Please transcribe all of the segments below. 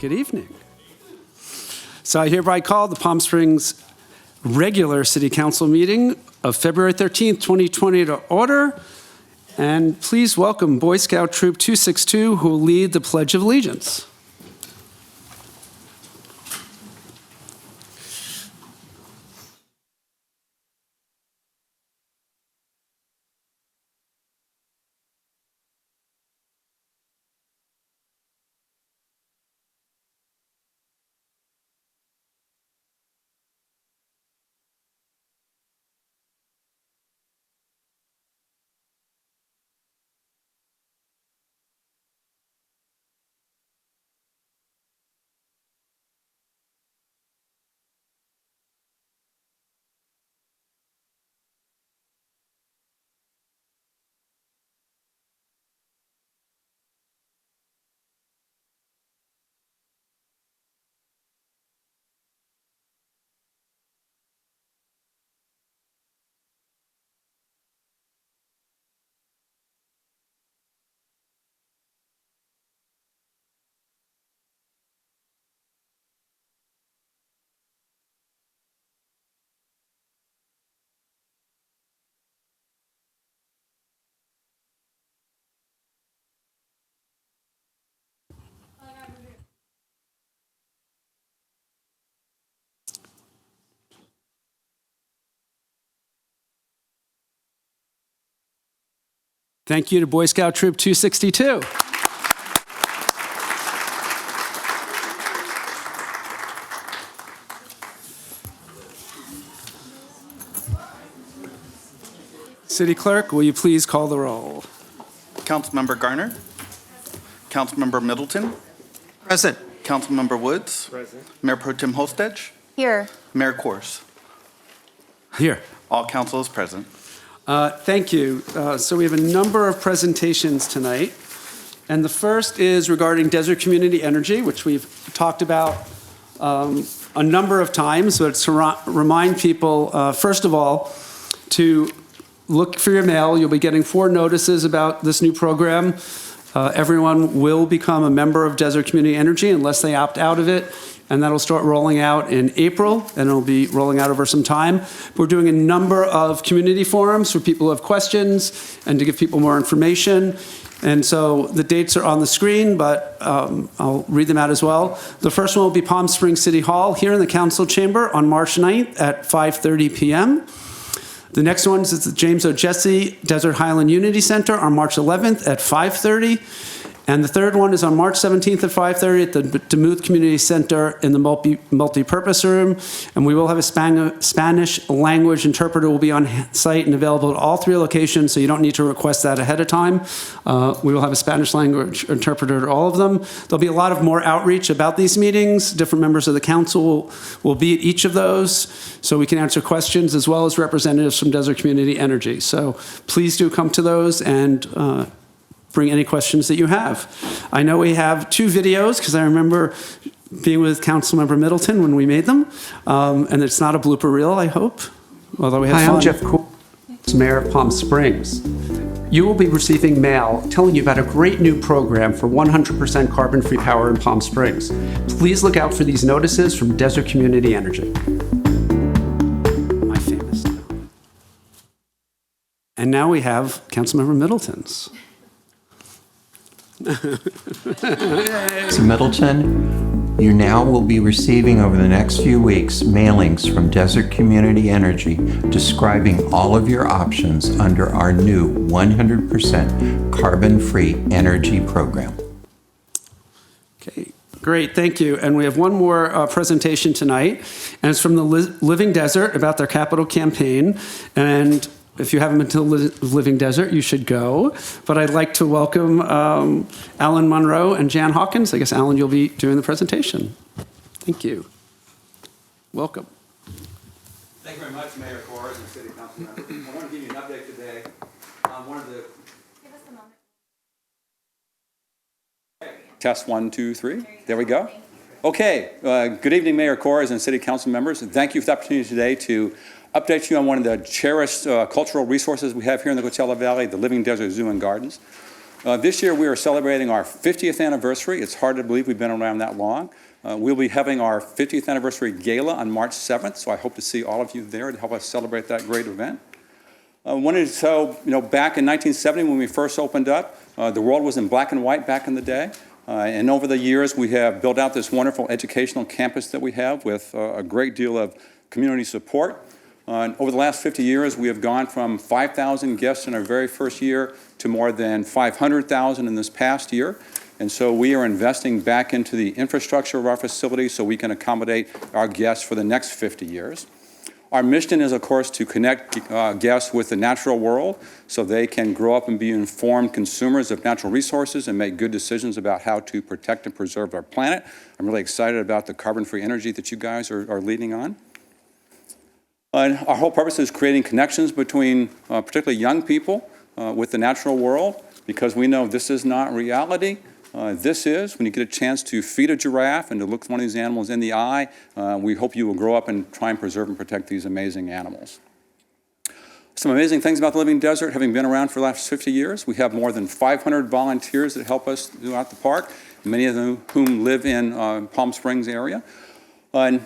Good evening. So I hereby call the Palm Springs regular City Council meeting of February 13th, 2020 to order. And please welcome Boy Scout Troop 262, who will lead the Pledge of Allegiance. Thank you to Boy Scout Troop 262. City Clerk, will you please call the roll? Councilmember Garner. Councilmember Middleton. Present. Councilmember Woods. Present. Mayor Pro Tem Hostedge. Here. Mayor Kors. Here. All council is present. Thank you. So we have a number of presentations tonight. And the first is regarding Desert Community Energy, which we've talked about a number of times. But to remind people, first of all, to look for your mail. You'll be getting 4 notices about this new program. Everyone will become a member of Desert Community Energy unless they opt out of it. And that'll start rolling out in April, and it'll be rolling out over some time. We're doing a number of community forums for people who have questions and to give people more information. And so the dates are on the screen, but I'll read them out as well. The first one will be Palm Springs City Hall here in the Council Chamber on March 9th at 5:30 p.m. The next one is the James O. Jesse Desert Highland Unity Center on March 11th at 5:30. And the third one is on March 17th at 5:30 at the Demuth Community Center in the multi-purpose room. And we will have a Spanish language interpreter will be on site and available at all 3 locations, so you don't need to request that ahead of time. We will have a Spanish language interpreter at all of them. There'll be a lot of more outreach about these meetings. Different members of the council will be at each of those, so we can answer questions as well as representatives from Desert Community Energy. So please do come to those and bring any questions that you have. I know we have 2 videos because I remember being with Councilmember Middleton when we made them, and it's not a blooper reel, I hope, although we have fun. Hi, I'm Jeff Kors, Mayor of Palm Springs. You will be receiving mail telling you about a great new program for 100% carbon-free power in Palm Springs. Please look out for these notices from Desert Community Energy. My famous town. And now we have Councilmember Middleton's. So Middleton, you now will be receiving over the next few weeks mailings from Desert Community Energy describing all of your options under our new 100% carbon-free energy program. Okay, great, thank you. And we have one more presentation tonight, and it's from the Living Desert about their capital campaign. And if you haven't been to the Living Desert, you should go. But I'd like to welcome Alan Monroe and Jan Hawkins. I guess, Alan, you'll be doing the presentation. Thank you. Welcome. Thank you very much, Mayor Kors and City Council members. I want to give you an update today on one of the... Give us a moment. Test 1, 2, 3. There we go. Okay. Good evening, Mayor Kors and City Council members. And thank you for the opportunity today to update you on one of the cherished cultural resources we have here in the Coachella Valley, the Living Desert Zoo and Gardens. This year we are celebrating our 50th anniversary. It's hard to believe we've been around that long. We'll be having our 50th anniversary gala on March 7th, so I hope to see all of you there to help us celebrate that great event. Back in 1970 when we first opened up, the world was in black and white back in the day. And over the years, we have built out this wonderful educational campus that we have with a great deal of community support. Over the last 50 years, we have gone from 5,000 guests in our very first year to more than 500,000 in this past year. And so we are investing back into the infrastructure of our facility so we can accommodate our guests for the next 50 years. Our mission is, of course, to connect guests with the natural world so they can grow up and be informed consumers of natural resources and make good decisions about how to protect and preserve our planet. I'm really excited about the carbon-free energy that you guys are leading on. And our whole purpose is creating connections between particularly young people with the natural world, because we know this is not reality. This is, when you get a chance to feed a giraffe and to look one of these animals in the eye, we hope you will grow up and try and preserve and protect these amazing animals. Some amazing things about the Living Desert, having been around for the last 50 years. We have more than 500 volunteers that help us throughout the park, many of them whom live in Palm Springs area. And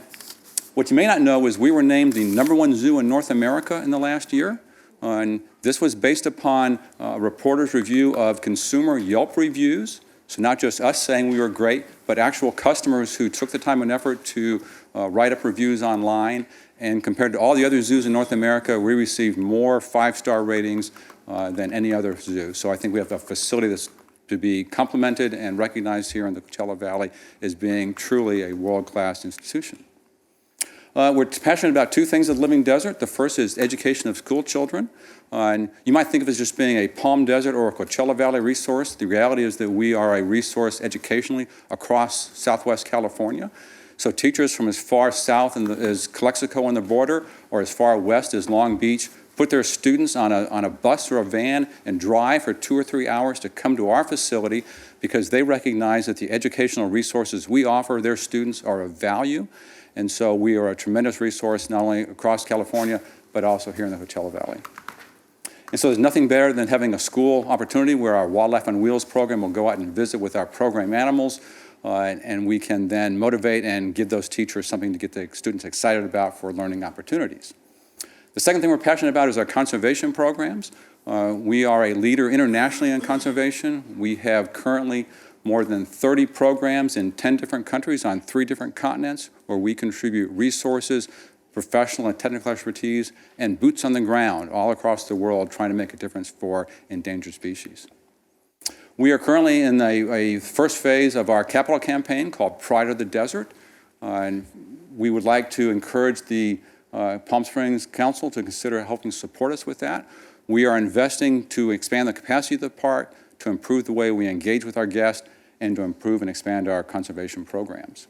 what you may not know is we were named the #1 zoo in North America in the last year. And this was based upon a reporter's review of consumer Yelp reviews. So not just us saying we were great, but actual customers who took the time and effort to write up reviews online. And compared to all the other zoos in North America, we received more 5-star ratings than any other zoo. So I think we have a facility that's to be complimented and recognized here in the Coachella Valley as being truly a world-class institution. We're passionate about two things at Living Desert. The first is education of school children. And you might think of it as just being a Palm Desert or a Coachella Valley resource. The reality is that we are a resource educationally across Southwest California. So teachers from as far south as Calexico on the border or as far west as Long Beach put their students on a bus or a van and drive for 2 or 3 hours to come to our facility because they recognize that the educational resources we offer their students are of value. And so we are a tremendous resource not only across California, but also here in the Coachella Valley. And so there's nothing better than having a school opportunity where our Wildlife on Wheels program will go out and visit with our program animals, and we can then motivate and give those teachers something to get the students excited about for learning opportunities. The second thing we're passionate about is our conservation programs. We are a leader internationally in conservation. We have currently more than 30 programs in 10 different countries on 3 different continents where we contribute resources, professional and technical expertise, and boots on the ground all across the world trying to make a difference for endangered species. We are currently in a first phase of our capital campaign called Pride of the Desert. And we would like to encourage the Palm Springs Council to consider helping support us with that. We are investing to expand the capacity of the park, to improve the way we engage with our guests, and to improve and expand our conservation programs.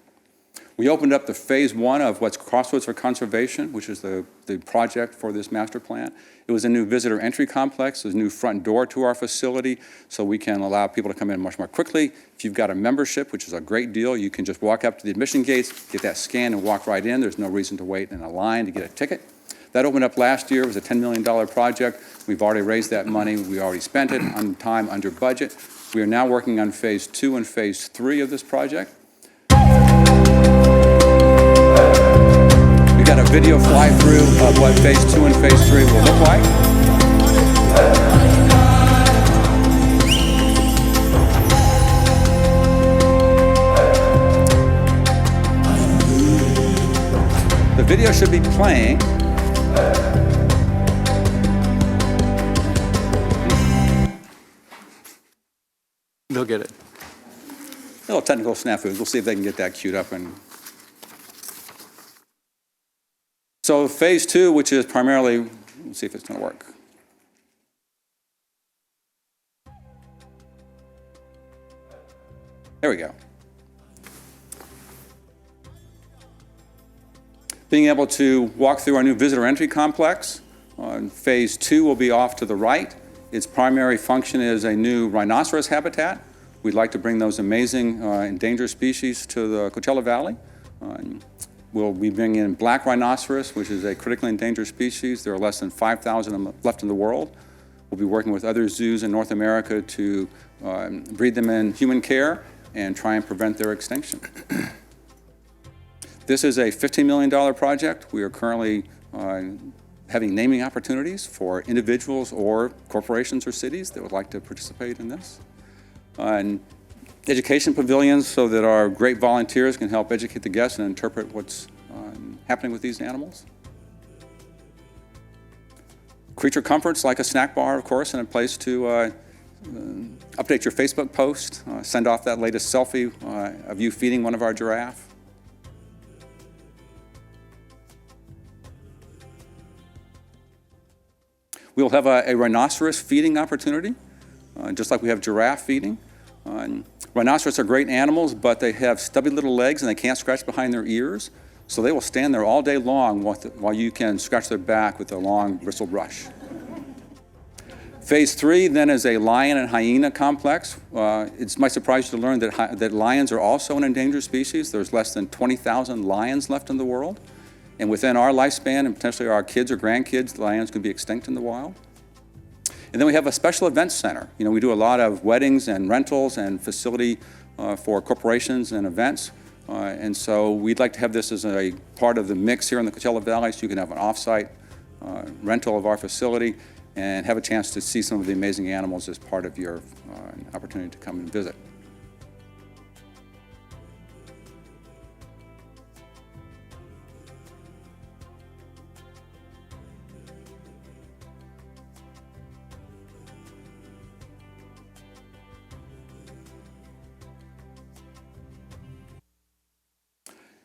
We opened up the phase 1 of what's Crossroads for Conservation, which is the project for this master plan. It was a new visitor entry complex, there's a new front door to our facility, so we can allow people to come in much more quickly. If you've got a membership, which is a great deal, you can just walk up to the admission gates, get that scan, and walk right in. There's no reason to wait in a line to get a ticket. That opened up last year. It was a $10 million project. We've already raised that money. We already spent it on time, under budget. We are now working on phase 2 and phase 3 of this project. We've got a video fly-through of what phase 2 and phase 3 will look like. The video should be playing. They'll get it. Little technical snafus. We'll see if they can get that queued up. So phase 2, which is primarily, let's see if it's going to work. There we go. Being able to walk through our new visitor entry complex. Phase 2 will be off to the right. Its primary function is a new rhinoceros habitat. We'd like to bring those amazing endangered species to the Coachella Valley. We'll be bringing in black rhinoceros, which is a critically endangered species. There are less than 5,000 left in the world. We'll be working with other zoos in North America to breed them in human care and try and prevent their extinction. This is a $15 million project. We are currently having naming opportunities for individuals or corporations or cities that would like to participate in this. And education pavilions so that our great volunteers can help educate the guests and interpret what's happening with these animals. Creature comforts like a snack bar, of course, and a place to update your Facebook post, send off that latest selfie of you feeding one of our giraffe. We'll have a rhinoceros feeding opportunity, just like we have giraffe feeding. Rhinoceros are great animals, but they have stubby little legs and they can't scratch behind their ears, so they will stand there all day long while you can scratch their back with a long bristle brush. Phase 3 then is a lion and hyena complex. It might surprise you to learn that lions are also an endangered species. There's less than 20,000 lions left in the world. And within our lifespan, and potentially our kids or grandkids, lions could be extinct in the wild. And then we have a special events center. You know, we do a lot of weddings and rentals and facility for corporations and events. And so we'd like to have this as a part of the mix here in the Coachella Valley, so you can have an off-site rental of our facility and have a chance to see some of the amazing animals as part of your opportunity to come and visit.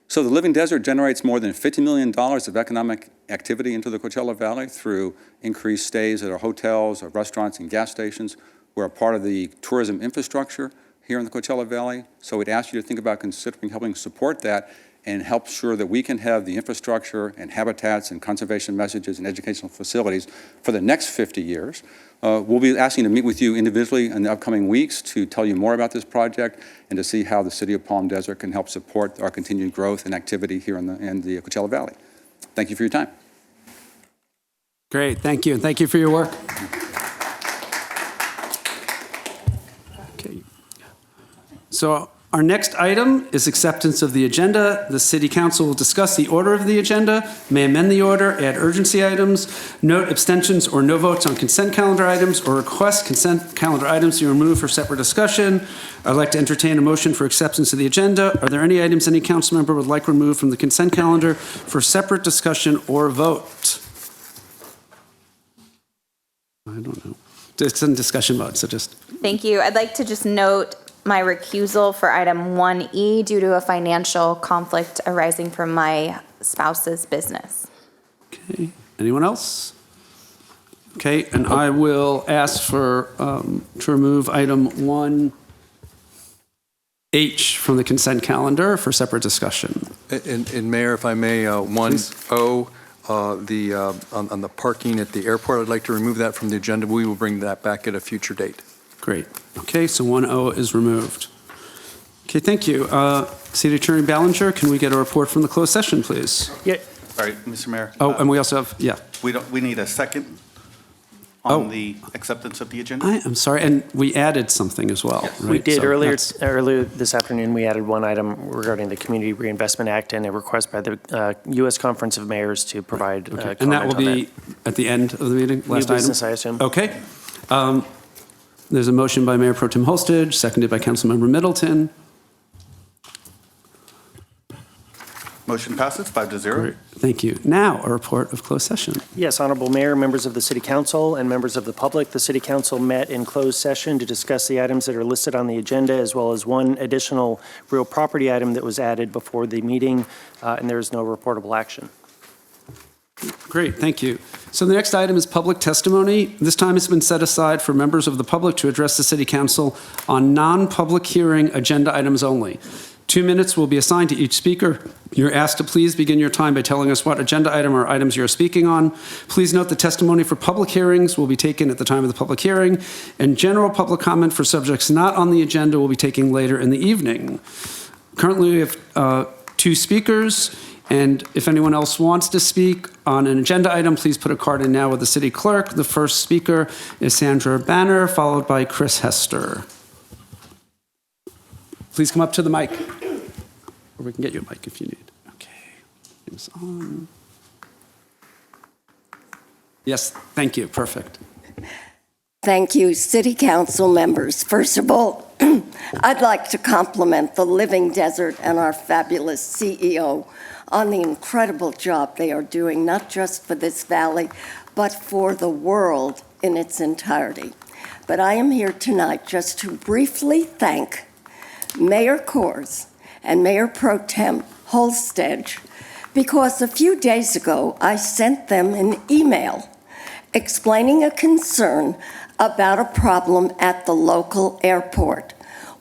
So the Living Desert generates more than $50 million of economic activity into the Coachella Valley through increased stays at our hotels, our restaurants, and gas stations. We're a part of the tourism infrastructure here in the Coachella Valley. So we'd ask you to think about considering helping support that and help sure that we can have the infrastructure and habitats and conservation messages and educational facilities for the next 50 years. We'll be asking to meet with you individually in the upcoming weeks to tell you more about this project and to see how the City of Palm Desert can help support our continued growth and activity here in the Coachella Valley. Thank you for your time. Great, thank you, and thank you for your work. Okay. So our next item is acceptance of the agenda. The City Council will discuss the order of the agenda, may amend the order, add urgency items, note abstentions or no votes on consent calendar items, or request consent calendar items to be removed for separate discussion. I'd like to entertain a motion for acceptance of the agenda. Are there any items any council member would like removed from the consent calendar for separate discussion or vote? I don't know. It's in discussion mode, so just. Thank you. I'd like to just note my recusal for item 1E due to a financial conflict arising from my spouse's business. Okay, anyone else? Okay, and I will ask for, to remove item 1H from the consent calendar for separate discussion. And Mayor, if I may, 1O, on the parking at the airport, I'd like to remove that from the agenda. We will bring that back at a future date. Great. Okay, so 1O is removed. Okay, thank you. City Attorney Ballinger, can we get a report from the closed session, please? All right, Mr. Mayor. Oh, and we also have, yeah. We need a second on the acceptance of the agenda. I am sorry, and we added something as well. We right? did So earlier that's- this afternoon. We added one item regarding the Community Reinvestment Act and a request by the U.S. Conference of Mayors to provide comment And that will on be at the end of the meeting, last New item? business, I assume. Okay. There's a motion by Mayor Pro Tem Holstage, seconded by Councilmember Middleton. Motion passes 5-0. Great. Thank you. Now, a report of closed session. Yes, Honorable Mayor, members of the City Council, and members of the public, the City Council met in closed session to discuss the items that are listed on the agenda, as well as one additional real property item that was added before the meeting, and there is no reportable action. Great, thank you. So the next item is public testimony. This time has been set aside for members of the public to address the City Council on non-public hearing agenda items only. 2 minutes will be assigned to each speaker. You're asked to please begin your time by telling us what agenda item or items you're speaking on. Please note the testimony for public hearings will be taken at the time of the public hearing, and general public comment for subjects not on the agenda will be taken later in the evening. Currently, we have 2 speakers, And if anyone else wants to speak on an agenda item, please put a card in now with the city clerk. The first speaker is Sandra Banner, followed by Chris Hester. Please come up to the mic, or we can get you a mic if you need. Okay, it's on. Yes, thank you, perfect. Thank you, City Council members. First of all, I'd like to compliment the Living Desert and our fabulous CEO on the incredible job they are doing, not just for this valley, but for the world in its entirety. But I am here tonight just to briefly thank Mayor Kors and Mayor Pro Tem Holstedge, because a few days ago I sent them an email explaining a concern about a problem at the local airport.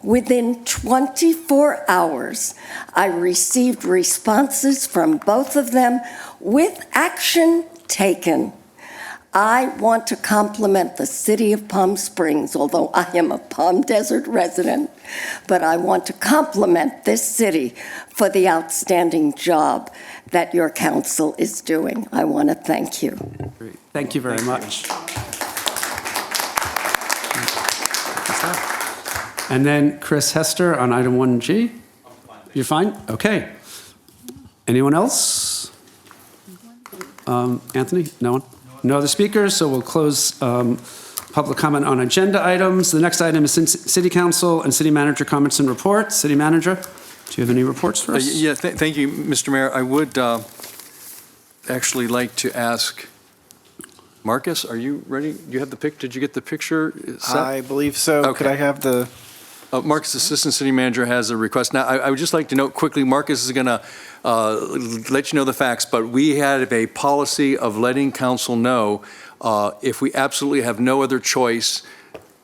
Within 24 hours, I received responses from both of them with action taken. I want to compliment the city of Palm Springs, although I am a Palm Desert resident, but I want to compliment this city for the outstanding job that your council is doing. I want to thank you. Great. Thank you very much. And then Chris Hester on item 1G. You're fine? Okay. Anyone else? Anthony? No one? No other speakers, so we'll close public comment on agenda items. The next item is City Council and City Manager comments and reports. City Manager, do you have any reports for us? Yeah, thank you, Mr. Mayor. I would actually like to ask Marcus, are you ready? You have the pic? Did you get the picture set? I believe so. Okay. Could I have the... Marcus, Assistant City Manager, has a request. Now, I would just like to note quickly, Marcus is going to let you know the facts, but we have a policy of letting council know if we absolutely have no other choice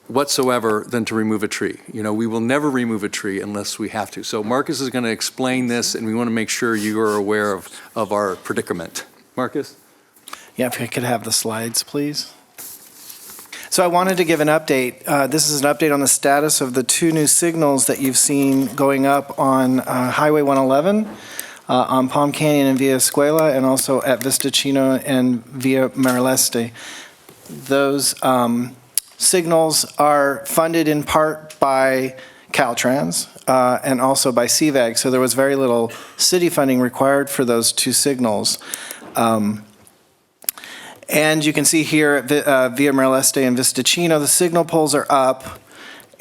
whatsoever than to remove a tree. You know, we will never remove a tree unless we have to. So Marcus is going to explain this, and we want to make sure you are aware of our predicament. Marcus? Yeah, if I could have the slides, please. So I wanted to give an update. This is an update on the status of the two new signals that you've seen going up on Highway 111, on Palm Canyon and Via Escuela, and also at Vista Chino and Via Marileste. Those signals are funded in part by Caltrans and also by CVAG, so there was very little city funding required for those two signals. And you can see here at Via Marileste and Vista Chino, the signal poles are up.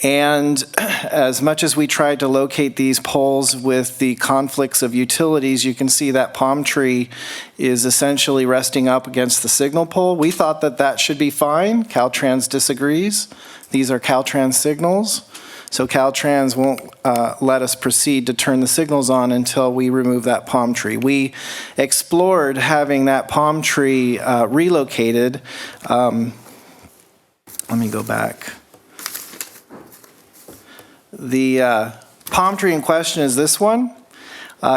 And as much as we tried to locate these poles with the conflicts of utilities, you can see that palm tree is essentially resting up against the signal pole. We thought that that should be fine. Caltrans disagrees. These are Caltrans signals. So Caltrans won't let us proceed to turn the signals on until we remove that palm tree. We explored having that palm tree relocated. Let me go back. The palm tree in question is this one.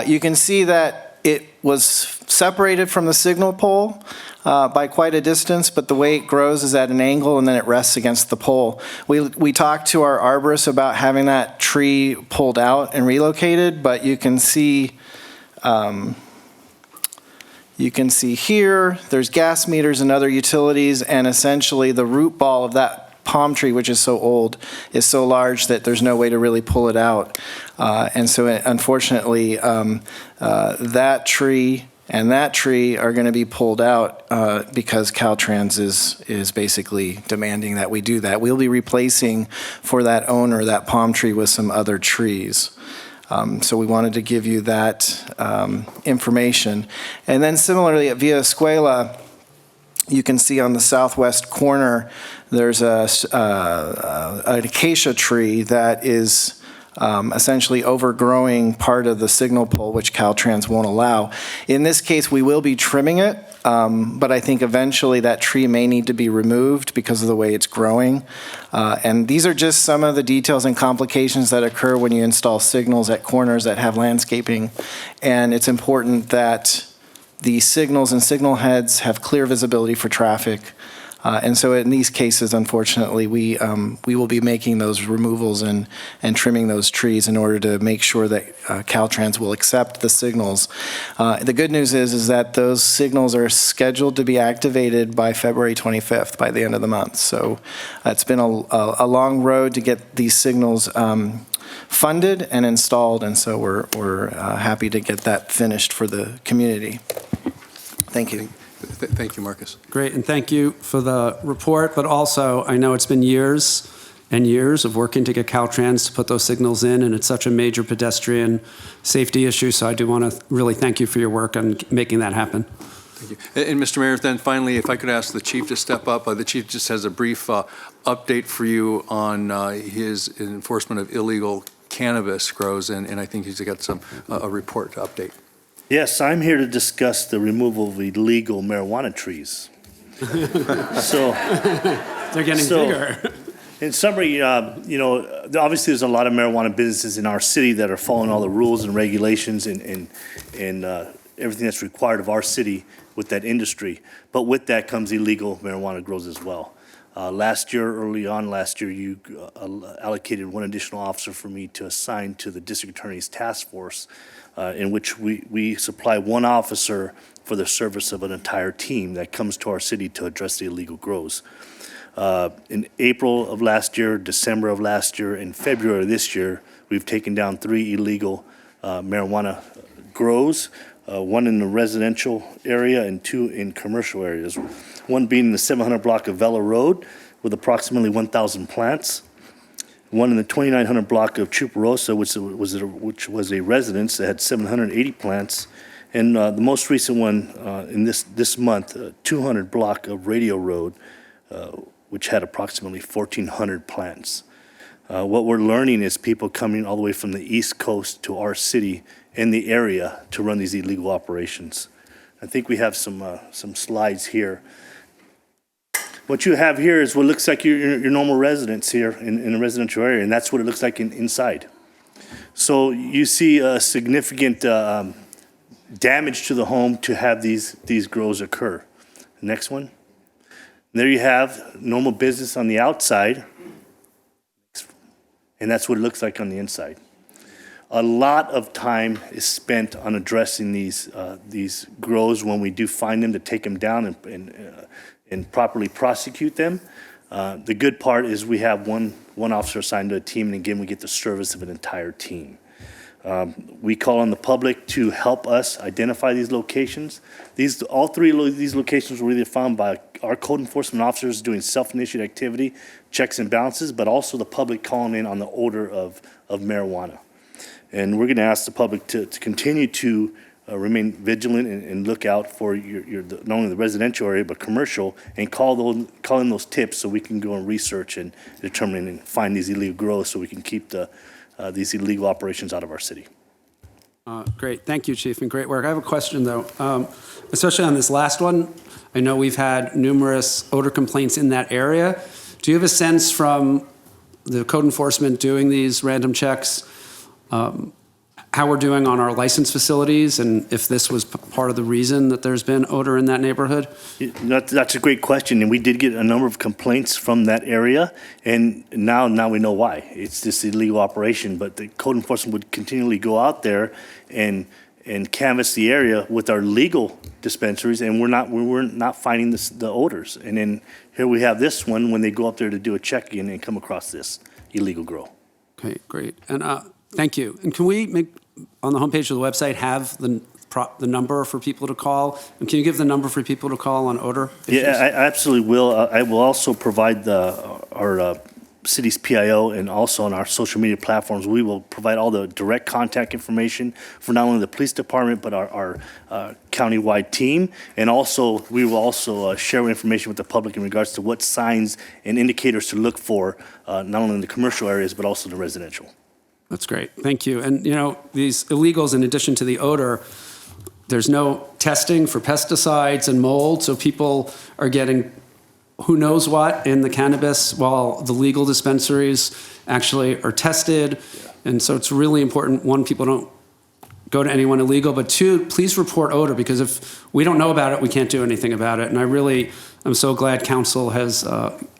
You can see that it was separated from the signal pole by quite a distance, but the way it grows is at an angle and then it rests against the pole. We talked to our arborist about having that tree pulled out and relocated, but you can see here, there's gas meters and other utilities, and essentially the root ball of that palm tree, which is so old, is so large that there's no way to really pull it out. And so unfortunately, that tree and that tree are going to be pulled out because Caltrans is basically demanding that we do that. We'll be replacing for that owner that palm tree with some other trees. So we wanted to give you that information. And then similarly at Via Escuela, you can see on the southwest corner, there's an acacia tree that is essentially overgrowing part of the signal pole, which Caltrans won't allow. In this case, we will be trimming it, but I think eventually that tree may need to be removed because of the way it's growing. And these are just some of the details and complications that occur when you install signals at corners that have landscaping. And it's important that the signals and signal heads have clear visibility for traffic. And so in these cases, unfortunately, we will be making those removals and trimming those trees in order to make sure that Caltrans will accept the signals. The good news is that those signals are scheduled to be activated by February 25th, by the end of the month. So it's been a long road to get these signals funded and installed, and so we're happy to get that finished for the community. Thank you. Thank you, Marcus. Great, and thank you for the report, but also I know it's been years and years of working to get Caltrans to put those signals in, and it's such a major pedestrian safety issue, so I do want to really thank you for your work on making that happen. Thank you. And Mr. Mayor, then finally, if I could ask the chief to step up. The chief just has a brief update for you on his enforcement of illegal cannabis grows, and I think he's got a report to update. Yes, I'm here to discuss the removal of illegal marijuana trees. So They're getting bigger. in summary, obviously there's a lot of marijuana businesses in our city that are following all the rules and regulations and everything that's required of our city with that industry. But with that comes illegal marijuana grows as well. Early on last year, you allocated one additional officer for me to assign to the district attorney's task force, in which we supply one officer for the service of an entire team that comes to our city to address the illegal grows. In April of last year, December of last year, and February of this year, we've taken down 3 illegal marijuana grows, one in the residential area and 2 in commercial areas. One being the 700 block of Vela Road with approximately 1,000 plants. One in the 2900 block of Chuparosa, which was a residence that had 780 plants. And the most recent one in this month, 200 block of Radio Road, which had approximately 1,400 plants. What we're learning is people coming all the way from the East Coast to our city in the area to run these illegal operations. I think we have some slides here. What you have here is what looks like your normal residence here in a residential area, and that's what it looks like inside. So you see a significant damage to the home to have these grows occur. The next one. There you have normal business on the outside, and that's what it looks like on the inside. A lot of time is spent on addressing these grows when we do find them, to take them down and properly prosecute them. The good part is we have one officer assigned to a team, and again, we get the service of an entire team. We call on the public to help us identify these locations. All 3 of these locations were either found by our code enforcement officers doing self-initiated activity, checks and balances, but also the public calling in on the odor of marijuana. And we're going to ask the public to continue to remain vigilant and look out for not only the residential area but commercial, and call in those tips so we can go and research and determine and find these illegal grows so we can keep these illegal operations out of our city. Great, thank you, Chief, and great work. I have a question, though, especially on this last one. I know we've had numerous odor complaints in that area. Do you have a sense from the code enforcement doing these random checks how we're doing on our licensed facilities, and if this was part of the reason that there's been odor in that neighborhood? That's a great question, and we did get a number of complaints from that area, and now we know why. It's this illegal operation, but the code enforcement would continually go out there and canvass the area with our legal dispensaries, and we're not finding the odors. And then here we have this one when they go up there to do a check-in and come across this illegal grow. Okay, great. And thank you. And can we make, on the homepage of the website, have the number for people to call? And can you give the number for people to call on odor issues? Yeah, I absolutely will. I will also provide our city's PIO, and also on our social media platforms, we will provide all the direct contact information for not only the police department, but our county-wide team. And also, we will also share information with the public in regards to what signs and indicators to look for, not only in the commercial areas, but also the residential. That's great. Thank you. And, these illegals, in addition to the odor, there's no testing for pesticides and mold, so people are getting who knows what in the cannabis while the legal dispensaries actually are tested. And so it's really important, one, people don't go to anyone illegal, but two, please report odor, because if we don't know about it, we can't do anything about it. And I really am so glad council has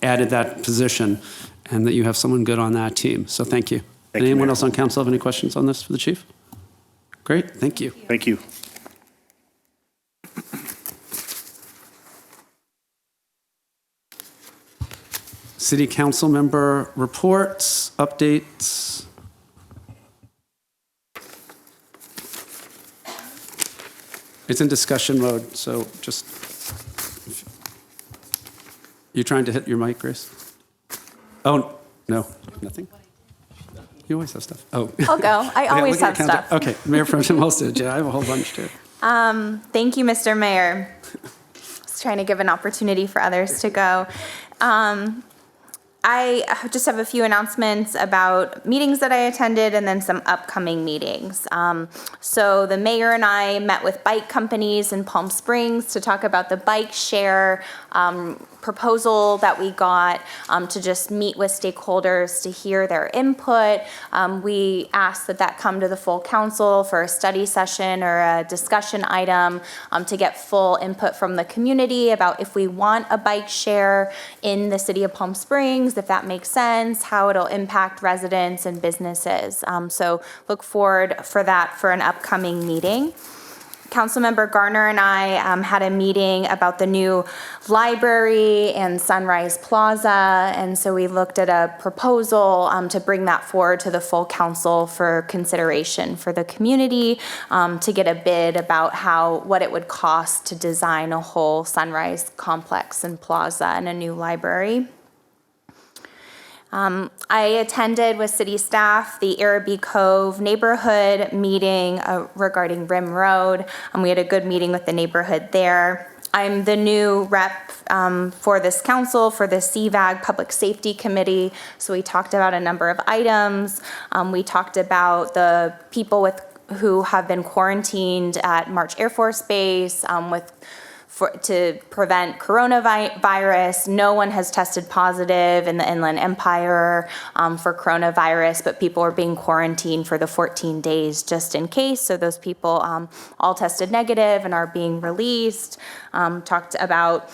added that position and that you have someone good on that team. So thank you. Thank you, Anyone Mayor. else on council have any questions on this for the chief? Great, thank you. Thank you. City council member reports, updates. It's in discussion mode, so just, you trying to hit your mic, Grace? Oh, no, nothing? You always have stuff. Oh. I'll go. I Okay, always look at have your calendar. stuff. Okay, Mayor Pro Tem Holsted, yeah, I have a whole bunch too. Thank you, Mr. Mayor. Just trying to give an opportunity for others to go. I just have a few announcements about meetings that I attended and then some upcoming meetings. So the mayor and I met with bike companies in Palm Springs to talk about the bike share proposal that we got, to just meet with stakeholders to hear their input. We asked that come to the full council for a study session or a discussion item, to get full input from the community about if we want a bike share in the city of Palm Springs, if that makes sense, how it'll impact residents and businesses. So look forward for that for an upcoming meeting. Councilmember Garner and I had a meeting about the new library and Sunrise Plaza, and so we looked at a proposal to bring that forward to the full council for consideration for the community, to get a bid about what it would cost to design a whole Sunrise complex and plaza and a new library. I attended with city staff the Araby Cove neighborhood meeting regarding Rim Road. We had a good meeting with the neighborhood there. I'm the new rep for this council for the CVAG Public Safety Committee. So we talked about a number of items. We talked about the people who have been quarantined at March Air Force Base to prevent coronavirus. No one has tested positive in the Inland Empire for coronavirus, but people are being quarantined for the 14 days just in case. So those people all tested negative and are being released. Talked about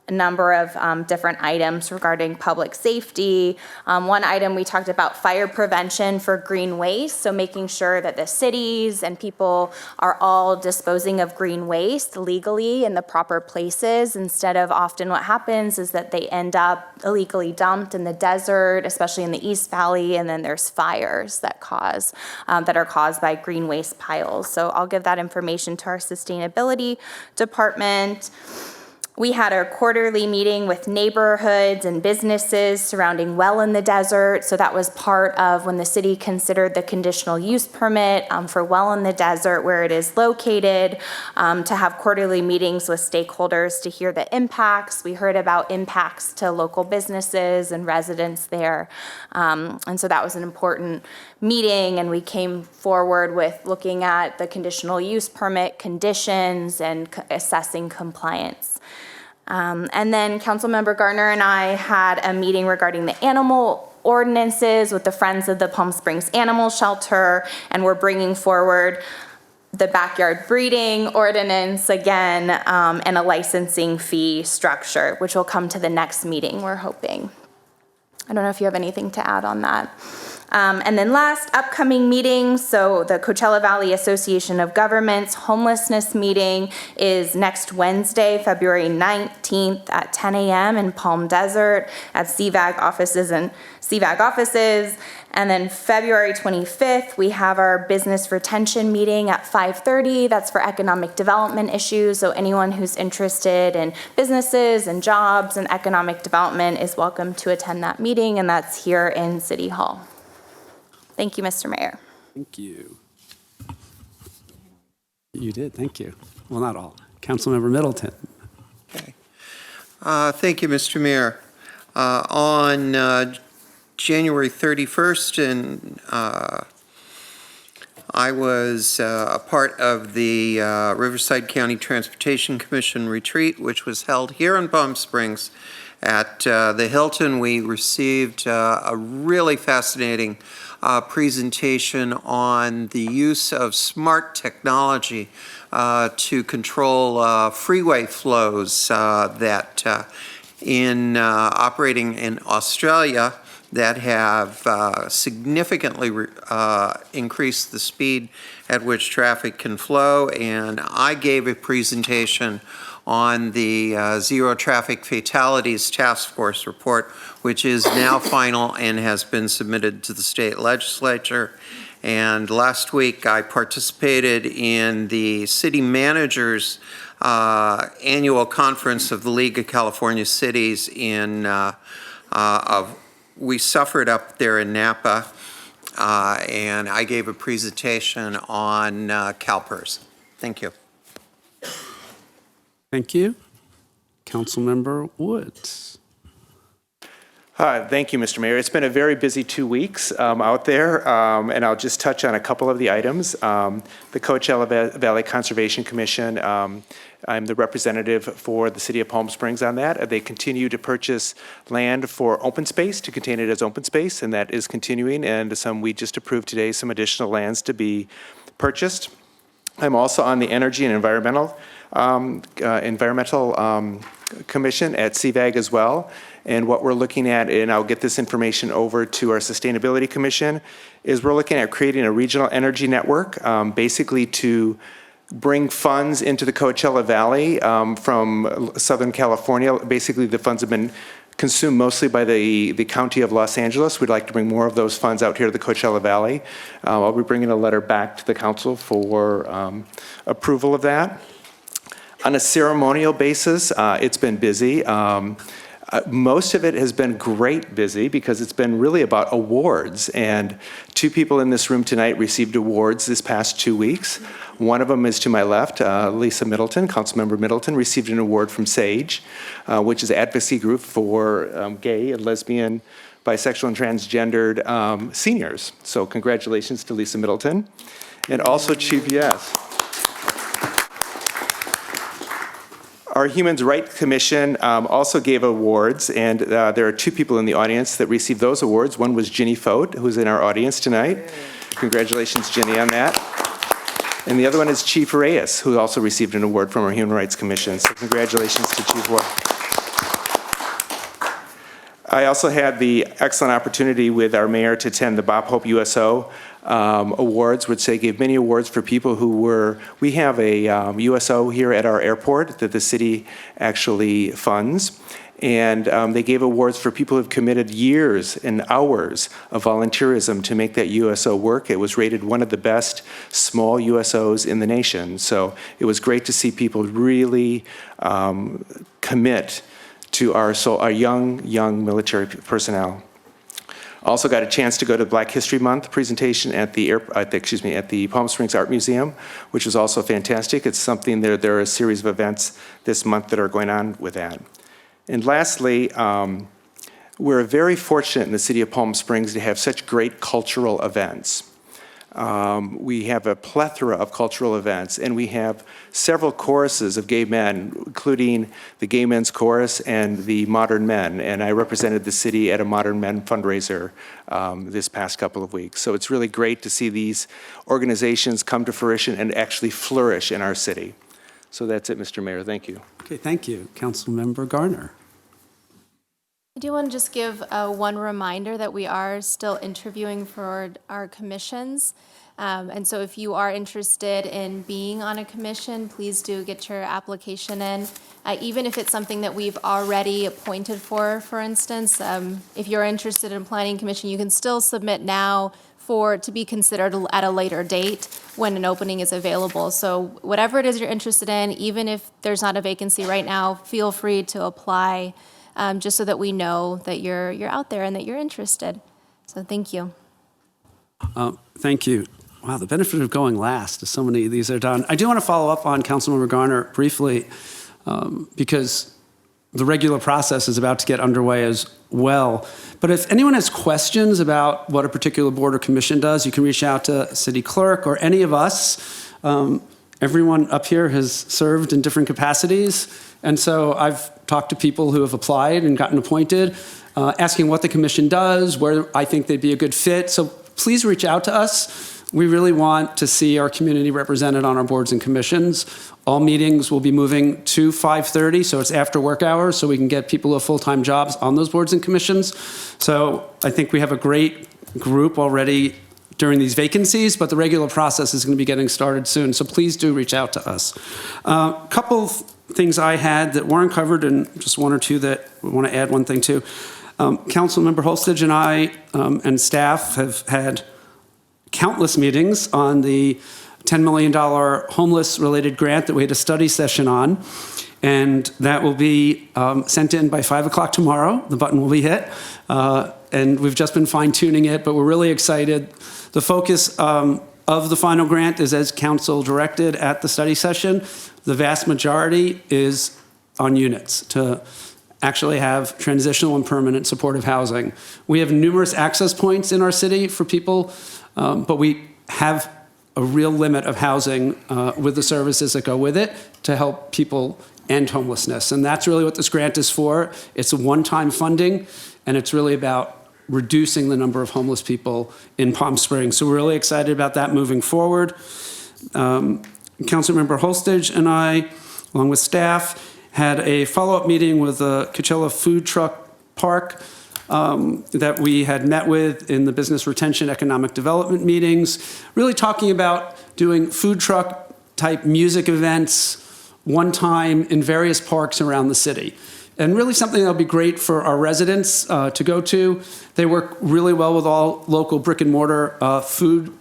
a number of different items regarding public safety. One item we talked about fire prevention for green waste, so making sure that the cities and people are all disposing of green waste legally in the proper places, instead of often what happens is that they end up illegally dumped in the desert, especially in the East Valley, and then there's fires that are caused by green waste piles. So I'll give that information to our sustainability department. We had our quarterly meeting with neighborhoods and businesses surrounding Well in the Desert. So that was part of when the city considered the conditional use permit for Well in the Desert, where it is located, to have quarterly meetings with stakeholders to hear the impacts. We heard about impacts to local businesses and residents there. And so that was an important meeting, and we came forward with looking at the conditional use permit conditions and assessing compliance. And then Councilmember Garner and I had a meeting regarding the animal ordinances with the Friends of the Palm Springs Animal Shelter, and we're bringing forward the backyard breeding ordinance again, and a licensing fee structure, which will come to the next meeting, we're hoping. I don't know if you have anything to add on that. And then last, upcoming meetings. So the Coachella Valley Association of Governments homelessness meeting is next Wednesday, February 19th at 10 a.m. in Palm Desert at CVAG offices. And then February 25th, we have our business retention meeting at 5:30. That's for economic development issues. So anyone who's interested in businesses and jobs and economic development is welcome to attend that meeting, and that's here in City Hall. Thank you, Mr. Mayor. Thank you. You did, thank you. Well, not all. Councilmember Middleton. Okay. Thank you, Mr. Mayor. On January 31st, and I was a part of the Riverside County Transportation Commission retreat, which was held here in Palm Springs. At the Hilton, we received a really fascinating presentation on the use of smart technology to control freeway flows that operating in Australia that have significantly increased the speed at which traffic can flow. And I gave a presentation on the Zero Traffic Fatalities Task Force report, which is now final and has been submitted to the state legislature. And last week, I participated in the city managers' annual conference of the League of California Cities we suffered up there in Napa, and I gave a presentation on CalPERS. Thank you. Thank you. Councilmember Woods. Thank you, Mr. Mayor. It's been a very busy 2 weeks out there, and I'll just touch on a couple of the items. The Coachella Valley Conservation Commission, I'm the representative for the city of Palm Springs on that. They continue to purchase land for open space, to contain it as open space, and that is continuing, and we just approved today some additional lands to be purchased. I'm also on the Energy and Environmental Commission at CVAG as well. And what we're looking at, and I'll get this information over to our Sustainability Commission, is we're looking at creating a regional energy network, basically to bring funds into the Coachella Valley from Southern California. Basically, the funds have been consumed mostly by the County of Los Angeles. We'd like to bring more of those funds out here to the Coachella Valley. I'll be bringing a letter back to the council for approval of that. On a ceremonial basis, it's been busy. Most of it has been great busy because it's been really about awards. And 2 people in this room tonight received awards this past 2 weeks. One of them is to my left, Lisa Middleton, Councilmember Middleton, received an award from SAGE, which is an advocacy group for gay and lesbian, bisexual and transgendered seniors. So congratulations to Lisa Middleton. And also Chief, yes. Our Human Rights Commission also gave awards, and there are 2 people in the audience that received those awards. One was Ginny Fote, who's in our audience tonight. Congratulations, Ginny, on that. And the other one is Chief Reyes, who also received an award from our Human Rights Commission. So congratulations to Chief Reyes. I also had the excellent opportunity with our mayor to attend the Bob Hope USO awards, which they gave many awards for people who were, we have a USO here at our airport that the city actually funds. And they gave awards for people who have committed years and hours of volunteerism to make that USO work. It was rated one of the best small USOs in the nation. So it was great to see people really commit to our young military personnel. Also got a chance to go to Black History Month presentation at the Palm Springs Art Museum, which was also fantastic. It's something there are a series of events this month that are going on with that. And lastly, we're very fortunate in the city of Palm Springs to have such great cultural events. We have a plethora of cultural events, and we have several choruses of gay men, including the Gay Men's Chorus and the Modern Men. And I represented the city at a Modern Men fundraiser this past couple of weeks. So it's really great to see these organizations come to fruition and actually flourish in our city. So that's it, Mr. Mayor. Thank you. Okay, thank you. Councilmember Garner. I do want to just give one reminder that we are still interviewing for our commissions. And so if you are interested in being on a commission, please do get your application in. Even if it's something that we've already appointed for instance, if you're interested in planning commission, you can still submit now to be considered at a later date when an opening is available. So whatever it is you're interested in, even if there's not a vacancy right now, feel free to apply. Just so that we know that you're out there and that you're interested. So thank you. Thank you. Wow, the benefit of going last is so many of these are done. I do want to follow up on Councilmember Garner briefly because the regular process is about to get underway as well. But if anyone has questions about what a particular board or commission does, you can reach out to city clerk or any of us. Everyone up here has served in different capacities. And so I've talked to people who have applied and gotten appointed, asking what the commission does, where I think they'd be a good fit. So please reach out to us. We really want to see our community represented on our boards and commissions. All meetings will be moving to 5:30, so it's after work hours, so we can get people who have full-time jobs on those boards and commissions. So I think we have a great group already during these vacancies, but the regular process is going to be getting started soon, so please do reach out to us. A couple things I had that weren't covered, and just one or two that I want to add one thing to. Councilmember Holstage and I and staff have had countless meetings on the $10 million homeless-related grant that we had a study session on, and that will be sent in by 5 o'clock tomorrow. The button will be hit, and we've just been fine-tuning it, but we're really excited. The focus of the final grant is as council directed at the study session. The vast majority is on units to actually have transitional and permanent supportive housing. We have numerous access points in our city for people, but we have a real limit of housing with the services that go with it to help people end homelessness. And that's really what this grant is for. It's a one-time funding, and it's really about reducing the number of homeless people in Palm Springs. So we're really excited about that moving forward. Councilmember Holstage and I, along with staff, had a follow-up meeting with the Coachella Food Truck Park that we had met with in the Business Retention Economic Development meetings, really talking about doing food truck type music events one time in various parks around the city. And really something that'll be great for our residents to go to. They work really well with all local brick and mortar food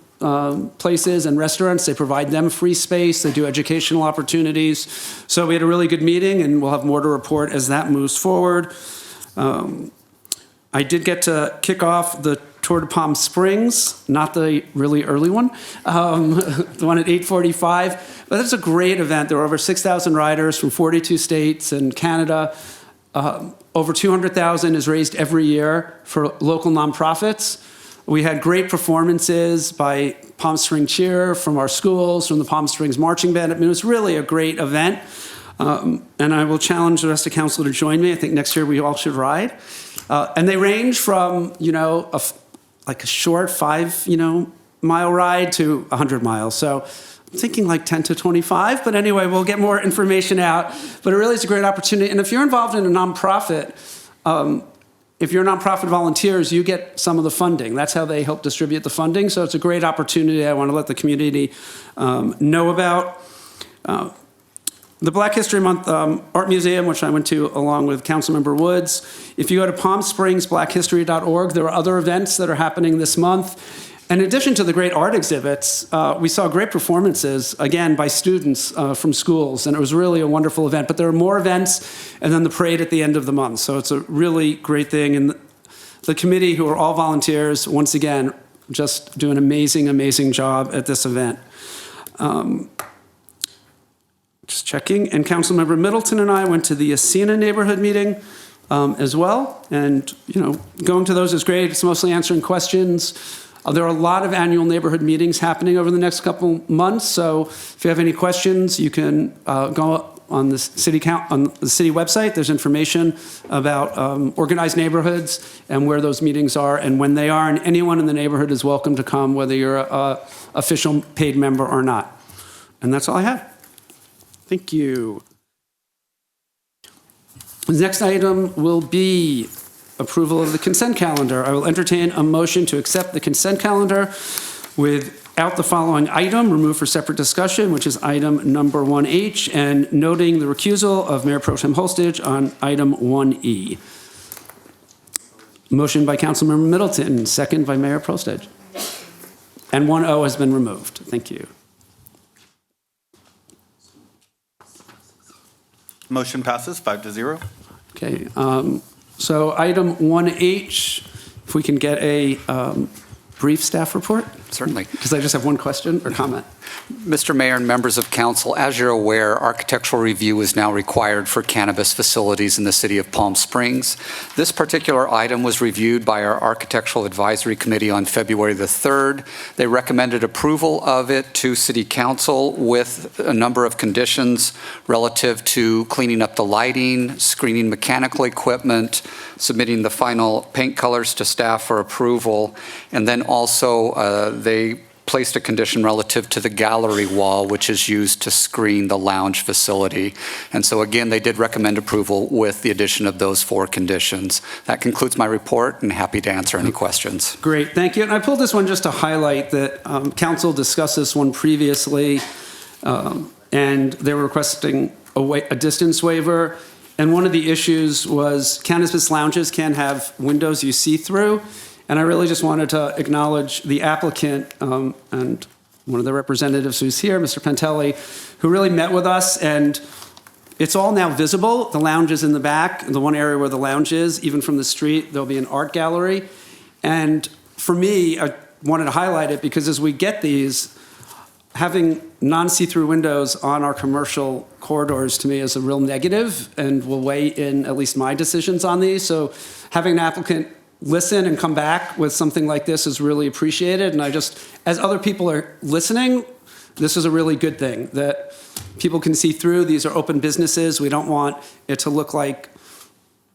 places and restaurants. They provide them free space. They do educational opportunities. So we had a really good meeting, and we'll have more to report as that moves forward. I did get to kick off the Tour de Palm Springs, not the really early one, the one at 8:45. But it's a great event. There were over 6,000 riders from 42 states and Canada. Over 200,000 is raised every year for local nonprofits. We had great performances by Palm Springs Cheer from our schools, from the Palm Springs Marching Band. I mean, it was really a great event. And I will challenge the rest of council to join me. I think next year we all should ride. And they range from, like a short 5, mile ride to 100 miles. So I'm thinking like 10 to 25. But anyway, we'll get more information out. But it really is a great opportunity. And if you're involved in a nonprofit, if you're nonprofit volunteers, you get some of the funding. That's how they help distribute the funding. So it's a great opportunity I want to let the community know about. The Black History Month Art Museum, which I went to along with Councilmember Woods. If you go to palmspringsblackhistory.org, there are other events that are happening this month. In addition to the great art exhibits, we saw great performances, again, by students from schools, and it was really a wonderful event. But there are more events, and then the parade at the end of the month. So it's a really great thing. And the committee, who are all volunteers, once again, just do an amazing, amazing job at this event. Just checking. And Councilmember Middleton and I went to the Ascena neighborhood meeting as well. And, going to those is great. It's mostly answering questions. There are a lot of annual neighborhood meetings happening over the next couple months. So if you have any questions, you can go on the city website. There's information about organized neighborhoods and where those meetings are and when they are. And anyone in the neighborhood is welcome to come, whether you're an official paid member or not. And that's all I have. Thank you. The next item will be approval of the consent calendar. I will entertain a motion to accept the consent calendar without the following item, removed for separate discussion, which is item number 1H, and noting the recusal of Mayor Pro Tem Holstage on item 1E. Motion by Councilmember Middleton, second by Mayor Prostage. And 1O has been removed. Thank you. Motion passes 5-0. Okay, so item 1H, if we can get a brief staff report? Certainly. Because I just have one question or comment. Mr. Mayor and members of council, as you're aware, architectural review is now required for cannabis facilities in the city of Palm Springs. This particular item was reviewed by our Architectural Advisory Committee on February the 3rd. They recommended approval of it to city council with a number of conditions relative to cleaning up the lighting, screening mechanical equipment, submitting the final paint colors to staff for approval, and then also they placed a condition relative to the gallery wall, which is used to screen the lounge facility. And so again, they did recommend approval with the addition of those 4 conditions. That concludes my report, and happy to answer any questions. Great, thank you. And I pulled this one just to highlight that council discussed this one previously, and they were requesting a distance waiver. And one of the issues was cannabis lounges can't have windows you see through. And I really just wanted to acknowledge the applicant and one of the representatives who's here, Mr. Pentelli, who really met with us. And it's all now visible. The lounge is in the back, the one area where the lounge is, even from the street, there'll be an art gallery. And for me, I wanted to highlight it because as we get these, having non-see-through windows on our commercial corridors to me is a real negative and will weigh in at least my decisions on these. So having an applicant listen and come back with something like this is really appreciated. And I just, as other people are listening, this is a really good thing that people can see through. These are open businesses. We don't want it to look like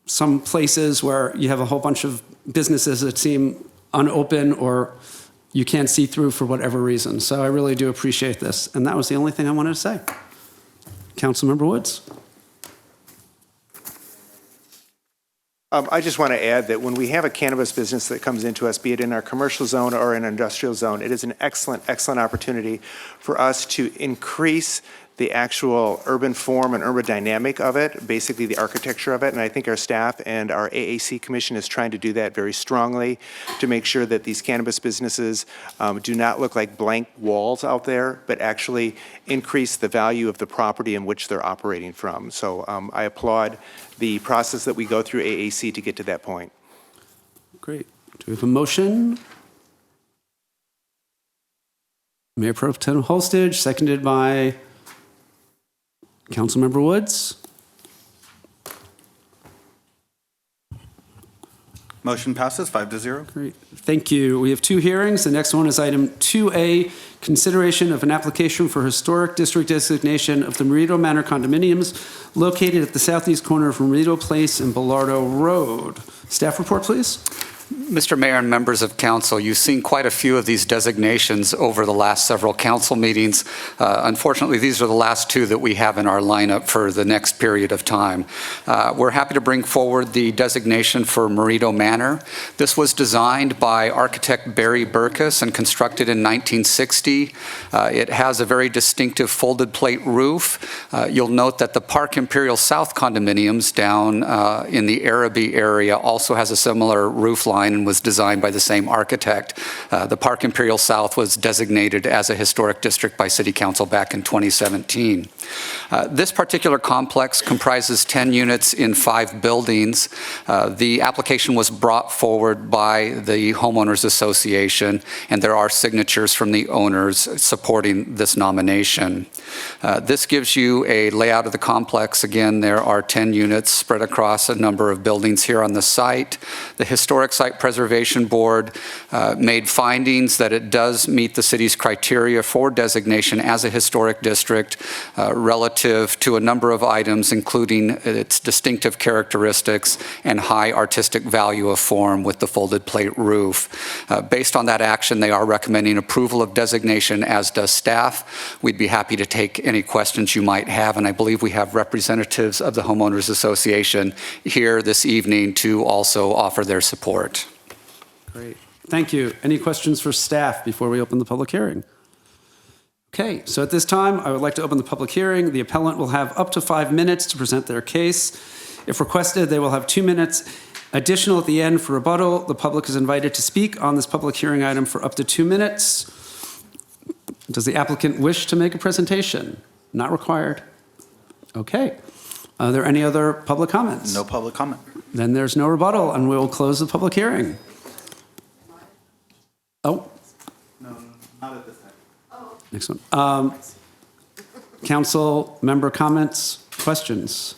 some places where you have a whole bunch of businesses that seem unopen or you can't see through for whatever reason. So I really do appreciate this. And that was the only thing I wanted to say. Councilmember Woods. I just want to add that when we have a cannabis business that comes into us, be it in our commercial zone or in an industrial zone, it is an excellent, excellent opportunity for us to increase the actual urban form and urban dynamic of it, basically the architecture of it. And I think our staff and our AAC Commission is trying to do that very strongly to make sure that these cannabis businesses do not look like blank walls out there, but actually increase the value of the property in which they're operating from. So I applaud the process that we go through AAC to get to that point. Great. Do we have a motion? Mayor Pro Tem Holstage, seconded by Councilmember Woods. Motion passes 5-0. Great. Thank you. We have 2 hearings. The next one is item 2A, consideration of an application for historic district designation of the Morito Manor condominiums located at the southeast corner of Morito Place and Bellardo Road. Staff report, please. Mr. Mayor and members of council, you've seen quite a few of these designations over the last several council meetings. Unfortunately, these are the last 2 that we have in our lineup for the next period of time. We're happy to bring forward the designation for Morito Manor. This was designed by architect Barry Burkus and constructed in 1960. It has a very distinctive folded plate roof. You'll note that the Park Imperial South condominiums down in the Araby area also has a similar roof line and was designed by the same architect. The Park Imperial South was designated as a historic district by City Council back in 2017. This particular complex comprises 10 units in 5 buildings. The application was brought forward by the Homeowners Association, and there are signatures from the owners supporting this nomination. This gives you a layout of the complex. Again, there are 10 units spread across a number of buildings here on the site. The Historic Site Preservation Board made findings that it does meet the city's criteria for designation as a historic district relative to a number of items, including its distinctive characteristics and high artistic value of form with the folded plate roof. Based on that action, they are recommending approval of designation, as does staff. We'd be happy to take any questions you might have, and I believe we have representatives of the Homeowners Association here this evening to also offer their support. Great. Thank you. Any questions for staff before we open the public hearing? Okay, so at this time, I would like to open the public hearing. The appellant will have up to 5 minutes to present their case. If requested, they will have 2 minutes additional at the end for rebuttal. The public is invited to speak on this public hearing item for up to 2 minutes. Does the applicant wish to make a presentation? Not required. Okay. Are there any other public comments? No public comment. Then there's no rebuttal, and we'll close the public hearing. Oh. No, not at this time. Next one. Council member comments, questions?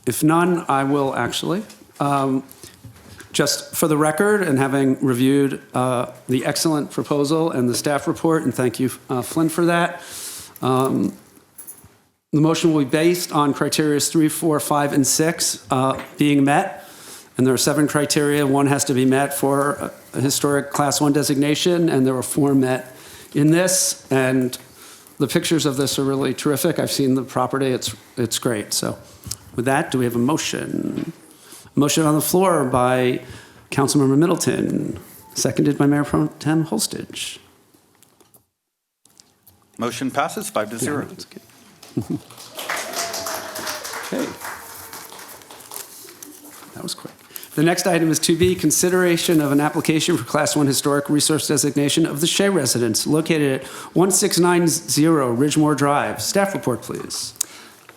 If none, I will actually. Just for the record, and having reviewed the excellent proposal and the staff report, and thank you, Flynn, for that, the motion will be based on criteria 3, 4, 5, and 6 being met. And there are 7 criteria. 1 has to be met for a historic Class 1 designation, and there were 4 met in this. And the pictures of this are really terrific. I've seen the property. It's great. So with that, do we have a motion? Motion on the floor by Councilmember Middleton, seconded by Mayor Pro Tem Holstage. Motion passes 5-0. That's good. Okay. That was quick. The next item is 2B, consideration of an application for Class 1 Historic Resource Designation of the Shea Residence located at 1690 Ridgemore Drive. Staff report, please.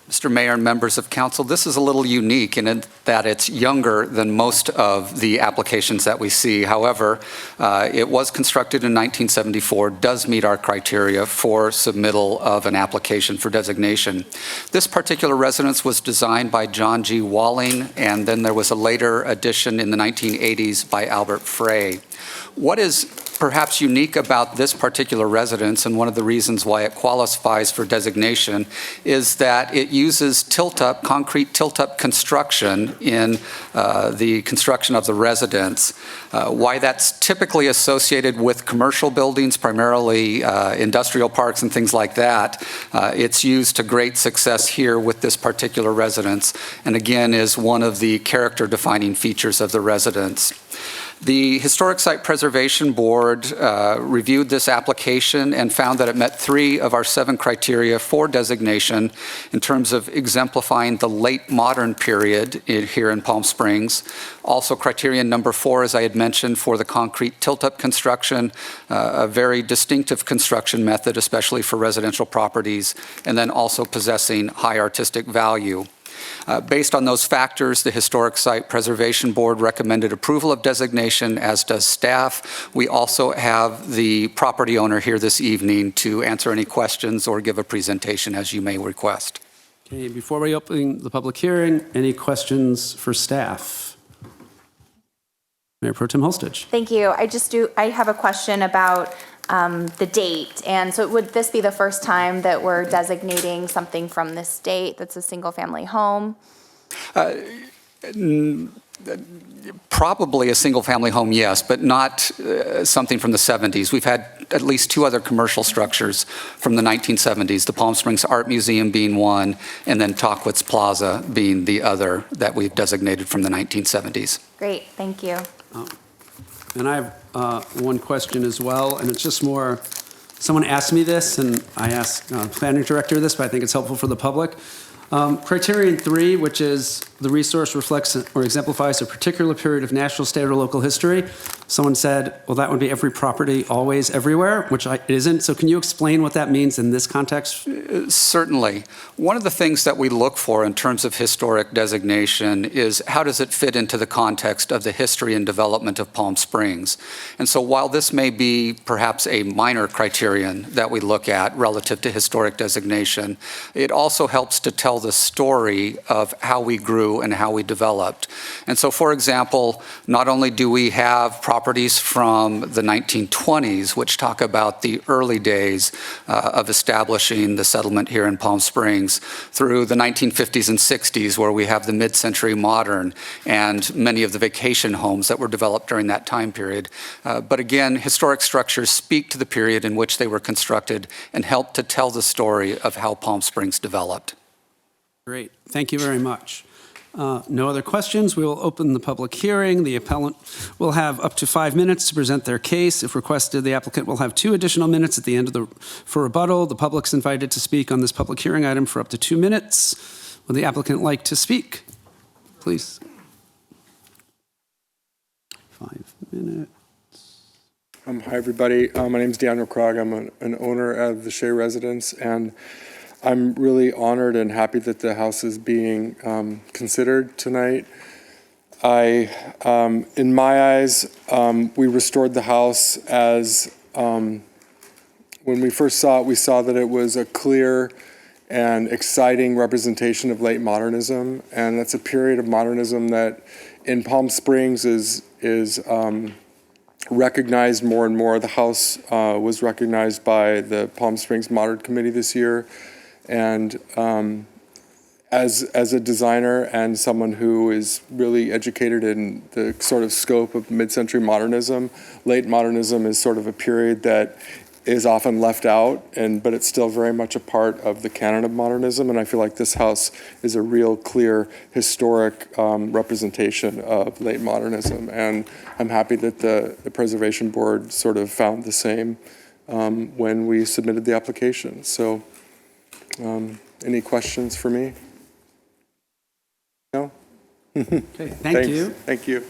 Mr. Mayor and members of council, this is a little unique in that it's younger than most of the applications that we see. However, it was constructed in 1974, does meet our criteria for submittal of an application for designation. This particular residence was designed by John G. Walling, and then there was a later addition in the 1980s by Albert Frey. What is perhaps unique about this particular residence, and one of the reasons why it qualifies for designation, is that it uses tilt-up, concrete tilt-up construction in the construction of the residence. Why that's typically associated with commercial buildings, primarily industrial parks and things like that, it's used to great success here with this particular residence, and again is one of the character-defining features of the residence. The Historic Site Preservation Board reviewed this application and found that it met 3 of our 7 criteria for designation in terms of exemplifying the late modern period here in Palm Springs. Also, criterion number 4, as I had mentioned, for the concrete tilt-up construction, a very distinctive construction method, especially for residential properties, and then also possessing high artistic value. Based on those factors, the Historic Site Preservation Board recommended approval of designation, as does staff. We also have the property owner here this evening to answer any questions or give a presentation as you may request. Okay, before we open the public hearing, any questions for staff? Mayor Pro Tem Holstage. Thank you. I have a question about the date. And so would this be the first time that we're designating something from this date that's a single-family home? Probably a single-family home, yes, but not something from the 70s. We've had at least 2 other commercial structures from the 1970s, the Palm Springs Art Museum being one, and then Tockwitz Plaza being the other that we've designated from the 1970s. Great, thank you. And I have one question as well, and it's just more, someone asked me this, and I asked planning director this, but I think it's helpful for the public. Criterion 3, which is the resource reflects or exemplifies a particular period of national, state, or local history. Someone said, well, that would be every property, always, everywhere, which it isn't. So can you explain what that means in this context? Certainly. One of the things that we look for in terms of historic designation is how does it fit into the context of the history and development of Palm Springs. And so while this may be perhaps a minor criterion that we look at relative to historic designation, it also helps to tell the story of how we grew and how we developed. And so, for example, not only do we have properties from the 1920s, which talk about the early days of establishing the settlement here in Palm Springs, through the 1950s and 60s, where we have the mid-century modern and many of the vacation homes that were developed during that time period. But again, historic structures speak to the period in which they were constructed and help to tell the story of how Palm Springs developed. Great, thank you very much. No other questions. We will open the public hearing. The appellant will have up to 5 minutes to present their case. If requested, the applicant will have 2 additional minutes at the end of for rebuttal. The public's invited to speak on this public hearing item for up to 2 minutes. Would the applicant like to speak? Please. 5 minutes. Hi, everybody. My name is Daniel Krog. I'm an owner of the Shea Residence, and I'm really honored and happy that the house is being considered tonight. in my eyes, we restored the house as, when we first saw it, we saw that it was a clear and exciting representation of late modernism, and that's a period of modernism that in Palm Springs is recognized more and more. The house was recognized by the Palm Springs Modern Committee this year, and as a designer and someone who is really educated in the sort of scope of mid-century modernism, late modernism is sort of a period that is often left out, but it's still very much a part of the canon of modernism, and I feel like this house is a real clear historic representation of late modernism, and I'm happy that the Preservation Board sort of found the same when we submitted the application. So any questions for me? No? Okay, thank you. Thank you.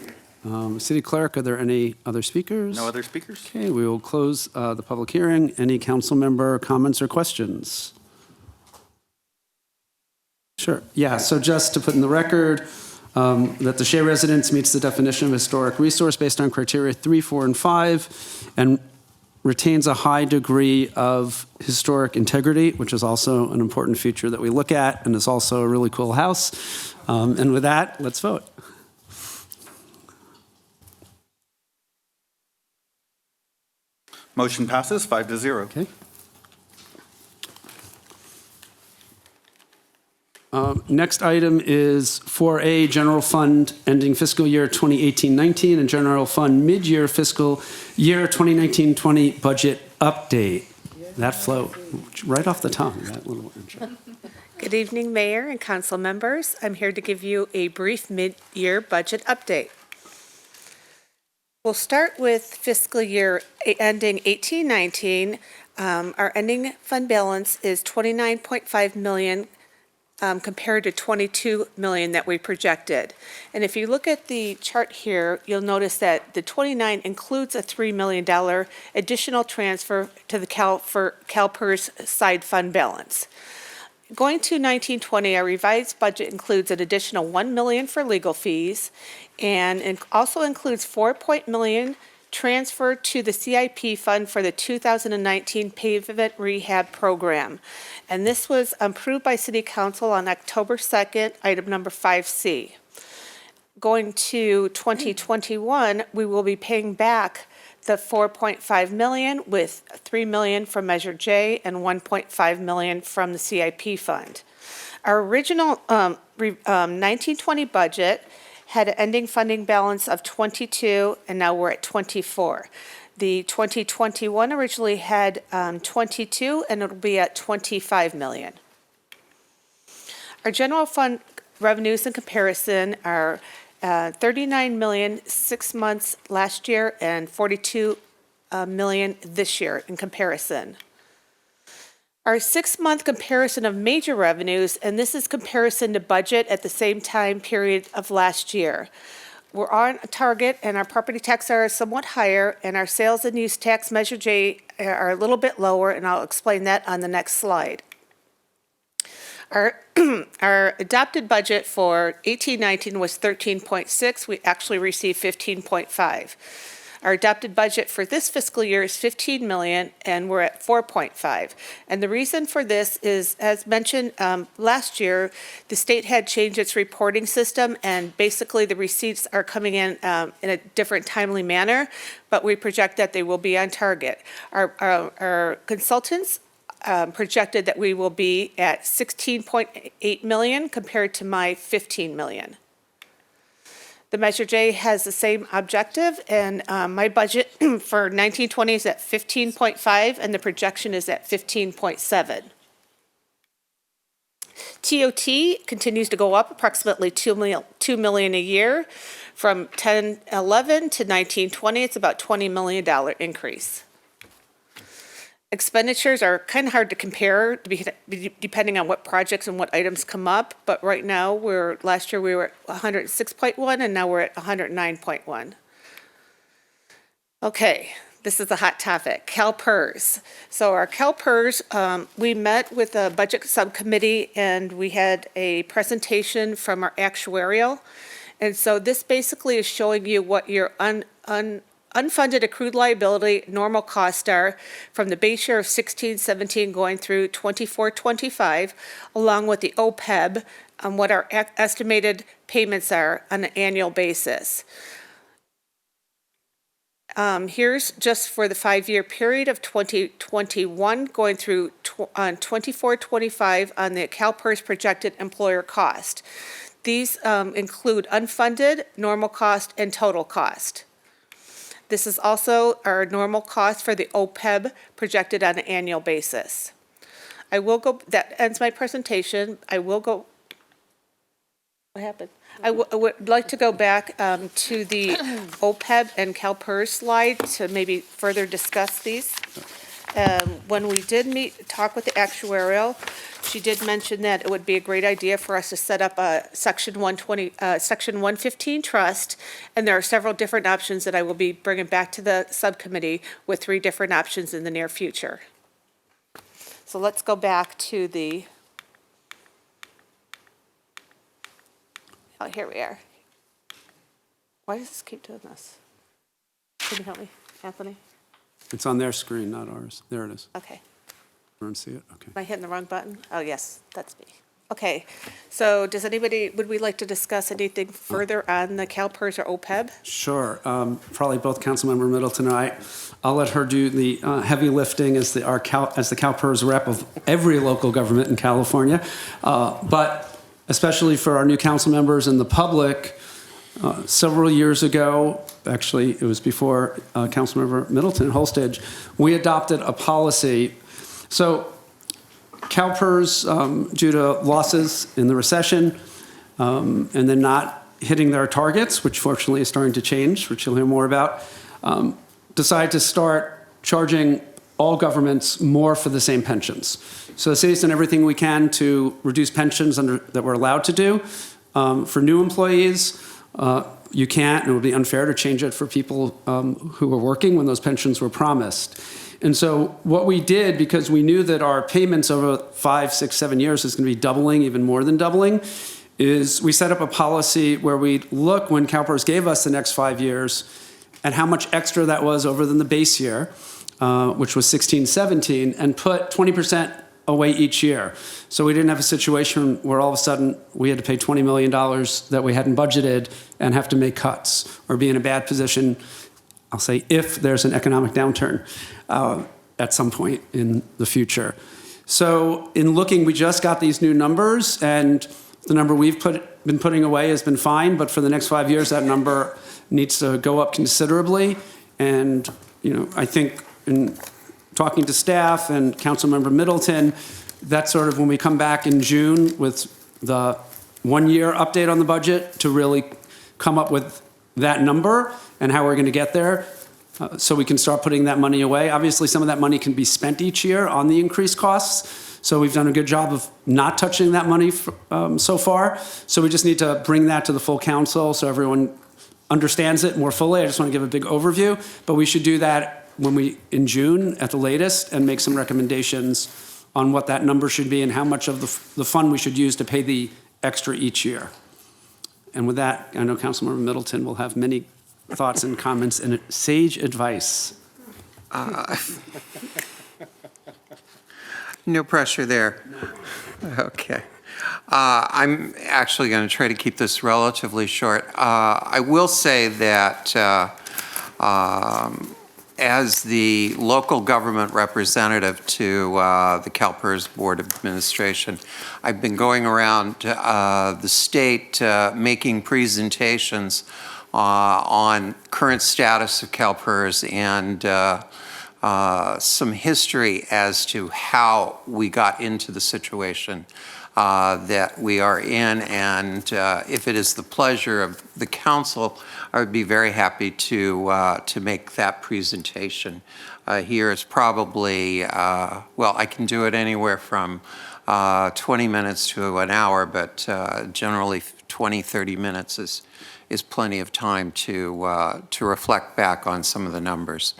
City Clerk, are there any other speakers? No other speakers? Okay, we will close the public hearing. Any council member comments or questions? Sure. Yeah, so just to put in the record, that the Shea residence meets the definition of historic resource based on criteria 3, 4, and 5, and retains a high degree of historic integrity, which is also an important feature that we look at, and is also a really cool house. And with that, let's vote. Motion passes 5-0. Okay. Next item is 4A, General Fund ending fiscal year 2018-19 and General Fund mid-year fiscal year 2019-20 budget update. That flowed right off the tongue, that little intro. Good evening, Mayor and council members. I'm here to give you a brief mid-year budget update. We'll start with fiscal year ending 18-19. Our ending fund balance is $29.5 million compared to $22 million that we projected. And if you look at the chart here, you'll notice that the 29 includes a $3 million additional transfer to the CalPERS side fund balance. Going to 1920, our revised budget includes an additional $1 million for legal fees, and it also includes $4 million transferred to the CIP fund for the 2019 pavement rehab program. And this was approved by City Council on October 2nd, item number 5C. Going to 2021, we will be paying back the $4.5 million with $3 million from Measure J and $1.5 million from the CIP fund. Our original 1920 budget had an ending funding balance of 22, and now we're at 24. The 2021 originally had 22, and it'll be at 25 million. Our general fund revenues in comparison are 39 million 6 months last year and 42 million this year in comparison. Our 6-month comparison of major revenues, and this is comparison to budget at the same time period of last year. We're on a target, and our property tax are somewhat higher, and our sales and use tax Measure J are a little bit lower, and I'll explain that on the next slide. Our adopted budget for 18-19 was 13.6. We actually received 15.5. Our adopted budget for this fiscal year is 15 million, and we're at 4.5. And the reason for this is, as mentioned last year, the state had changed its reporting system, and basically the receipts are coming in a different timely manner, but we project that they will be on target. Our consultants projected that we will be at 16.8 million compared to my 15 million. The Measure J has the same objective, and my budget for 1920 is at 15.5, and the projection is at 15.7. TOT continues to go up approximately 2 million a year. From 10-11 to 1920, it's about $20 million increase. Expenditures are kind of hard to compare depending on what projects and what items come up, but right now last year we were at 106.1 and now we're at 109.1. Okay, this is a hot topic, CalPERS. So our CalPERS, we met with a budget subcommittee and we had a presentation from our actuarial, And so this basically is showing you what your unfunded accrued liability normal costs are from the base year of 16-17 going through 24-25, along with the OPEB, what our estimated payments are on an annual basis. Here's just for the 5-year period of 2021 going through 24-25 on the CalPERS projected employer cost. These include unfunded, normal cost, and total cost. This is also our normal cost for the OPEB projected on an annual basis. That ends my presentation. What happened? I would like to go back to the OPEB and CalPERS slide to maybe further discuss these. When we did talk with the actuarial, she did mention that it would be a great idea for us to set up a Section 115 trust, and there are several different options that I will be bringing back to the subcommittee with 3 different options in the near future. So let's go back to the, oh, here we are. Why does this keep doing this? Can you help me, Anthony? It's on their screen, not ours. There it is. Okay. Everyone see it? Okay. Am I hitting the wrong button? Oh, yes, that's me. Okay, so would we like to discuss anything further on the CalPERS or OPEB? Sure. Probably both Councilmember Middleton and I'll let her do the heavy lifting as the CalPERS rep of every local government in California. But especially for our new council members and the public, several years ago, actually it was before Councilmember Middleton, Holstage, we adopted a policy. So CalPERS, due to losses in the recession and then not hitting their targets, which fortunately is starting to change, which you'll hear more about, decided to start charging all governments more for the same pensions. So the city's done everything we can to reduce pensions that we're allowed to do. For new employees, you can't, and it would be unfair to change it for people who were working when those pensions were promised. And so what we did, because we knew that our payments over 5, 6, 7 years is going to be doubling, even more than doubling, is we set up a policy where we look when CalPERS gave us the next 5 years at how much extra that was over than the base year, which was 16, 17, and put 20% away each year. So we didn't have a situation where all of a sudden we had to pay $20 million that we hadn't budgeted and have to make cuts or be in a bad position, I'll say, if there's an economic downturn at some point in the future. So in looking, we just got these new numbers, and the number we've been putting away has been fine, but for the next 5 years, that number needs to go up considerably. And I think in talking to staff and Councilmember Middleton, that's sort of when we come back in June with the 1-year update on the budget to really come up with that number and how we're going to get there, so we can start putting that money away. Obviously, some of that money can be spent each year on the increased costs, so we've done a good job of not touching that money so far. So we just need to bring that to the full council so everyone understands it more fully. I just want to give a big overview, but we should do that in June at the latest, and make some recommendations on what that number should be and how much of the fund we should use to pay the extra each year. And with that, I know Councilmember Middleton will have many thoughts and comments and sage advice. No pressure there. Okay. I'm actually going to try to keep this relatively short. I will say that as the local government representative to the CalPERS Board of Administration, I've been going around the state making presentations on current status of CalPERS and some history as to how we got into the situation that we are in. And if it is the pleasure of the council, I would be very happy to make that presentation. Here is probably, well, I can do it anywhere from 20 minutes to an hour, but generally 20, 30 minutes is plenty of time to reflect back on some of the numbers.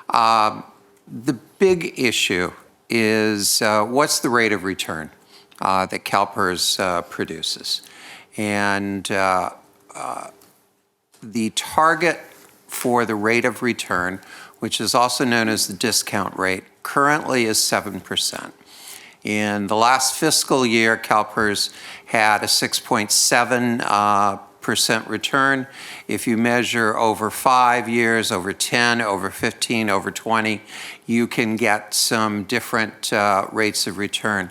The big issue is what's the rate of return that CalPERS produces? And the target for the rate of return, which is also known as the discount rate, currently is 7%. In the last fiscal year, CalPERS had a 6.7% return. If you measure over 5 years, over 10, over 15, over 20, you can get some different rates of return.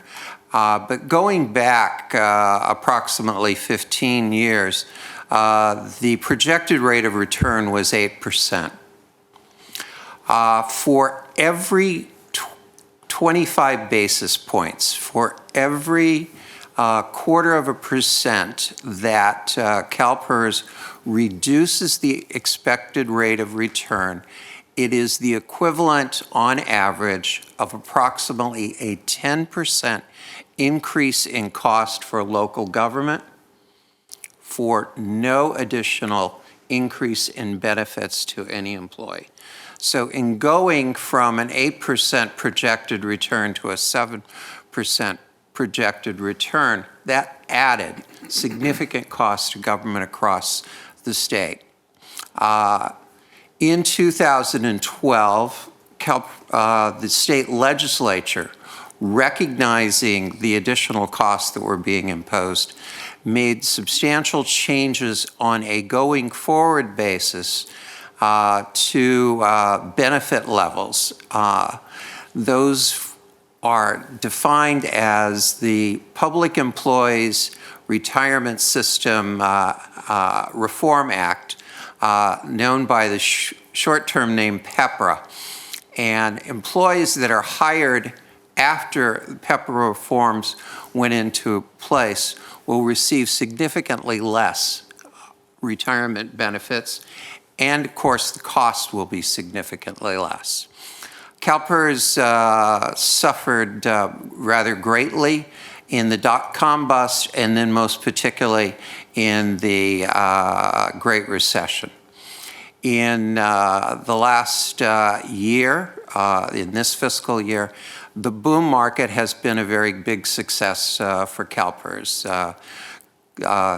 But going back approximately 15 years, the projected rate of return was 8%. For every 25 basis points, for every 0.25% that CalPERS reduces the expected rate of return, it is the equivalent on average of approximately a 10% increase in cost for local government for no additional increase in benefits to any employee. So in going from an 8% projected return to a 7% projected return, that added significant cost to government across the state. In 2012, the state legislature, recognizing the additional costs that were being imposed, made substantial changes on a going forward basis to benefit levels. Those are defined as the Public Employees Retirement System Reform Act, known by the short-term name PEPRA. And employees that are hired after PEPRA reforms went into place will receive significantly less retirement benefits, and of course the cost will be significantly less. CalPERS suffered rather greatly in the dot-com bust, and then most particularly in the Great Recession. In the last year, in this fiscal year, the boom market has been a very big success for CalPERS.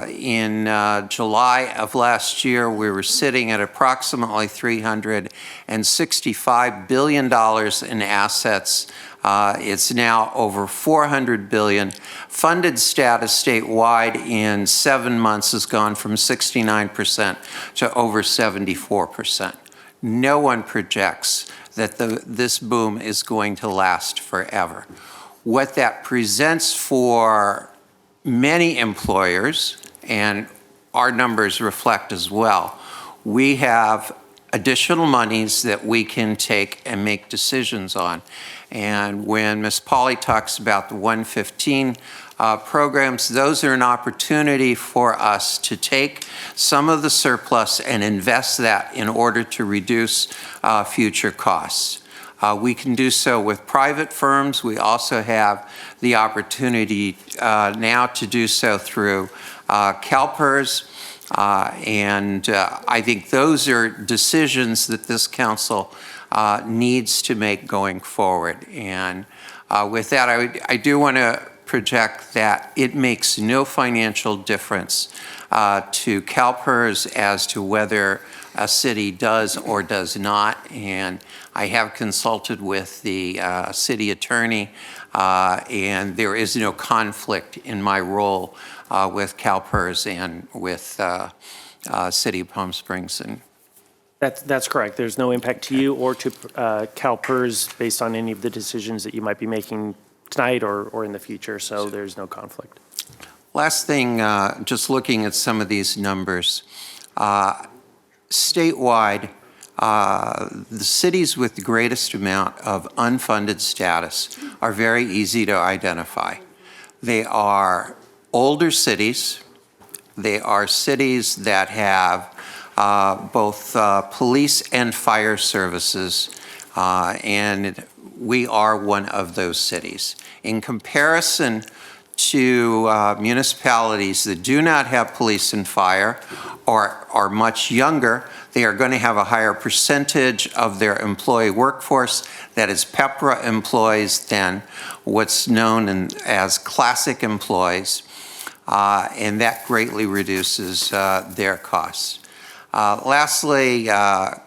In July of last year, we were sitting at approximately $365 billion in assets. It's now over $400 billion. Funded status statewide in 7 months has gone from 69% to over 74%. No one projects that this boom is going to last forever. What that presents for many employers, and our numbers reflect as well, we have additional monies that we can take and make decisions on. And when Ms. Pauley talks about the 115 programs, those are an opportunity for us to take some of the surplus and invest that in order to reduce future costs. We can do so with private firms. We also have the opportunity now to do so through CalPERS. And I think those are decisions that this council needs to make going forward. And with that, I do want to project that it makes no financial difference to CalPERS as to whether a city does or does not. And I have consulted with the city attorney, and there is no conflict in my role with CalPERS and with City of Palm Springs. And That's correct. There's no impact to you or to CalPERS based on any of the decisions that you might be making tonight or in the future, so there's no conflict. Last thing, just looking at some of these numbers, statewide, the cities with the greatest amount of unfunded status are very easy to identify. They are older cities. They are cities that have both police and fire services, and we are one of those cities. In comparison to municipalities that do not have police and fire or are much younger, they are going to have a higher percentage of their employee workforce that is PEPRA employees than what's known as classic employees. and that greatly reduces their costs. Lastly,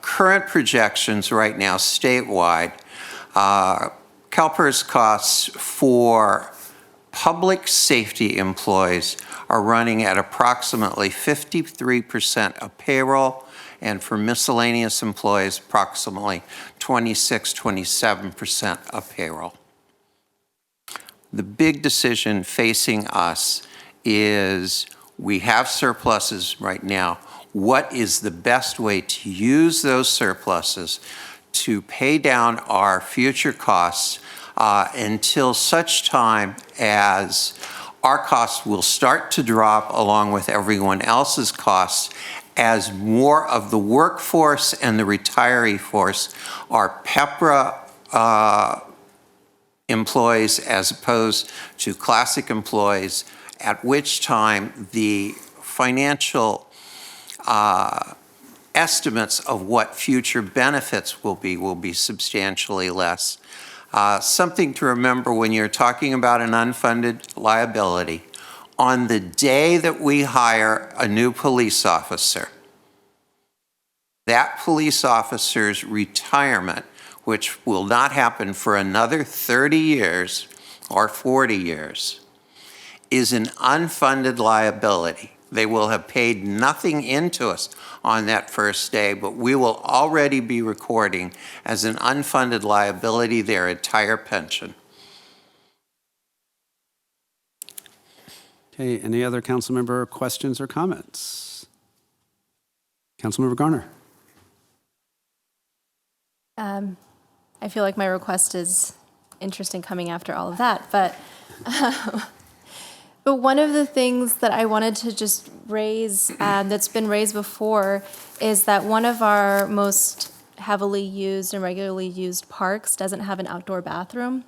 current projections right now statewide, CalPERS costs for public safety employees are running at approximately 53% of payroll, and for miscellaneous employees, approximately 27% of payroll. The big decision facing us is we have surpluses right now. What is the best way to use those surpluses to pay down our future costs until such time as our costs will start to drop along with everyone else's costs as more of the workforce and the retiree force are PEPRA employees as opposed to classic employees, at which time the financial estimates of what future benefits will be substantially less. Something to remember when you're talking about an unfunded liability, on the day that we hire a new police officer, that police officer's retirement, which will not happen for another 30 years or 40 years, is an unfunded liability. They will have paid nothing into us on that first day, but we will already be recording as an unfunded liability their entire pension. Okay, any other council member questions or comments? Councilmember Garner. I feel like my request is interesting coming after all of that, but one of the things that I wanted to just raise that's been raised before is that one of our most heavily used and regularly used parks doesn't have an outdoor bathroom.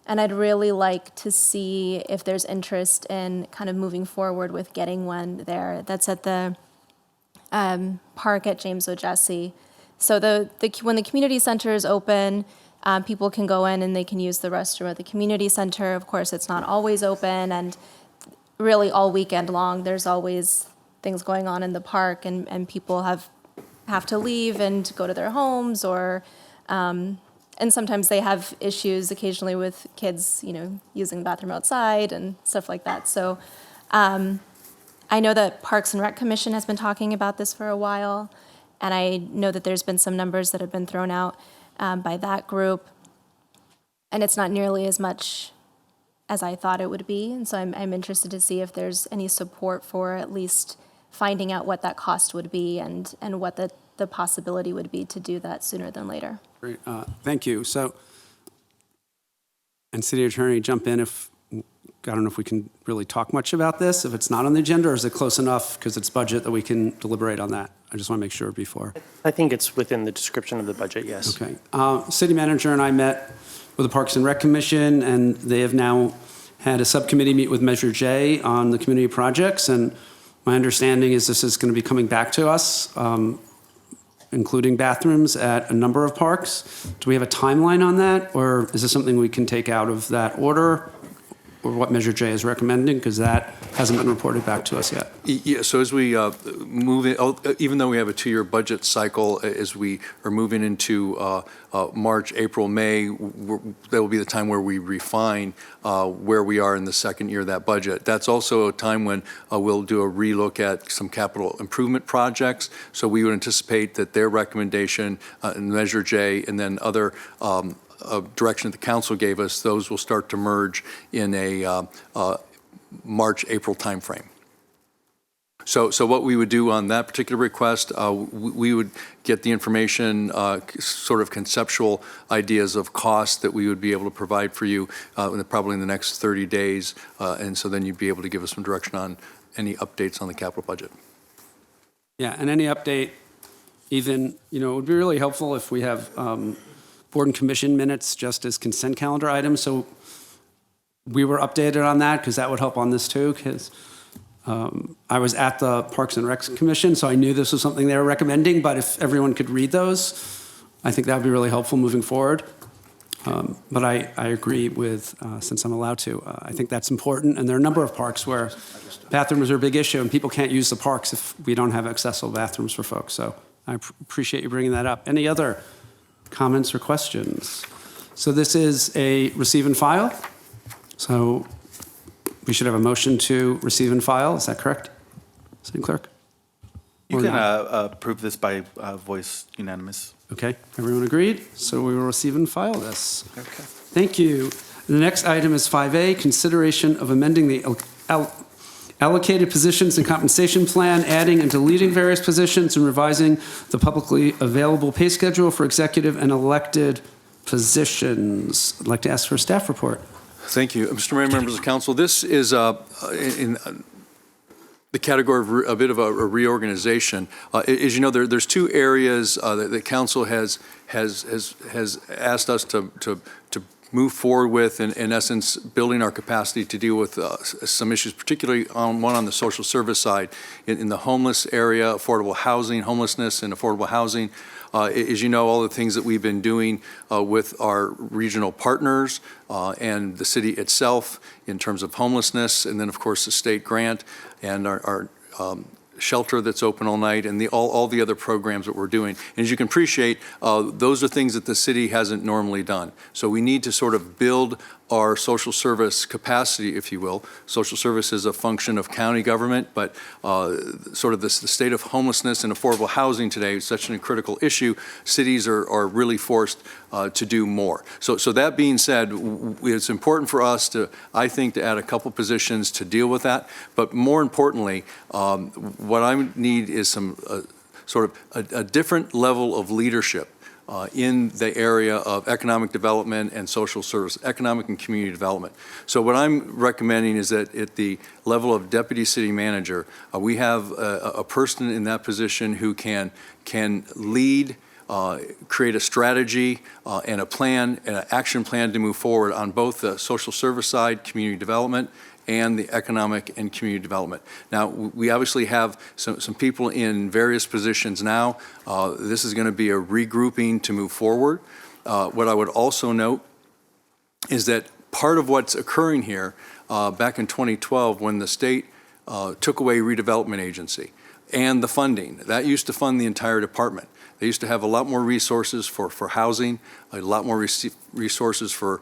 And I'd really like to see if there's interest in kind of moving forward with getting one there. That's at the park at James O'Jesse. So when the community center is open, people can go in and they can use the restroom at the community center. Of course, it's not always open, and really all weekend long, there's always things going on in the park, and people have to leave and go to their homes, or and sometimes they have issues occasionally with kids, using the bathroom outside and stuff like that. So I know that Parks and Rec Commission has been talking about this for a while, and I know that there's been some numbers that have been thrown out by that group, and it's not nearly as much as I thought it would be. And so I'm interested to see if there's any support for at least finding out what that cost would be and what the possibility would be to do that sooner than later. Great, thank you. So, and City Attorney, jump in if, I don't know if we can really talk much about this, if it's not on the agenda, or is it close enough because it's budget that we can deliberate on that? I just want to make sure before. I think it's within the description of the budget, yes. Okay. City Manager and I met with the Parks and Rec Commission, and they have now had a subcommittee meet with Measure J on the community projects, and my understanding is this is going to be coming back to us, including bathrooms at a number of parks. Do we have a timeline on that, or is this something we can take out of that order, or what Measure J is recommending, because that hasn't been reported back to us yet? Yeah, so as we move in, even though we have a 2-year budget cycle, as we are moving into March, April, May, that will be the time where we refine where we are in the second year of that budget. That's also a time when we'll do a relook at some capital improvement projects. So we would anticipate that their recommendation in Measure J and then other direction that the council gave us, those will start to merge in a March, April timeframe. So what we would do on that particular request, we would get the information, sort of conceptual ideas of cost that we would be able to provide for you probably in the next 30 days. And so then you'd be able to give us some direction on any updates on the capital budget. Yeah, and any update, even, it would be really helpful if we have board and commission minutes just as consent calendar items. So we were updated on that, because that would help on this too, because I was at the Parks and Rec Commission, so I knew this was something they were recommending, but if everyone could read those, I think that would be really helpful moving forward. But I agree with, since I'm allowed to, I think that's important. And there are a number of parks where bathrooms are a big issue and people can't use the parks if we don't have accessible bathrooms for folks. So I appreciate you bringing that up. Any other comments or questions? So this is a receive and file. So we should have a motion to receive and file. Is that correct, City Clerk? You Or can not? approve this by voice unanimous. Okay, everyone agreed? So we will receive and file this. Okay. Thank you. The next item is 5A, consideration of amending the allocated positions and compensation plan, adding and deleting various positions, and revising the publicly available pay schedule for executive and elected positions. I'd like to ask for a staff report. Thank you. Mr. Mayor, members of council, this is in the category of a bit of a reorganization. As you know, there's two areas that the council has asked us to move forward with, in essence, building our capacity to deal with some issues, particularly on the social service side, in the homeless area, affordable housing, homelessness and affordable housing. As you know, all the things that we've been doing with our regional partners and the city itself in terms of homelessness, and then, of course, the state grant and our shelter that's open all night, and all the other programs that we're doing. And as you can appreciate, those are things that the city hasn't normally done. So we need to sort of build our social service capacity, if you will. Social service is a function of county government, but sort of the state of homelessness and affordable housing today is such a critical issue. Cities are really forced to do more. So that being said, it's important for us to, I think, to add a couple positions to deal with that. But more importantly, what I need is some sort of a different level of leadership in the area of economic development and social service, economic and community development. So what I'm recommending is that at the level of deputy city manager, we have a person in that position who can lead, create a strategy and a plan, and an action plan to move forward on both the social service side, community development, and the economic and community development. Now, we obviously have some people in various positions now. This is going to be a regrouping to move forward. What I would also note is that part of what's occurring here, back in 2012, when the state took away redevelopment agency and the funding, that used to fund the entire department. They used to have a lot more resources for housing, a lot more resources for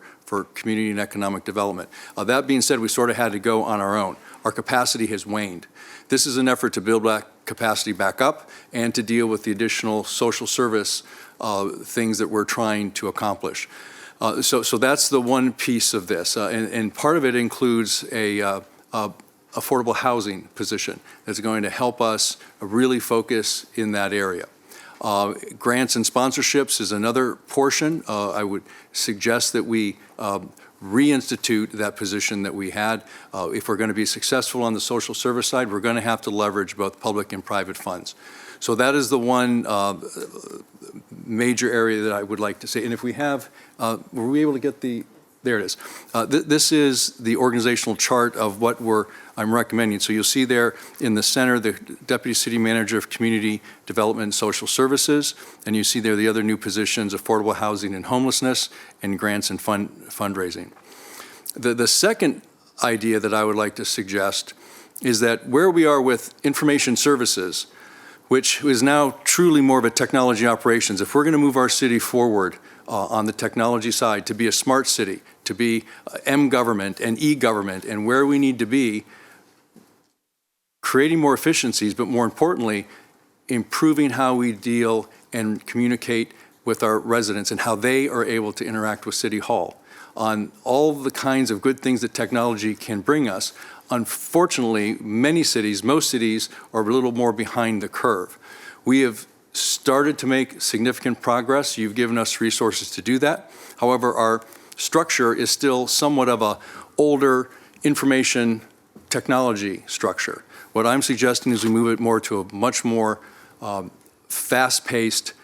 community and economic development. That being said, we sort of had to go on our own. Our capacity has waned. This is an effort to build that capacity back up and to deal with the additional social service things that we're trying to accomplish. So that's the one piece of this. And part of it includes a affordable housing position that's going to help us really focus in that area. Grants and sponsorships is another portion. I would suggest that we reinstitute that position that we had. If we're going to be successful on the social service side, we're going to have to leverage both public and private funds. So that is the one major area that I would like to say. And if we have, were we able to get the, there it is. This is the organizational chart of what I'm recommending. So you'll see there in the center, the Deputy City Manager of Community Development and Social Services, and you see there the other new positions, affordable housing and homelessness, and grants and fundraising. The second idea that I would like to suggest is that where we are with information services, which is now truly more of a technology operations, if we're going to move our city forward on the technology side, to be a smart city, to be M-government and E-government, and where we need to be, creating more efficiencies, but more importantly, improving how we deal and communicate with our residents and how they are able to interact with City Hall on all the kinds of good things that technology can bring us. Unfortunately, many cities, most cities, are a little more behind the curve. We have started to make significant progress. You've given us resources to do that. However, our structure is still somewhat of a older information technology structure. What I'm suggesting is we move it more to a much more fast-paced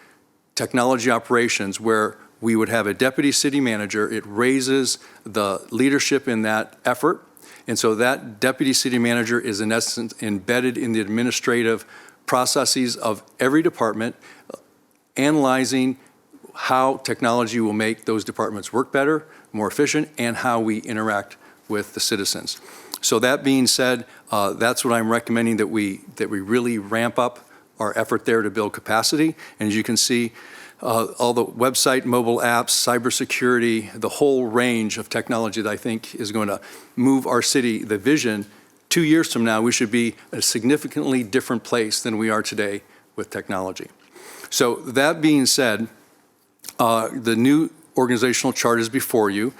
technology operations where we would have a deputy city manager. It raises the leadership in that effort. And so that deputy city manager is in essence embedded in the administrative processes of every department, analyzing how technology will make those departments work better, more efficient, and how we interact with the citizens. So that being said, that's what I'm recommending, that we really ramp up our effort there to build capacity. And as you can see, all the website, mobile apps, cybersecurity, the whole range of technology that I think is going to move our city, the vision. 2 years from now, we should be a significantly different place than we are today with technology. So that being said, the new organizational chart is before you.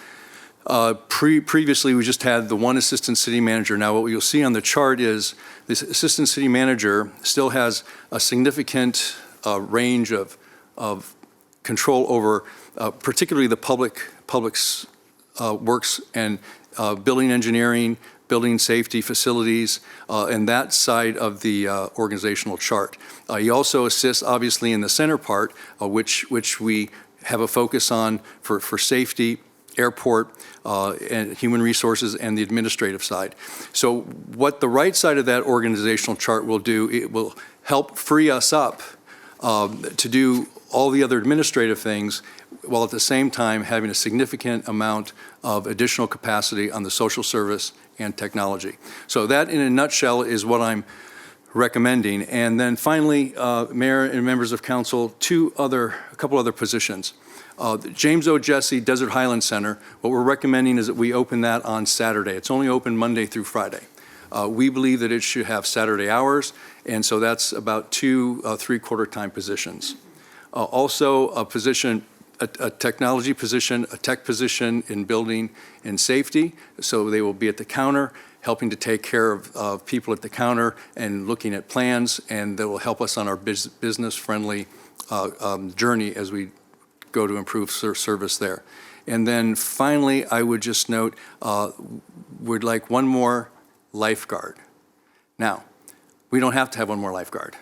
Previously, we just had the one assistant city manager. Now, what you'll see on the chart is this assistant city manager still has a significant range of control over particularly the public's works and building engineering, building safety, facilities, and that side of the organizational chart. He also assists, obviously, in the center part, which we have a focus on for safety, airport, and human resources, and the administrative side. So what the right side of that organizational chart will do, it will help free us up to do all the other administrative things, while at the same time having a significant amount of additional capacity on the social service and technology. So that, in a nutshell, is what I'm recommending. And then finally, Mayor and members of council, a couple other positions. James O. Jesse Desert Highland Center, what we're recommending is that we open that on Saturday. It's only open Monday through Friday. We believe that it should have Saturday hours, and so that's about 2 3/4-time positions. Also, a technology position, a tech position in building and safety, so they will be at the counter, helping to take care of people at the counter and looking at plans, and that will help us on our business-friendly journey as we go to improve service there. And then finally, I would just note, we'd like one more lifeguard. Now, we don't have to have one more lifeguard,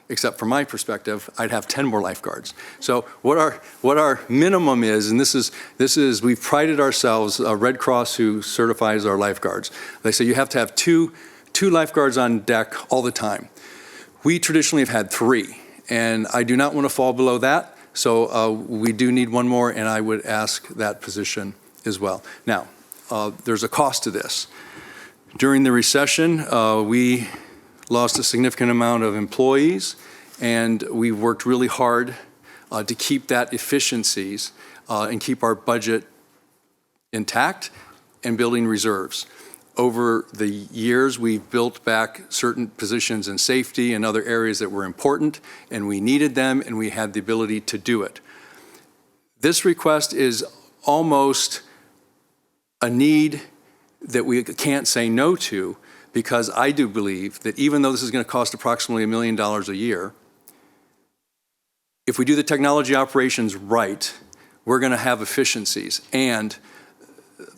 except from my perspective, I'd have 10 more lifeguards. So what our minimum is, and this is we've prided ourselves, Red Cross, who certifies our lifeguards, they say you have to have two lifeguards on deck all the time. We traditionally have had 3, and I do not want to fall below that. So we do need one more, and I would ask that position as well. Now, there's a cost to this. During the recession, we lost a significant amount of employees, and we worked really hard to keep that efficiencies and keep our budget intact and building reserves. Over the years, we've built back certain positions in safety and other areas that were important, and we needed them, and we had the ability to do it. This request is almost a need that we can't say no to, because I do believe that even though this is going to cost approximately $1 million a year, if we do the technology operations right, we're going to have efficiencies, and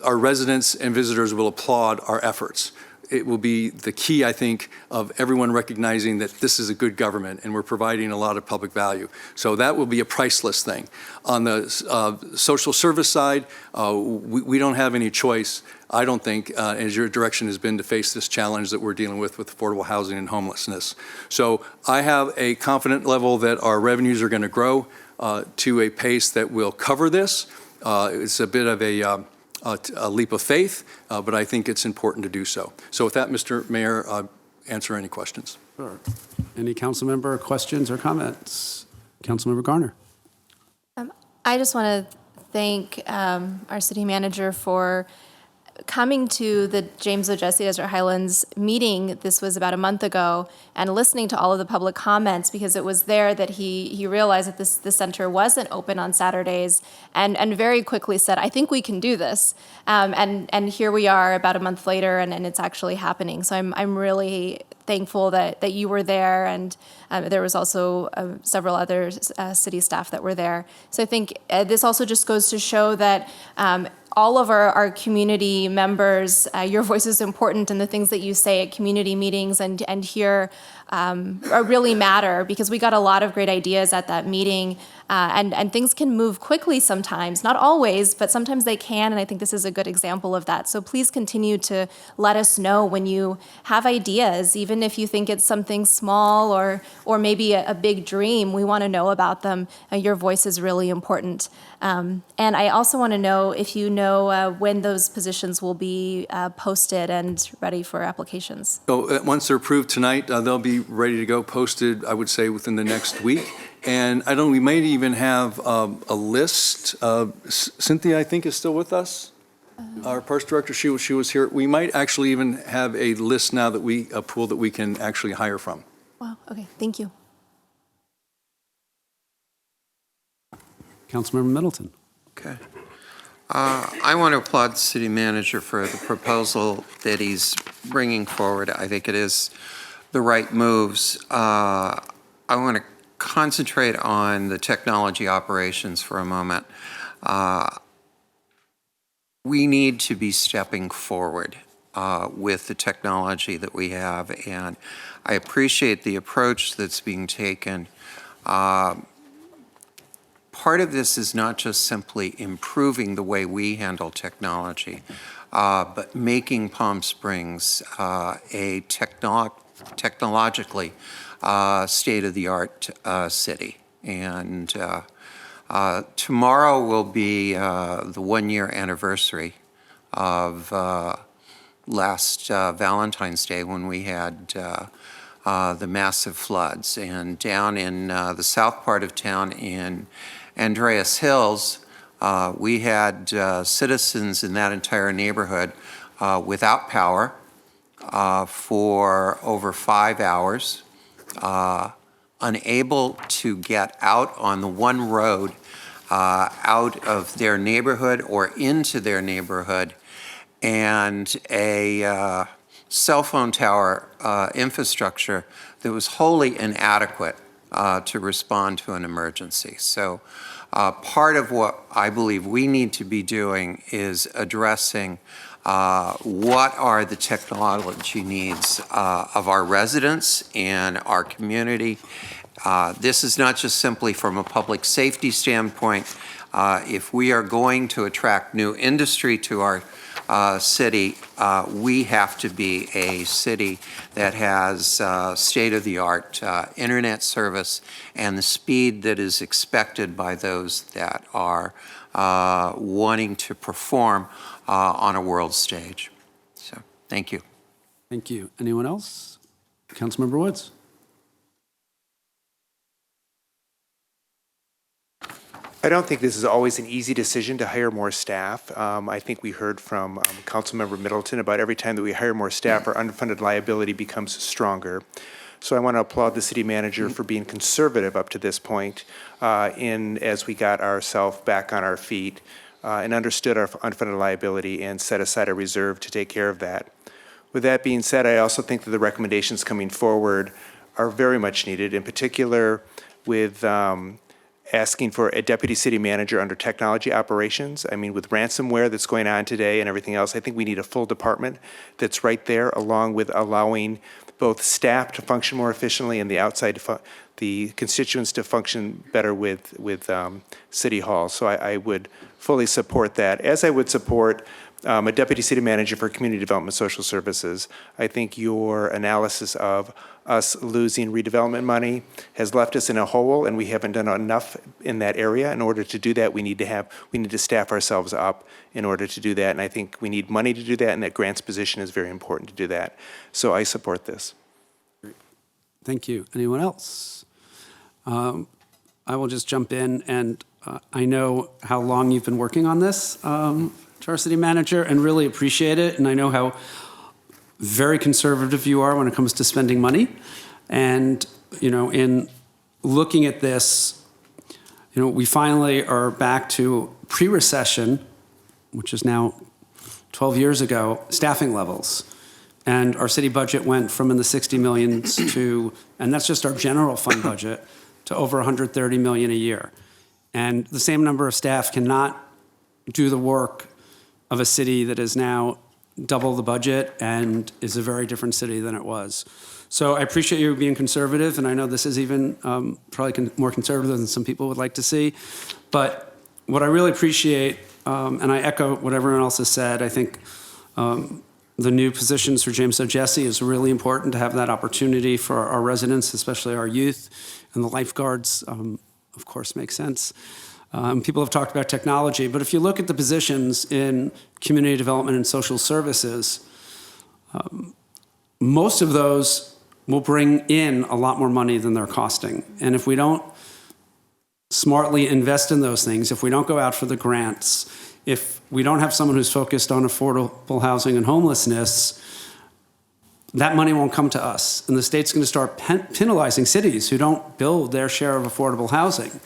our residents and visitors will applaud our efforts. It will be the key, I think, of everyone recognizing that this is a good government and we're providing a lot of public value. So that will be a priceless thing. On the social service side, we don't have any choice, I don't think, as your direction has been to face this challenge that we're dealing with affordable housing and homelessness. So I have a confident level that our revenues are going to grow to a pace that will cover this. It's a bit of a leap of faith, but I think it's important to do so. So with that, Mr. Mayor, answer any questions. Sure. Any council member questions or comments? Councilmember Garner. I just want to thank our city manager for coming to the James O. Jesse Desert Highlands meeting. This was about a month ago, and listening to all of the public comments, because it was there that he realized that the center wasn't open on Saturdays, and very quickly said, I think we can do this. And here we are about a month later, and it's actually happening. So I'm really thankful that you were there, and there was also several other city staff that were there. So I think this also just goes to show that all of our community members, your voice is important, and the things that you say at community meetings and here really matter, because we got a lot of great ideas at that meeting, and things can move quickly sometimes, not always, but sometimes they can, and I think this is a good example of that. So please continue to let us know when you have ideas, even if you think it's something small or maybe a big dream. We want to know about them. Your voice is really important. And I also want to know if you know when those positions will be posted and ready for applications. So once they're approved tonight, they'll be ready to go, posted, I would say, within the next week. And I don't, we might even have a list. Cynthia, I think, is still with us. Our Parks Director, she was here. We might actually even have a list now that a pool that we can actually hire from. Wow, okay, thank you. Councilmember Middleton. Okay. I want to applaud the city manager for the proposal that he's bringing forward. I think it is the right moves. I want to concentrate on the technology operations for a moment. We need to be stepping forward with the technology that we have, and I appreciate the approach that's being taken. Part of this is not just simply improving the way we handle technology, but making Palm Springs a technologically state-of-the-art city. And tomorrow will be the one-year anniversary of last Valentine's Day, when we had the massive floods. And down in the south part of town in Andreas Hills, we had citizens in that entire neighborhood without power for over 5 hours, unable to get out on the one road out of their neighborhood or into their neighborhood, and a cell phone tower infrastructure that was wholly inadequate to respond to an emergency. So part of what I believe we need to be doing is addressing what are the technology needs of our residents and our community. This is not just simply from a public safety standpoint. If we are going to attract new industry to our city, we have to be a city that has state-of-the-art internet service and the speed that is expected by those that are wanting to perform on a world stage. So, thank you. Thank you. Anyone else? Councilmember Woods. I don't think this is always an easy decision to hire more staff. I think we heard from Councilmember Middleton about every time that we hire more staff, our unfunded liability becomes stronger. So I want to applaud the city manager for being conservative up to this point as we got ourselves back on our feet and understood our unfunded liability and set aside a reserve to take care of that. With that being said, I also think that the recommendations coming forward are very much needed, in particular with asking for a deputy city manager under technology operations. I mean, with ransomware that's going on today and everything else, I think we need a full department that's right there, along with allowing both staff to function more efficiently and the outside, the constituents to function better with City Hall. So I would fully support that, as I would support a deputy city manager for community development social services. I think your analysis of us losing redevelopment money has left us in a hole, and we haven't done enough in that area. In order to do that, we need to staff ourselves up in order to do that, and I think we need money to do that, and that grants position is very important to do that. So I support this. Thank you. Anyone else? I will just jump in, and I know how long you've been working on this, to our city manager, and really appreciate it. And I know how very conservative you are when it comes to spending money. And, in looking at this, we finally are back to pre-recession, which is now 12 years ago, staffing levels. And our city budget went from in the 60 millions to, and that's just our general fund budget, to over 130 million a year. And the same number of staff cannot do the work of a city that is now double the budget and is a very different city than it was. So I appreciate you being conservative, and I know this is even probably more conservative than some people would like to see. But what I really appreciate, and I echo what everyone else has said, I think the new positions for James O'Jesse is really important to have that opportunity for our residents, especially our youth, and the lifeguards, of course, make sense. People have talked about technology, but if you look at the positions in community development and social services, most of those will bring in a lot more money than they're costing. And if we don't smartly invest in those things, if we don't go out for the grants, if we don't have someone who's focused on affordable housing and homelessness, that money won't come to us. And the state's going to start penalizing cities who don't build their share of affordable housing.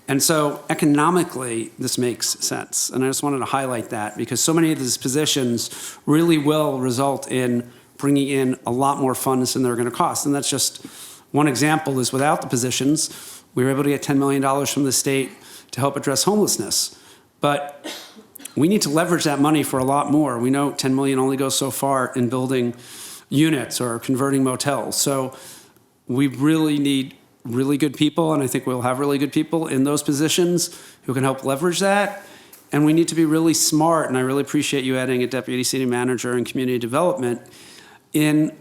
And so economically, this makes sense. And I just wanted to highlight that because so many of these positions really will result in bringing in a lot more funds than they're going to cost. And that's just one example is without the positions, we were able to get $10 million from the state to help address homelessness. But we need to leverage that money for a lot more. We know $10 million only goes so far in building units or converting motels. So we really need really good people, and I think we'll have really good people in those positions who can help leverage that. And we need to be really smart, and I really appreciate you adding a deputy city manager in community development in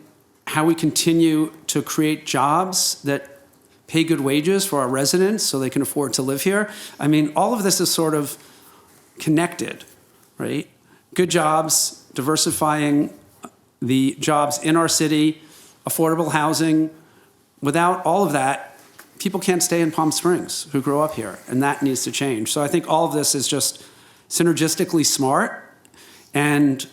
how we continue to create jobs that pay good wages for our residents so they can afford to live here. I mean, all of this is sort of connected, right? Good jobs, diversifying the jobs in our city, affordable housing. Without all of that, people can't stay in Palm Springs who grow up here, and that needs to change. So I think all of this is just synergistically smart, and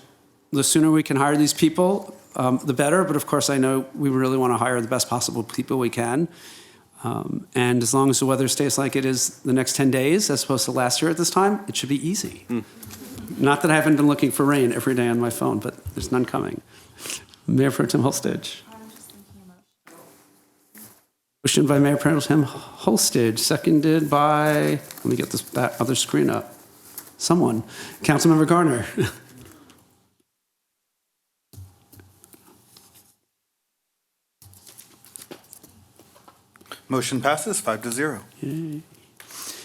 the sooner we can hire these people, the better. But of course, I know we really want to hire the best possible people we can. And as long as the weather stays like it is the next 10 days, as opposed to last year at this time, it should be easy. Not that I haven't been looking for rain every day on my phone, but there's none coming. Mayor Pro Tem Holstage. Motion by Mayor Pro Tem Holstage, seconded by, let me get that other screen up. Someone. Councilmember Garner. Motion passes 5-0. Yay.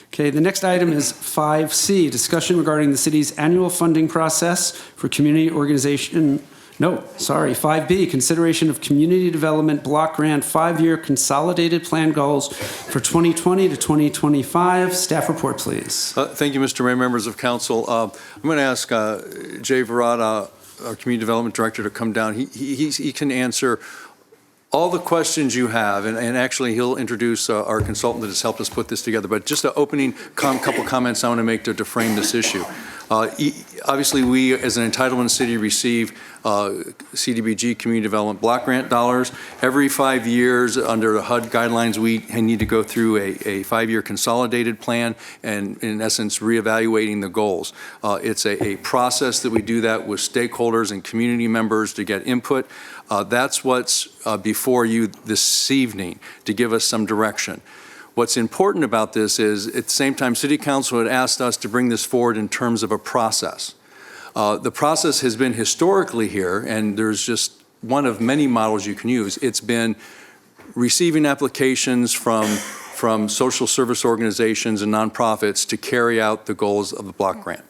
Okay, the next item is 5C, discussion regarding the city's annual funding process for community organization. No, sorry, 5B, consideration of community development block grant 5-year consolidated plan goals for 2020 to 2025. Staff report, please. Thank you, Mr. Mayor, members of council. I'm going to ask Jay Verrata, our community development director, to come down. He can answer all the questions you have, and actually he'll introduce our consultant that has helped us put this together. But just an opening couple comments I want to make to frame this issue. Obviously, we as an entitlement city receive CDBG community development block grant dollars. Every 5 years under the HUD guidelines, we need to go through a 5-year consolidated plan and in essence reevaluating the goals. It's a process that we do that with stakeholders and community members to get input. That's what's before you this evening to give us some direction. What's important about this is at the same time City Council had asked us to bring this forward in terms of a process. The process has been historically here, and there's just one of many models you can use. It's been receiving applications from social service organizations and nonprofits to carry out the goals of the block grant.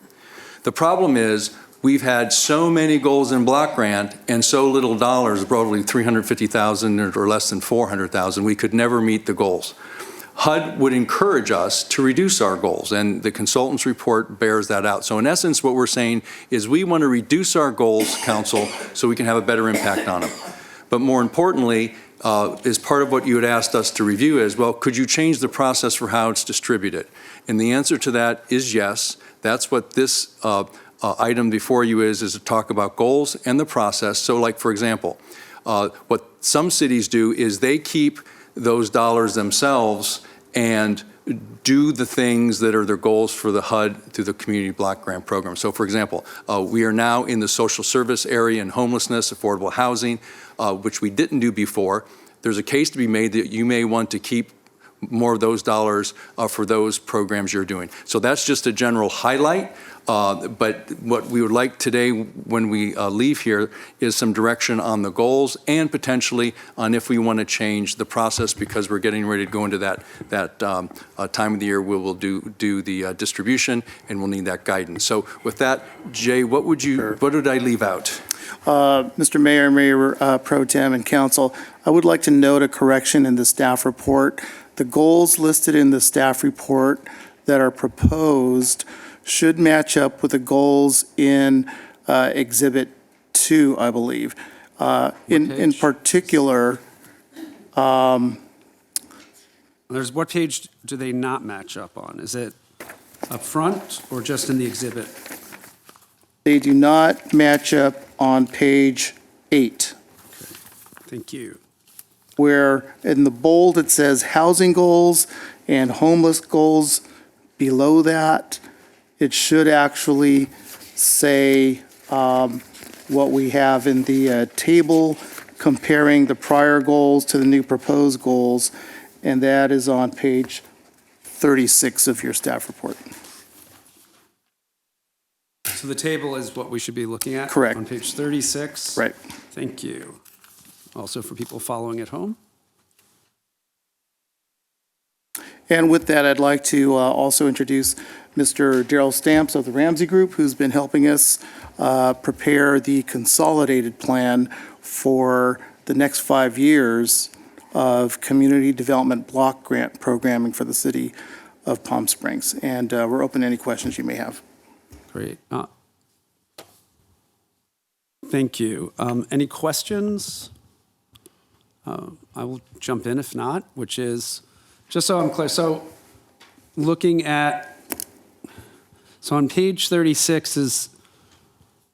The problem is we've had so many goals in block grant and so little dollars, probably $350,000 or less than $400,000, we could never meet the goals. HUD would encourage us to reduce our goals, and the consultant's report bears that out. So in essence, what we're saying is we want to reduce our goals, council, so we can have a better impact on them. But more importantly, is part of what you had asked us to review is, well, could you change the process for how it's distributed? And the answer to that is yes. That's what this item before you is to talk about goals and the process. So like, for example, what some cities do is they keep those dollars themselves and do the things that are their goals for the HUD through the community block grant program. So for example, we are now in the social service area and homelessness, affordable housing, which we didn't do before. There's a case to be made that you may want to keep more of those dollars for those programs you're doing. So that's just a general highlight. But what we would like today when we leave here is some direction on the goals and potentially on if we want to change the process, because we're getting ready to go into that time of the year where we'll do the distribution, and we'll need that guidance. So with that, Jay, what did I leave out? Mr. Mayor, Mayor Pro Tem, and Council, I would like to note a correction in the staff report. The goals listed in the staff report that are proposed should match up with the goals in Exhibit 2, I believe. In particular, There's, what page do they not match up on? Is it up front or just in the exhibit? they do not match up on page 8. Thank you. Where in the bold it says housing goals and homeless goals. Below that, it should actually say what we have in the table comparing the prior goals to the new proposed goals, and that is on page 36 of your staff report. So the table is what we should be looking at? Correct. On page 36? Right. Thank you. Also for people following at home? And with that, I'd like to also introduce Mr. Daryl Stamps of the Ramsey Group, who's been helping us prepare the consolidated plan for the next 5 years of community development block grant programming for the city of Palm Springs. And we're open to any questions you may have. Great. Thank you. Any questions? I will jump in if not, which is, just so I'm clear, so looking at, so on page 36 is,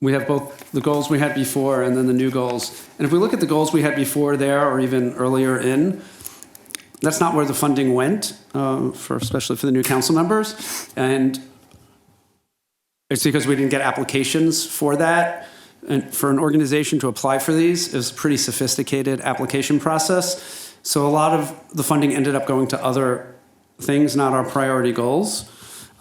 we have both the goals we had before and then the new goals. And if we look at the goals we had before there, or even earlier in, that's not where the funding went, especially for the new council members. And it's because we didn't get applications for that. And for an organization to apply for these, it was a pretty sophisticated application process. So a lot of the funding ended up going to other things, not our priority goals.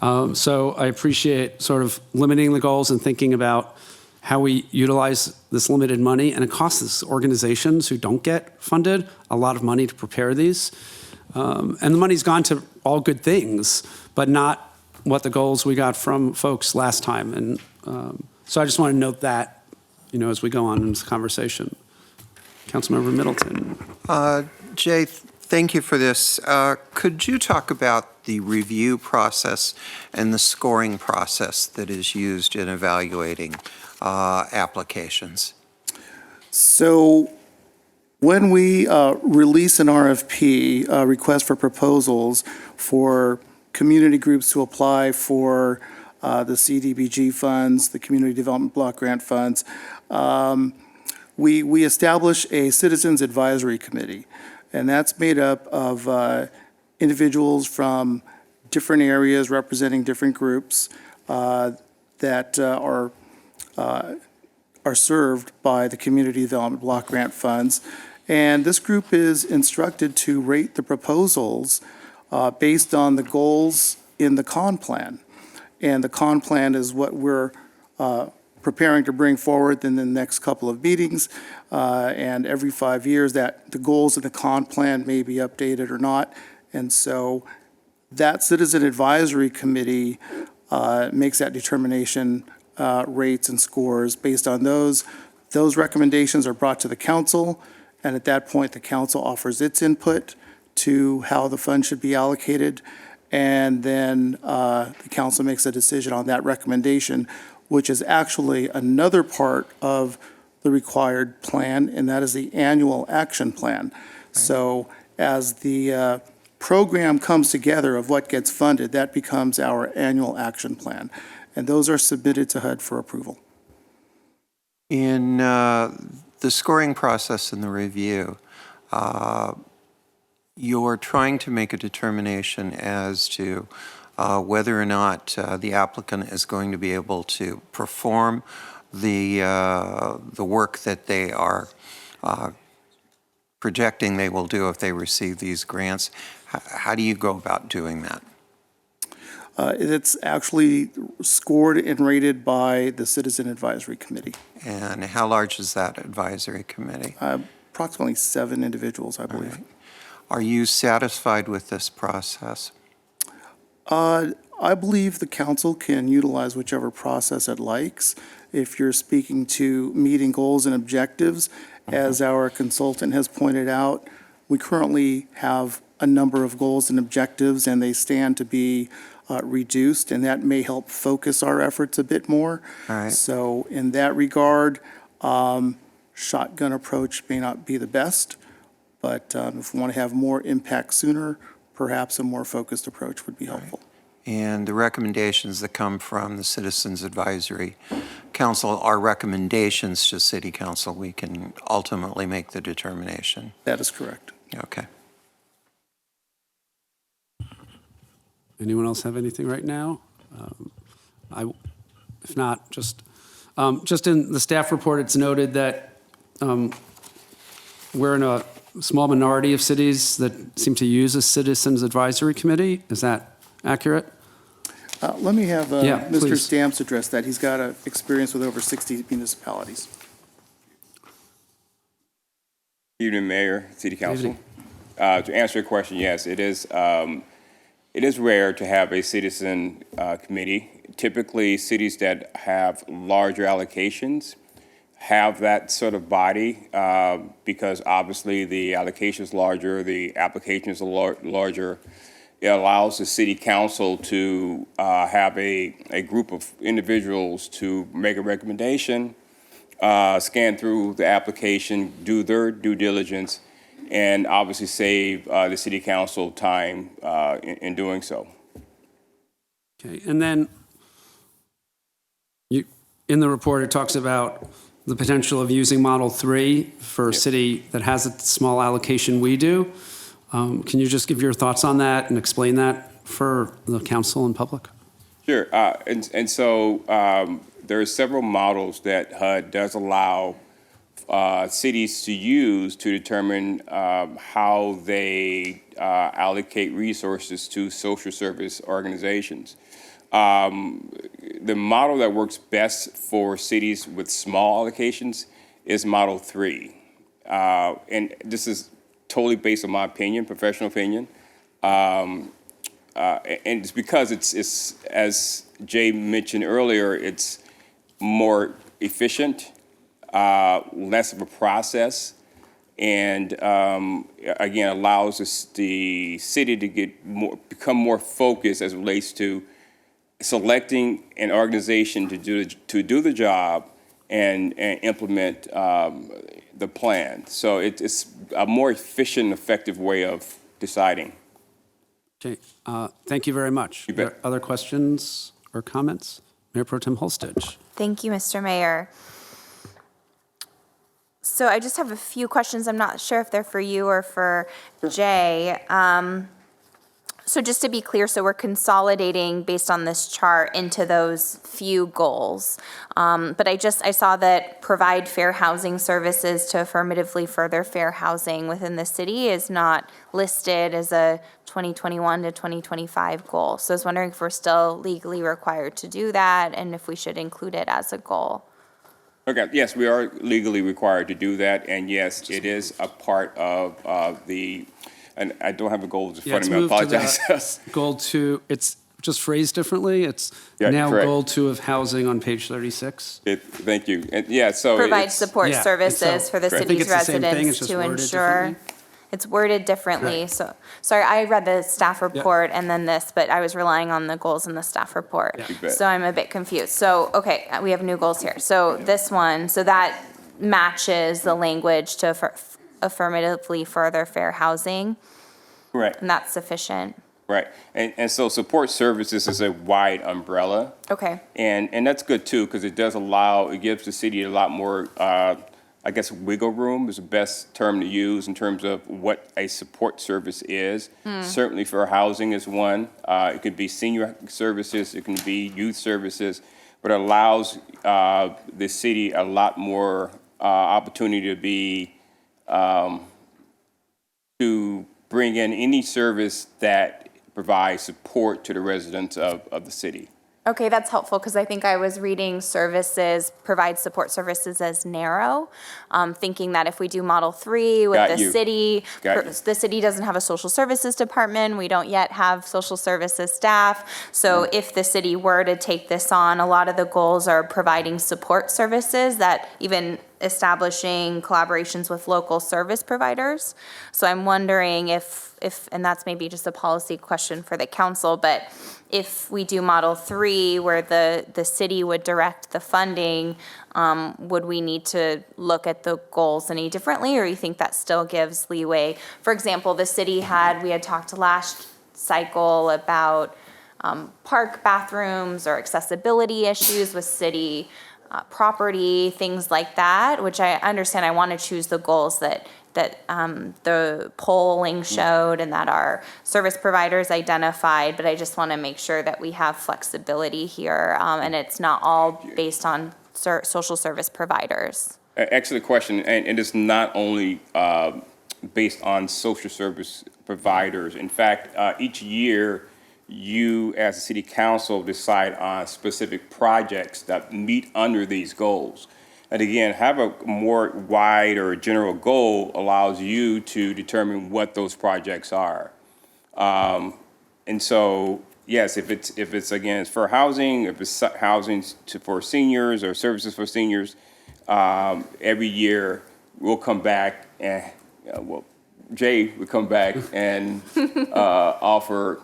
So I appreciate sort of limiting the goals and thinking about how we utilize this limited money. And it costs these organizations who don't get funded a lot of money to prepare these. And the money's gone to all good things, but not what the goals we got from folks last time. And so I just want to note that, you know, as we go on in this conversation. Councilmember Middleton. Jay, thank you for this. Could you talk about the review process and the scoring process that is used in evaluating applications? So when we release an RFP, request for proposals for community groups to apply for the CDBG funds, the Community Development Block Grant funds, we establish a Citizens Advisory Committee, and that's made up of individuals from different areas representing different groups that are served by the Community Development Block Grant funds. And this group is instructed to rate the proposals based on the goals in the CON plan. And the CON plan is what we're preparing to bring forward in the next couple of meetings. And every 5 years, that the goals of the CON plan may be updated or not. And so that Citizen Advisory Committee makes that determination, rates and scores. Based on those recommendations are brought to the council. And at that point, the council offers its input to how the fund should be allocated. And then the council makes a decision on that recommendation, which is actually another part of the required plan, and that is the annual action plan. So as the program comes together of what gets funded, that becomes our annual action plan. And those are submitted to HUD for approval. In the scoring process and the review, you're trying to make a determination as to whether or not the applicant is going to be able to perform the work that they are projecting they will do if they receive these grants? How do you go about doing that? It's actually scored and rated by the Citizen Advisory Committee. And how large is that advisory committee? Approximately 7 individuals, I believe. Right. Are you satisfied with this process? I believe the council can utilize whichever process it likes. If you're speaking to meeting goals and objectives, as our consultant has pointed out, we currently have a number of goals and objectives, and they stand to be reduced, and that may help focus our efforts a bit more. All right. So in that regard, shotgun approach may not be the best, but if we want to have more impact sooner, perhaps a more focused approach would be helpful. And the recommendations that come from the Citizens Advisory Council are recommendations to City Council. We can ultimately make the determination. That is correct. Okay. Anyone else have anything right now? If not, just in the staff report, it's noted that we're in a small minority of cities that seem to use a Citizens Advisory Committee. Is that accurate? Let me have Yeah, Mr. please. Stamps address that. He's got experience with over 60 municipalities. Evening, Mayor, City Council. Evening. To answer your question, yes, it is rare to have a citizen committee. Typically, cities that have larger allocations have that sort of body because obviously the allocation is larger, the application is larger. It allows the city council to have a group of individuals to make a recommendation, scan through the application, do their due diligence, and obviously save the city council time in doing so. Okay, and then in the report, it talks about the potential of using Model 3 for a city that has a small allocation we do. Can you just give your thoughts on that and explain that for the council and public? Sure, and so there are several models that HUD does allow cities to use to determine how they allocate resources to social service organizations. The model that works best for cities with small allocations is Model 3. And this is totally based on my opinion, professional opinion. And it's because it's, as Jay mentioned earlier, it's more efficient, less of a process, and again, allows the city to become more focused as it relates to selecting an organization to do the job and implement the plan. So it's a more efficient, effective way of deciding. Okay, thank you very much. You bet. Other questions or comments? Mayor Pro Tem Holstich. Thank you, Mr. Mayor. So I just have a few questions. I'm not sure if they're for you or for Jay. So just to be clear, so we're consolidating based on this chart into those few goals. But I saw that provide fair housing services to affirmatively further fair housing within the city is not listed as a 2021 to 2025 goal. So I was wondering if we're still legally required to do that and if we should include it as a goal. Okay, yes, we are legally required to do that, and yes, it is a part of the, and I don't have a goal in front of me, I apologize. Goal 2, it's just phrased differently. It's Yeah, now correct. Goal 2 of housing on page 36. Thank you, and yeah, so Provide it's, support Yeah, services so- for the I think city's it's the same thing, it's residents just to worded ensure. differently. It's worded differently, Right. so, sorry, I read the staff report and then this, but I was relying on the goals in the staff report. You bet. So I'm a bit confused. So, okay, we have new goals here. So this one, so that matches the language to affirmatively further fair housing, correct, and that's sufficient. right, and so support services is a wide umbrella. Okay, And that's good too, because it gives the city a lot more, I guess, wiggle room is the best term to use in terms of what a support service is. Certainly for housing is one. It could be senior services, it can be youth services, but it allows the city a lot more opportunity to be to bring in any service that provides support to the residents of the city. Okay, that's helpful because I think I was reading services, provide support services as narrow, thinking that if we do Model 3 with the city, the city doesn't have a social services department. We don't yet have social services staff. So if the city were to take this on, a lot of the goals are providing support services that even establishing collaborations with local service providers. So I'm wondering if, and that's maybe just a policy question for the council, but if we do Model 3 where the city would direct the funding, would we need to look at the goals any differently, or you think that still gives leeway? For example, the city we had talked last cycle about park bathrooms or accessibility issues with city property, things like that, which I understand. I want to choose the goals that the polling showed and that our service providers identified, but I just want to make sure that we have flexibility here and it's not all based on social service providers. Excellent question, and it's not only based on social service providers. In fact, each year, you as a city council decide on specific projects that meet under these goals. And again, have a more wide or general goal allows you to determine what those projects are. And so, yes, if it's again, it's for housing, if it's housing for seniors or services for seniors, every year we'll come back and, Jay would come back and offer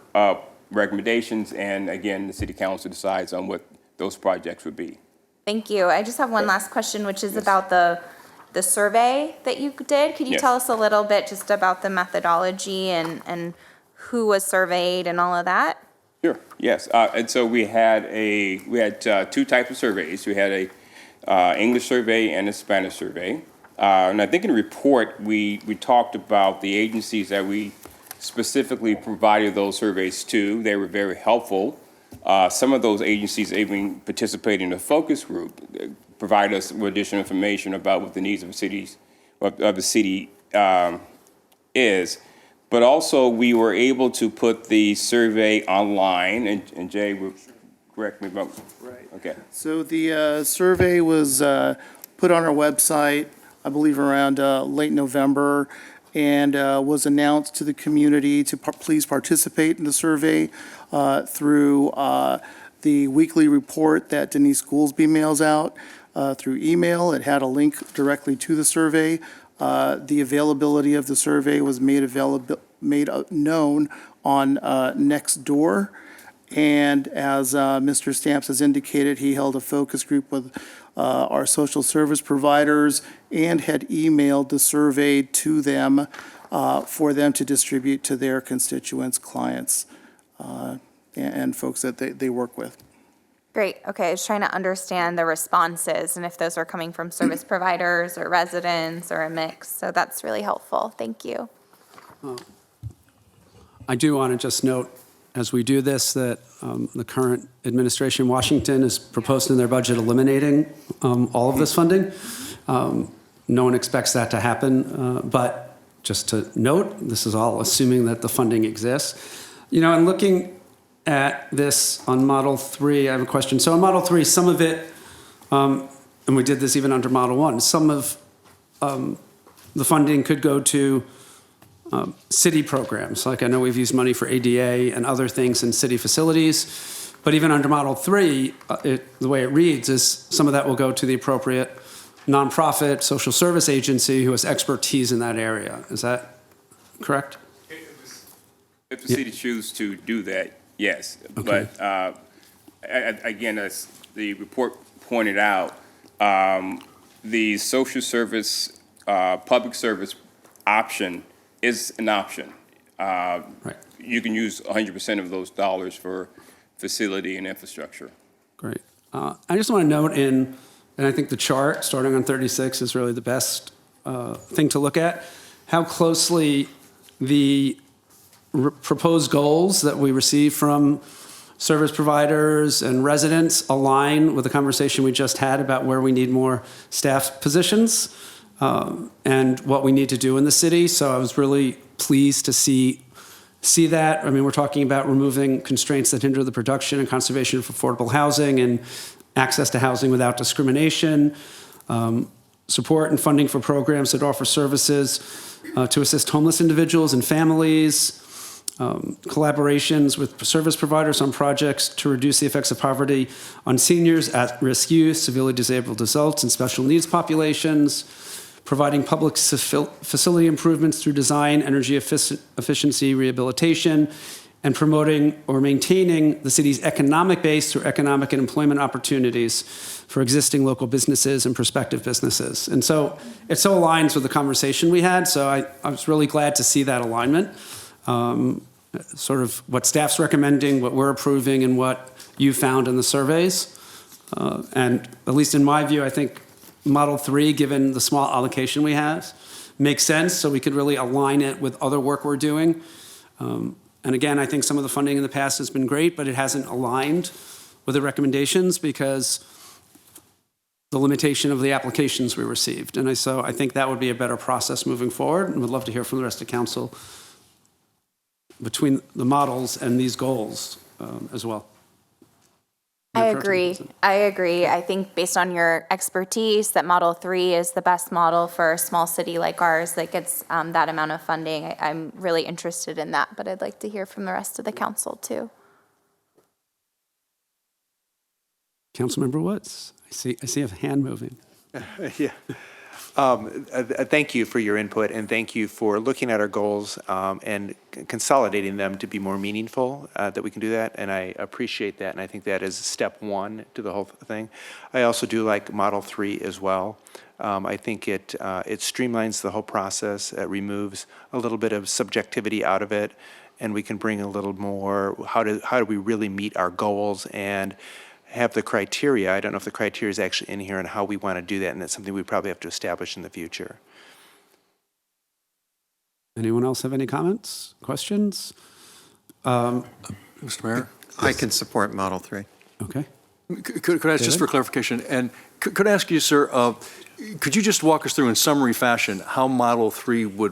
recommendations, and again, the city council decides on what those projects would be. Thank you. I just have one last question, which is about the survey that you did. Could you tell us a little bit just about the methodology and who was surveyed and all of that? Sure. Yes. And so we had two types of surveys. We had a English survey and a Spanish survey. And I think in the report we talked about the agencies that we specifically provided those surveys to. They were very helpful. Some of those agencies even participated in a focus group, provide us with additional information about what the needs of the city is. But also, we were able to put the survey online, and Jay will correct me if I'm right. Okay. So the survey was put on our website, I believe around late November, and was announced to the community to please participate in the survey through the weekly report that Denise Goolsby mails out through email. It had a link directly to the survey. The availability of the survey was made known on Nextdoor. And as Mr. Stamps has indicated, he held a focus group with our social service providers and had emailed the survey to them for them to distribute to their constituents, clients, and folks that they work with. Great. Okay. I was trying to understand the responses and if those are coming from service providers or residents or a mix. So that's really helpful. Thank you. I do want to just note, as we do this, that the current administration in Washington is proposed in their budget eliminating all of this funding. No one expects that to happen, but just to note, this is all assuming that the funding exists. You know, and looking at this on Model 3, I have a question. So on Model 3, some of it, and we did this even under Model 1, some of the funding could go to city programs. Like I know we've used money for ADA and other things in city facilities, but even under Model 3, the way it reads is some of that will go to the appropriate nonprofit social service agency who has expertise in that area. Is that correct? If the city chooses to do that, yes. Okay. But again, as the report pointed out, the social service, public service option is an option. Right. You can use 100% of those dollars for facility and infrastructure. Great. I just want to note and I think the chart starting on 36 is really the best thing to look at, how closely the proposed goals that we receive from service providers and residents align with the conversation we just had about where we need more staff positions and what we need to do in the city. So I was really pleased to see that. I mean, we're talking about removing constraints that hinder the production and conservation of affordable housing and access to housing without discrimination, support and funding for programs that offer services to assist homeless individuals and families, collaborations with service providers on projects to reduce the effects of poverty on seniors, at-risk youth, severely disabled adults, and special needs populations, providing public facility improvements through design, energy efficiency, rehabilitation, and promoting or maintaining the city's economic base through economic and employment opportunities for existing local businesses and prospective businesses. And so it so aligns with the conversation we had, so I was really glad to see that alignment. Sort of what staff's recommending, what we're approving, and what you found in the surveys. And at least in my view, I think Model 3, given the small allocation we have, makes sense, so we could really align it with other work we're doing. And again, I think some of the funding in the past has been great, but it hasn't aligned with the recommendations because the limitation of the applications we received. And so I think that would be a better process moving forward, and would love to hear from the rest of council between the models and these goals as well. I agree. I think based on your expertise, that Model 3 is the best model for a small city like ours that gets that amount of funding. I'm really interested in that, but I'd like to hear from the rest of the council too. Councilmember Woods, I see a hand moving. Yeah. Thank you for your input, and thank you for looking at our goals and consolidating them to be more meaningful, that we can do that, and I appreciate that, and I think that is step one to the whole thing. I also do like Model 3 as well. I think it streamlines the whole process, it removes a little bit of subjectivity out of it, and we can bring a little more, how do we really meet our goals and have the criteria. I don't know if the criteria is actually in here and how we want to do that, and that's something we probably have to establish in the future. Anyone else have any comments, questions? Mr. Mayor? I can support Model 3. Okay. Could I ask just for clarification, and could I ask you, sir, could you just walk us through in summary fashion how Model 3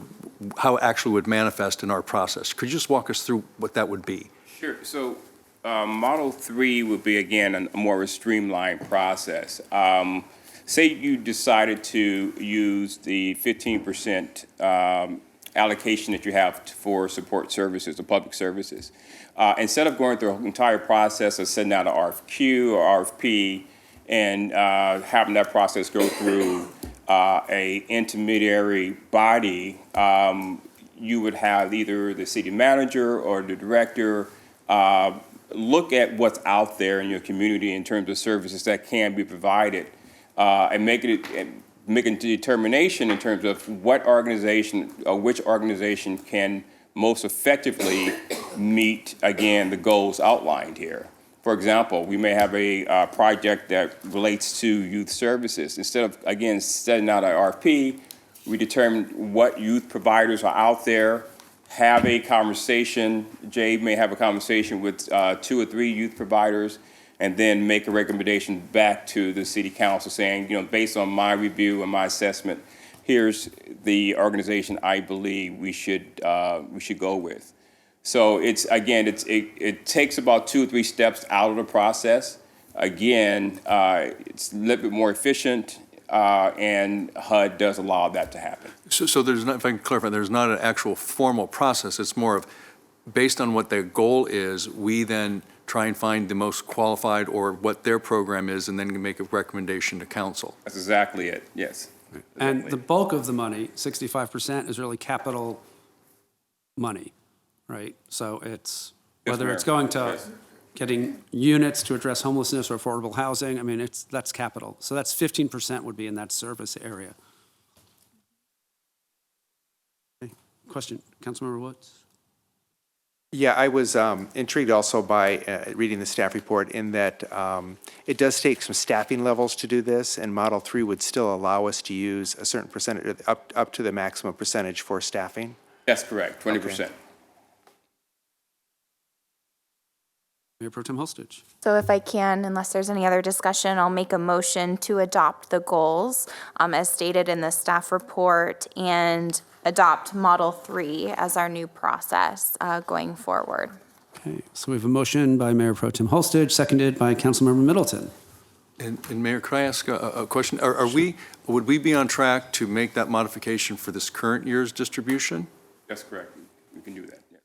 how it actually would manifest in our process? Could you just walk us through what that would be? Sure. So Model 3 would be, again, a more streamlined process. Say you decided to use the 15% allocation that you have for support services or public services. Instead of going through the entire process of sending out an RFQ or RFP and having that process go through a intermediary body, you would have either the city manager or the director look at what's out there in your community in terms of services that can be provided, and make a determination in terms of what organization or which organization can most effectively meet, again, the goals outlined here. For example, we may have a project that relates to youth services. Instead of, again, setting out an RFP, we determine what youth providers are out there, have a conversation. Jay may have a conversation with 2 or 3 youth providers, and then make a recommendation back to the city council saying, based on my review and my assessment, here's the organization I believe we should go with. So it takes about 2 or 3 steps out of the process. Again, it's a little bit more efficient, and HUD does allow that to happen. So there's not, if I can clarify, there's not an actual formal process. It's more of, based on what their goal is, we then try and find the most qualified or what their program is, and then make a recommendation to council. That's exactly it, yes. And the bulk of the money, 65%, is really capital money, right? So it's, whether it's going to getting units to address homelessness or affordable housing, I mean, that's capital. So that's 15% would be in that service area. Okay. Question, Councilmember Woods? Yeah, I was intrigued also by reading the staff report in that it does take some staffing levels to do this, and Model 3 would still allow us to use a certain percentage, up to the maximum percentage for staffing? That's correct, 20%. Okay. Mayor Pro Tem Holstage. So if I can, unless there's any other discussion, I'll make a motion to adopt the goals as stated in the staff report and adopt Model 3 as our new process going forward. Okay, so we have a motion by Mayor Pro Tem Holstage, seconded by Councilmember Middleton. And Mayor, could I ask a question? Would we be on track to make that modification for this current year's distribution? That's correct. We can do that, yes.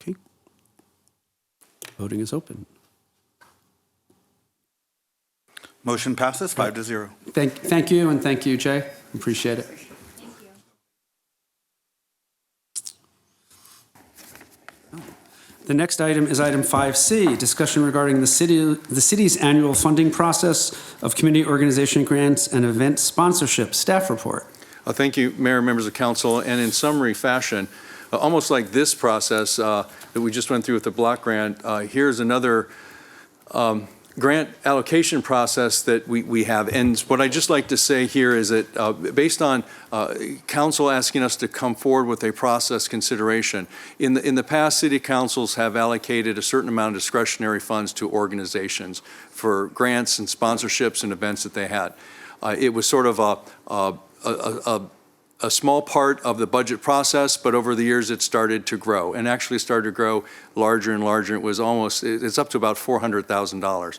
Okay. Voting is open. Motion passes 5-0. Thank you, and thank you, Jay. Appreciate it. The next item is item 5C, discussion regarding the city's annual funding process of community organization grants and event sponsorship. Staff report. Thank you, Mayor and members of council. And in summary fashion, almost like this process that we just went through with the block grant, here's another grant allocation process that we have. And what I'd just like to say here is that based on council asking us to come forward with a process consideration, in the past, city councils have allocated a certain amount of discretionary funds to organizations for grants and sponsorships and events that they had. It was sort of a small part of the budget process, but over the years it started to grow, and actually started to grow larger and larger. It's up to about $400,000.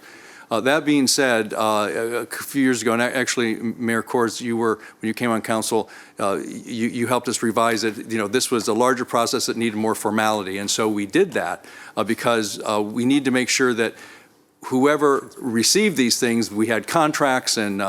That being said, a few years ago, and actually, Mayor Kors, when you came on council, you helped us revise it. You know, this was a larger process that needed more formality, and so we did that because we need to make sure that whoever received these things, we had contracts, and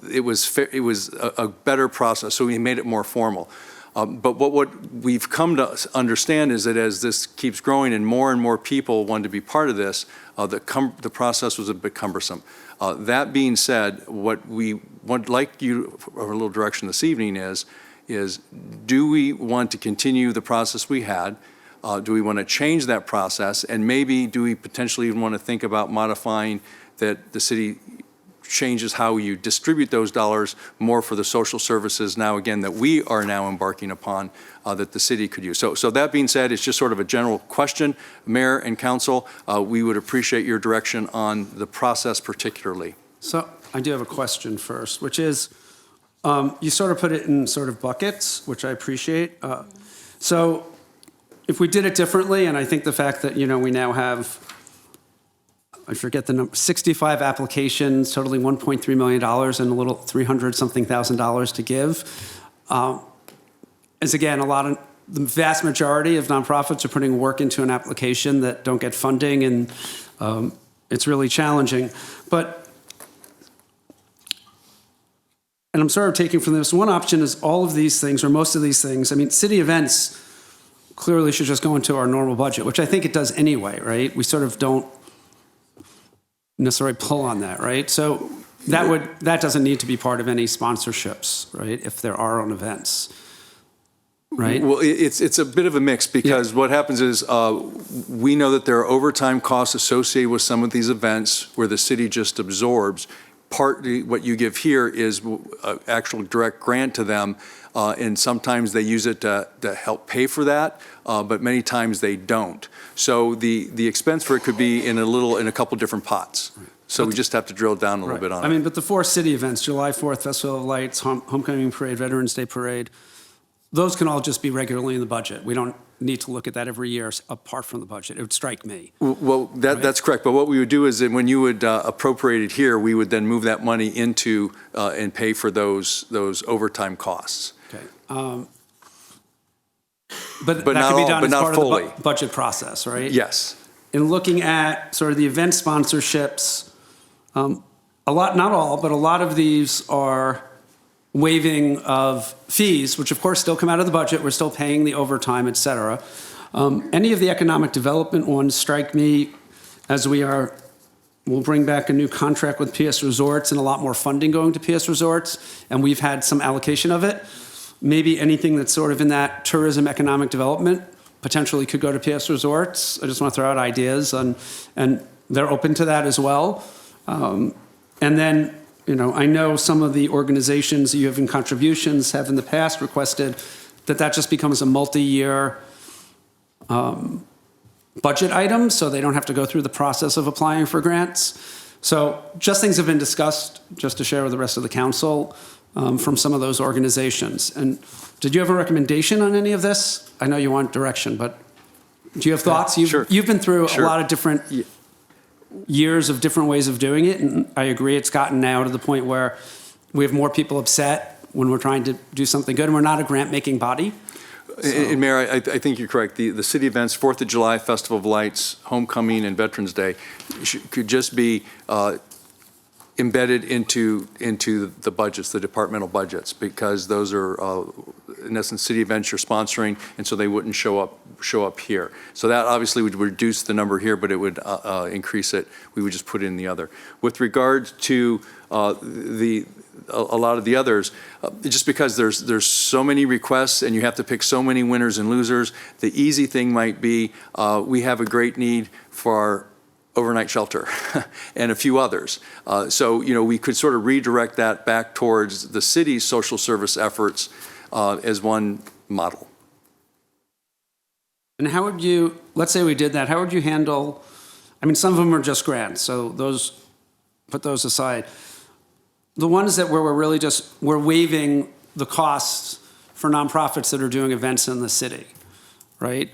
it was a better process, so we made it more formal. But what we've come to understand is that as this keeps growing and more people want to be part of this, the process was a bit cumbersome. That being said, what we would like you, for a little direction this evening is do we want to continue the process we had? Do we want to change that process? And maybe do we potentially even want to think about modifying that the city changes how you distribute those dollars more for the social services now, again, that we are now embarking upon that the city could use. So that being said, it's just sort of a general question. Mayor and council, we would appreciate your direction on the process particularly. So I do have a question first, which is, you sort of put it in sort of buckets, which I appreciate. So if we did it differently, and I think the fact that, we now have, I forget the number, 65 applications, totaling $1.3 million and a little $300-something thousand to give, is again, the vast majority of nonprofits are putting work into an application that don't get funding, and it's really challenging. And I'm sort of taking from this, one option is all of these things, or most of these things, city events clearly should just go into our normal budget, which I think it does anyway, right? We sort of don't necessarily pull on that, right? So that doesn't need to be part of any sponsorships, right? If there are on events, right? Well, it's a bit of a mix because what happens is we know that there are overtime costs associated with some of these events where the city just absorbs. Partly what you give here is an actual direct grant to them, and sometimes they use it to help pay for that, but many times they don't. So the expense for it could be in a couple different pots. So we just have to drill down a little bit on it. But the 4 city events, July 4th, Festival of Lights, Homecoming Parade, Veterans Day Parade, those can all just be regularly in the budget. We don't need to look at that every year apart from the budget. It would strike me. Well, that's correct. But what we would do is that when you would appropriate it here, we would then move that money into and pay for those overtime costs. Okay. But that can be done as part of the budget process, right? Yes. In looking at sort of the event sponsorships, a lot, not all, but a lot of these are waiving of fees, which of course still come out of the budget. We're still paying the overtime, et cetera. Any of the economic development ones strike me as we'll bring back a new contract with PS Resorts and a lot more funding going to PS Resorts, and we've had some allocation of it. Maybe anything that's sort of in that tourism economic development potentially could go to PS Resorts. I just want to throw out ideas, and they're open to that as well. And then, I know some of the organizations you have in contributions have in the past requested that just becomes a multi-year budget item, so they don't have to go through the process of applying for grants. So just things have been discussed, just to share with the rest of the council, from some of those organizations. And did you have a recommendation on any of this? I know you want direction, but do you have thoughts? Sure. You've been through Sure. a lot of different years of different ways of doing it, and I agree it's gotten now to the point where we have more people upset when we're trying to do something good, and we're not a grant-making body. And Mayor, I think you're correct. The city events, 4th of July, Festival of Lights, Homecoming, and Veterans Day could just be embedded into the budgets, the departmental budgets, because those are, in essence, city events you're sponsoring, and so they wouldn't show up here. So that obviously would reduce the number here, but it would increase it. We would just put it in the other. With regard to a lot of the others, just because there's so many requests and you have to pick so many winners and losers, the easy thing might be we have a great need for our overnight shelter and a few others. So, we could sort of redirect that back towards the city's social service efforts as one model. And how would you, let's say we did that, how would you handle, I mean, some of them are just grants, so put those aside. The ones that where we're waiving the costs for nonprofits that are doing events in the city, right?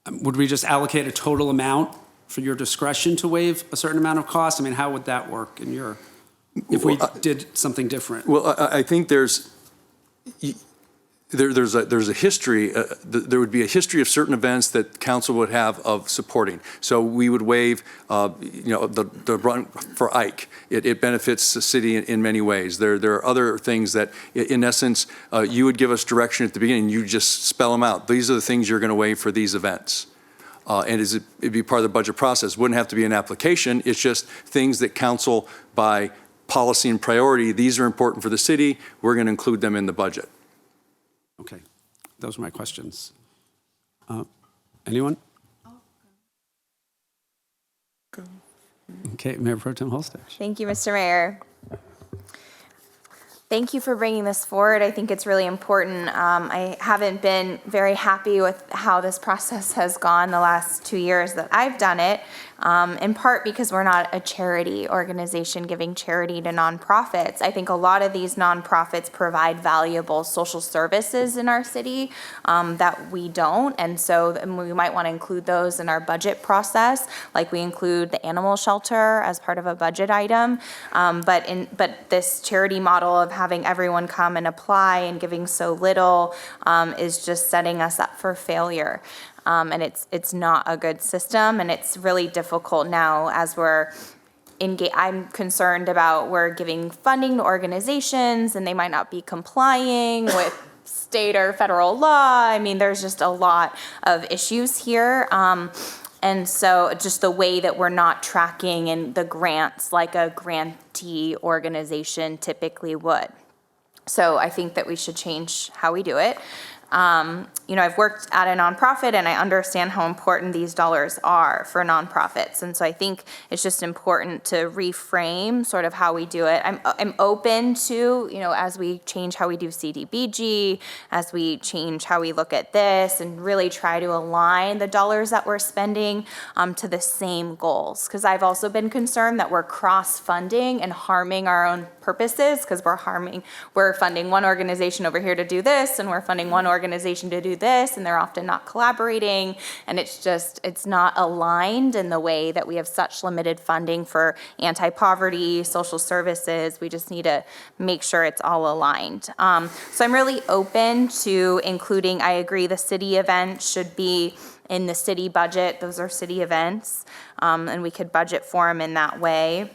Would we just allocate a total amount for your discretion to waive a certain amount of cost? I mean, how would that work if we did something different? Well, I think there's a history, there would be a history of certain events that council would have of supporting. So we would waive, the run for Ike. It benefits the city in many ways. There are other things that, in essence, you would give us direction at the beginning. You just spell them out. These are the things you're going to waive for these events. And it'd be part of the budget process. Wouldn't have to be an application. It's just things that council, by policy and priority, these are important for the city. We're going to include them in the budget. Okay, those are my questions. Anyone? Okay, Mayor Pro Tem Holstach. Thank you, Mr. Mayor. Thank you for bringing this forward. I think it's really important. I haven't been very happy with how this process has gone the last 2 years that I've done it, in part because we're not a charity organization giving charity to nonprofits. I think a lot of these nonprofits provide valuable social services in our city that we don't, and so we might want to include those in our budget process, like we include the animal shelter as part of a budget item. But this charity model of having everyone come and apply and giving so little is just setting us up for failure. And it's not a good system, and it's really difficult now as I'm concerned about we're giving funding to organizations and they might not be complying with state or federal law. I mean, there's just a lot of issues here. And so just the way that we're not tracking in the grants like a grantee organization typically would. So I think that we should change how we do it. I've worked at a nonprofit and I understand how important these dollars are for nonprofits. And so I think it's just important to reframe sort of how we do it. I'm open to, as we change how we do CDBG, as we change how we look at this and really try to align the dollars that we're spending to the same goals. Because I've also been concerned that we're cross-funding and harming our own purposes because we're funding one organization over here to do this and we're funding one organization to do this, and they're often not collaborating, and it's not aligned in the way that we have such limited funding for anti-poverty, social services. We just need to make sure it's all aligned. So I'm really open to including, I agree, the city event should be in the city budget. Those are city events, and we could budget for them in that way.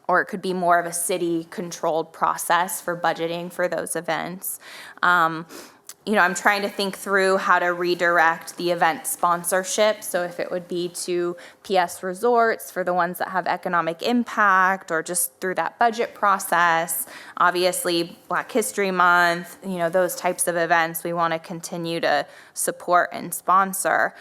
Or it could be more of a city-controlled process for budgeting for those events. I'm trying to think through how to redirect the event sponsorship. So if it would be to PS Resorts for the ones that have economic impact, or just through that budget process. Obviously, Black History Month, those types of events we want to continue to support and sponsor.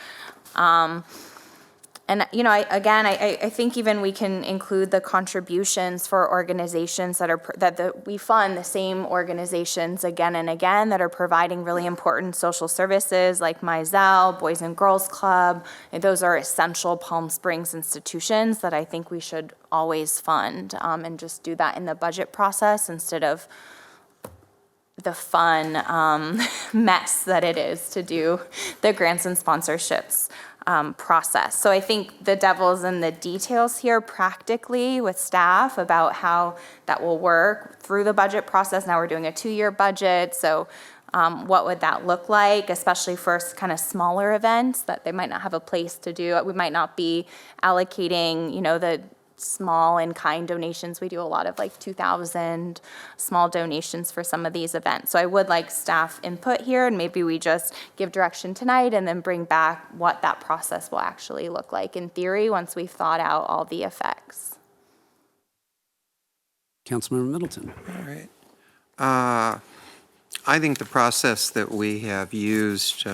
And, you know, I think even we can include the contributions for organizations that we fund the same organizations again and again that are providing really important social services like Mizell, Boys and Girls Club. And those are essential Palm Springs institutions that I think we should always fund, and just do that in the budget process instead of the fun mess that it is to do the grants and sponsorships process. So I think the devil's in the details here practically with staff about how that will work through the budget process. Now we're doing a 2-year budget, so what would that look like, especially for kind of smaller events that they might not have a place to do. We might not be allocating, you know, the small in-kind donations. We do a lot of like 2,000 small donations for some of these events. So I would like staff input here, and maybe we just give direction tonight and then bring back what that process will actually look like in theory once we've thought out all the effects. Councilmember Middleton. All right. I think the process that we have used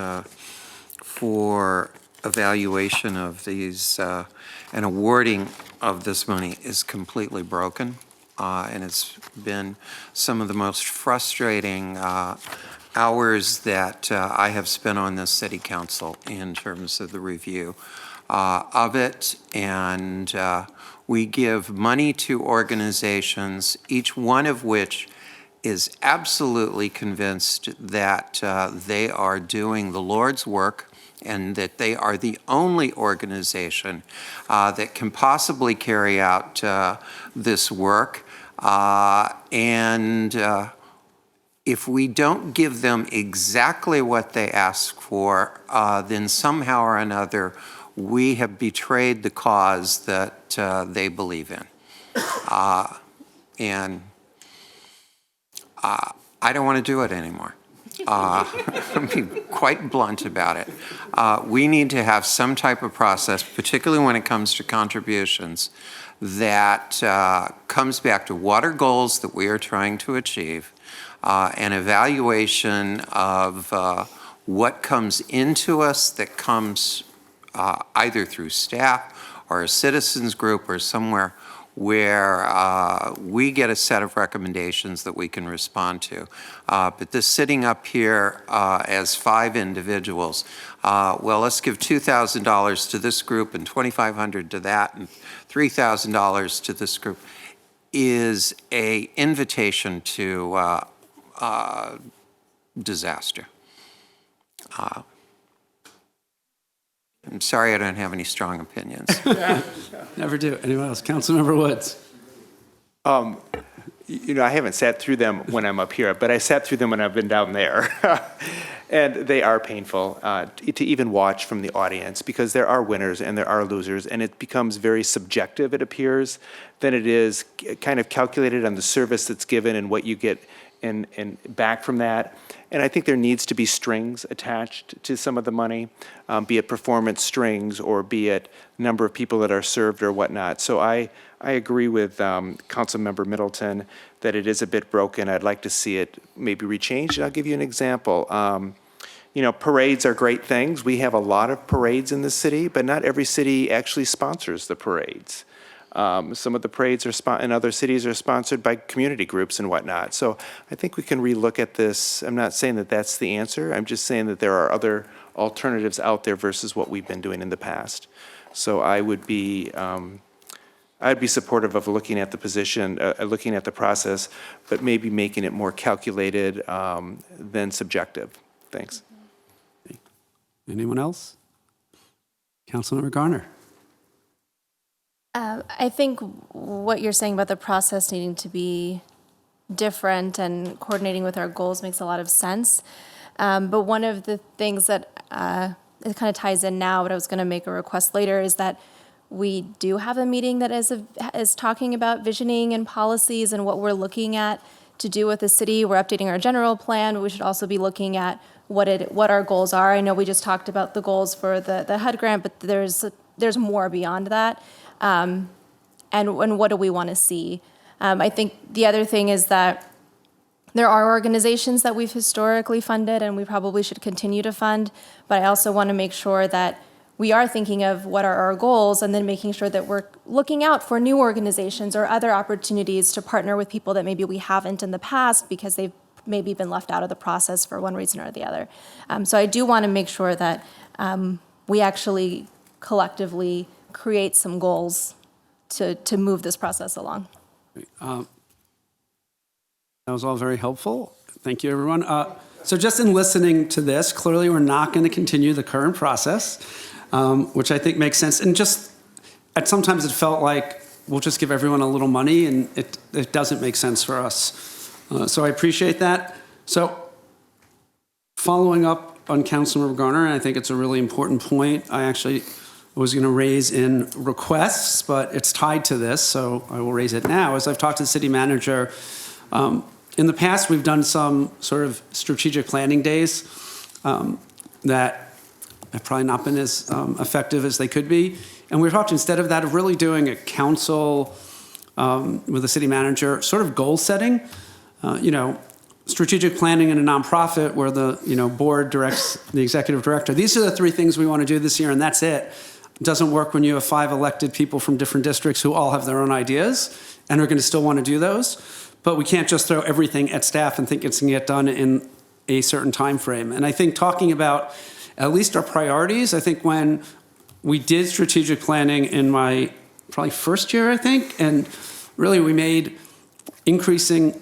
for evaluation of these and awarding of this money is completely broken, and it's been some of the most frustrating hours that I have spent on this city council in terms of the review of it. And we give money to organizations, each one of which is absolutely convinced that they are doing the Lord's work and that they are the only organization that can possibly carry out this work. And if we don't give them exactly what they ask for, then somehow or another we have betrayed the cause that they believe in. And I don't want to do it anymore. I'll be quite blunt about it. We need to have some type of process, particularly when it comes to contributions, that comes back to what are goals that we are trying to achieve, an evaluation of what comes into us that comes either through staff or a citizens group or somewhere where we get a set of recommendations that we can respond to. But this sitting up here as 5 individuals, well, let's give $2,000 to this group and $2,500 to that and $3,000 to this group, is an invitation to disaster. I'm sorry I don't have any strong opinions. Never do. Anyone else? Councilmember Woods. You know, I haven't sat through them when I'm up here, but I sat through them when I've been down there. And they are painful to even watch from the audience, because there are winners and there are losers, and it becomes very subjective, it appears, than it is kind of calculated on the service that's given and what you get and back from that. And I think there needs to be strings attached to some of the money, be it performance strings or be it number of people that are served or whatnot. So I agree with Councilmember Middleton that it is a bit broken. I'd like to see it maybe rechanged. And I'll give you an example. You know, parades are great things. We have a lot of parades in the city, but not every city actually sponsors the parades. Some of the parades in other cities are sponsored by community groups and whatnot. So I think we can relook at this. I'm not saying that that's the answer. I'm just saying that there are other alternatives out there versus what we've been doing in the past. So I would be, I'd be supportive of looking at the position, looking at the process, but maybe making it more calculated than subjective. Thanks. Anyone else? Councilmember Garner. I think what you're saying about the process needing to be different and coordinating with our goals makes a lot of sense. But one of the things that it kind of ties in now, but I was going to make a request later, is that we do have a meeting that is talking about visioning and policies and what we're looking at to do with the city. We're updating our general plan, but we should also be looking at what our goals are. I know we just talked about the goals for the HUD grant, but there's more beyond that. And what do we want to see? I think the other thing is that there are organizations that we've historically funded and we probably should continue to fund, but I also want to make sure that we are thinking of what are our goals and then making sure that we're looking out for new organizations or other opportunities to partner with people that maybe we haven't in the past because they've maybe been left out of the process for one reason or the other. So I do want to make sure that we actually collectively create some goals to move this process along. That was all very helpful. Thank you, everyone. So just in listening to this, clearly we're not going to continue the current process, which I think makes sense. And just sometimes it felt like we'll just give everyone a little money, and it doesn't make sense for us. So I appreciate that. So following up on Councilmember Garner, and I think it's a really important point. I actually was going to raise in requests, but it's tied to this, so I will raise it now. As I've talked to the city manager, in the past we've done some sort of strategic planning days that have probably not been as effective as they could be. And we've talked, instead of that, of really doing a council with the city manager sort of goal setting. Strategic planning in a nonprofit where the board directs the executive director. These are the 3 things we want to do this year, and that's it. It doesn't work when you have 5 elected people from different districts who all have their own ideas and are going to still want to do those. But we can't just throw everything at staff and think it's going to get done in a certain time frame. And I think talking about at least our priorities, I think when we did strategic planning in my probably first year, I think, and really we made increasing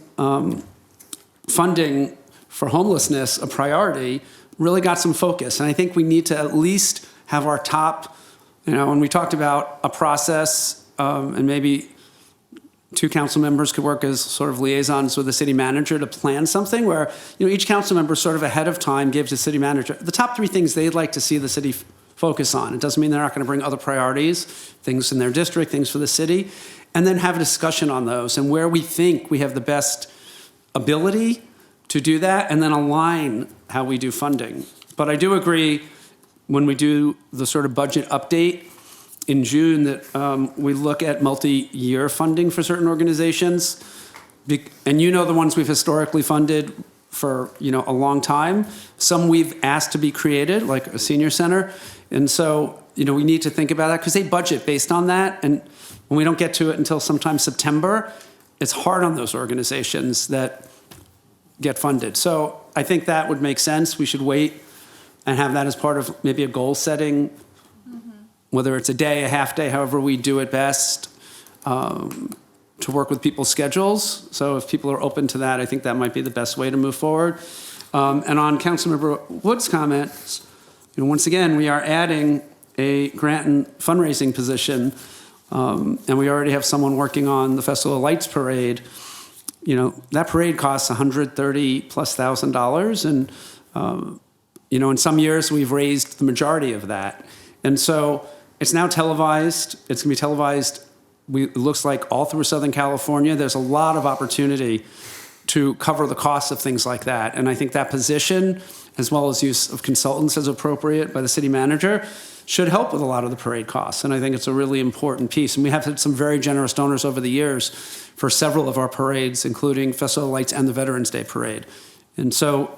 funding for homelessness a priority, really got some focus. And I think we need to at least have our top, when we talked about a process, and maybe 2 council members could work as sort of liaisons with the city manager to plan something where, each council member sort of ahead of time gives the city manager the top 3 things they'd like to see the city focus on. It doesn't mean they're not going to bring other priorities, things in their district, things for the city, and then have a discussion on those and where we think we have the best ability to do that, and then align how we do funding. But I do agree when we do the sort of budget update in June that we look at multi-year funding for certain organizations. And the ones we've historically funded for a long time. Some we've asked to be created, like a senior center. And so we need to think about that because they budget based on that. And when we don't get to it until sometime September, it's hard on those organizations that get funded. So I think that would make sense. We should wait and have that as part of maybe a goal setting, whether it's a day, a half day, however we do it best, to work with people's schedules. So if people are open to that, I think that might be the best way to move forward. And on Councilmember Wood's comments, once again, we are adding a grant and fundraising position. And we already have someone working on the Festival of Lights parade. That parade costs $130,000+. And, in some years we've raised the majority of that. And so it's now televised. It's going to be televised, it looks like, all through Southern California. There's a lot of opportunity to cover the costs of things like that. And I think that position, as well as use of consultants as appropriate by the city manager, should help with a lot of the parade costs. And I think it's a really important piece. And we have had some very generous donors over the years for several of our parades, including Festival of Lights and the Veterans Day Parade. And so,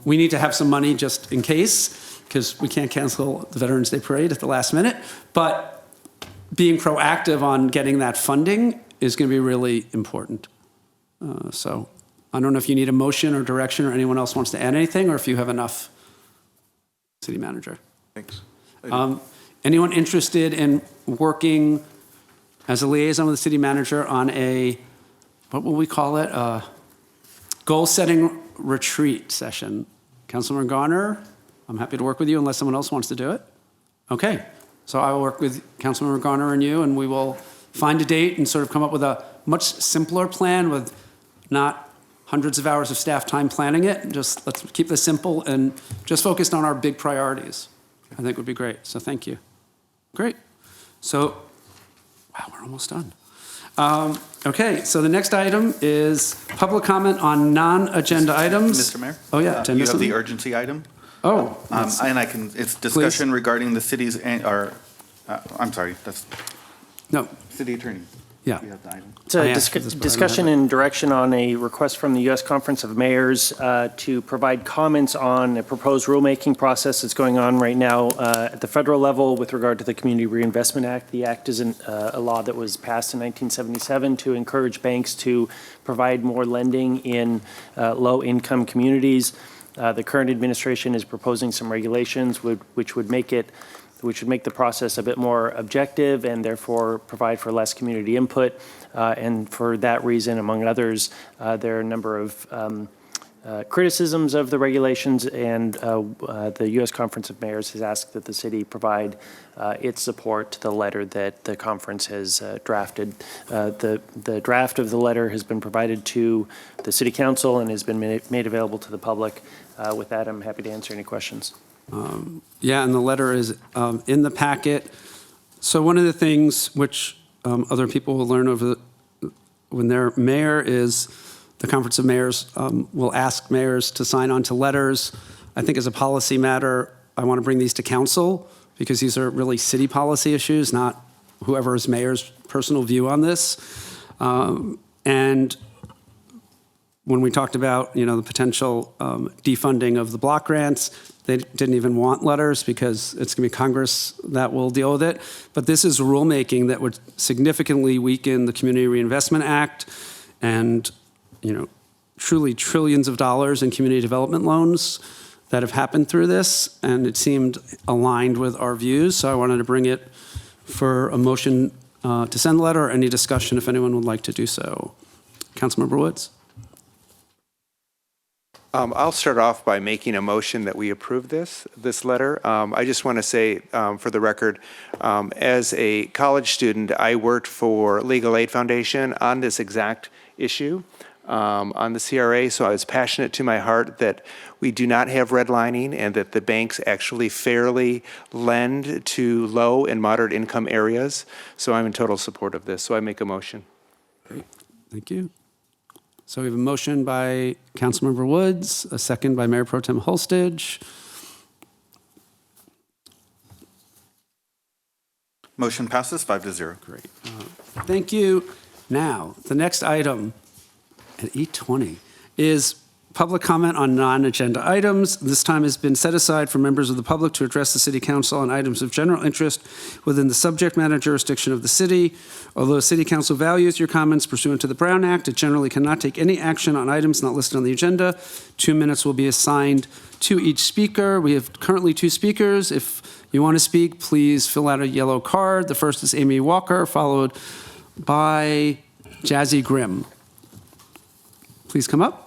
we need to have some money just in case, because we can't cancel the Veterans Day Parade at the last minute. But being proactive on getting that funding is going to be really important. So I don't know if you need a motion or direction or anyone else wants to add anything, or if you have enough, city manager. Thanks. Anyone interested in working as a liaison with the city manager on what will we call it? A goal-setting retreat session. Councilmember Garner, I'm happy to work with you unless someone else wants to do it. Okay, so I will work with Councilmember Garner and you, and we will find a date and sort of come up with a much simpler plan with not hundreds of hours of staff time planning it. Just let's keep this simple and just focused on our big priorities. I think would be great. So thank you. Great. So, wow, we're almost done. Okay, so the next item is public comment on non-agenda items. Mr. Mayor? Oh, yeah. You have the urgency item. Oh. And it's discussion regarding the city's, I'm sorry, that's no city attorney. Yeah. It's a I asked for this, but I don't discussion have it. and direction on a request from the U.S. Conference of Mayors to provide comments on a proposed rulemaking process that's going on right now at the federal level with regard to the Community Reinvestment Act. The act is a law that was passed in 1977 to encourage banks to provide more lending in low-income communities. The current administration is proposing some regulations which would make the process a bit more objective and therefore provide for less community input. And for that reason, among others, there are a number of criticisms of the regulations, and the U.S. Conference of Mayors has asked that the city provide its support to the letter that the conference has drafted. The draft of the letter has been provided to the City Council and has been made available to the public. With that, I'm happy to answer any questions. Yeah, and the letter is in the packet. So one of the things which other people will learn when they're mayor is the Conference of Mayors will ask mayors to sign on to letters. I think as a policy matter, I want to bring these to council because these are really city policy issues, not whoever is mayor's personal view on this. And when we talked about, the potential defunding of the block grants, they didn't even want letters because it's going to be Congress that will deal with it. But this is rulemaking that would significantly weaken the Community Reinvestment Act and, truly trillions of dollars in community development loans that have happened through this. And it seemed aligned with our views. So I wanted to bring it for a motion to send a letter or any discussion if anyone would like to do so. Councilmember Woods. I'll start off by making a motion that we approve this letter. I just want to say, for the record, as a college student, I worked for Legal Aid Foundation on this exact issue on the CRA, so I was passionate to my heart that we do not have redlining and that the banks actually fairly lend to low and moderate income areas. So I'm in total support of this, so I make a motion. Great, thank you. So we have a motion by Councilmember Woods, a second by Mayor Pro Tem Holstage. Motion passes 5-0. Great. Thank you. Now, the next item at 8:20 is public comment on non-agenda items. This time has been set aside for members of the public to address the City Council on items of general interest within the subject matter jurisdiction of the city. Although City Council values your comments pursuant to the Brown Act, it generally cannot take any action on items not listed on the agenda. 2 minutes will be assigned to each speaker. We have currently 2 speakers. If you want to speak, please fill out a yellow card. The first is Amy Walker, followed by Jazzy Grimm. Please come up.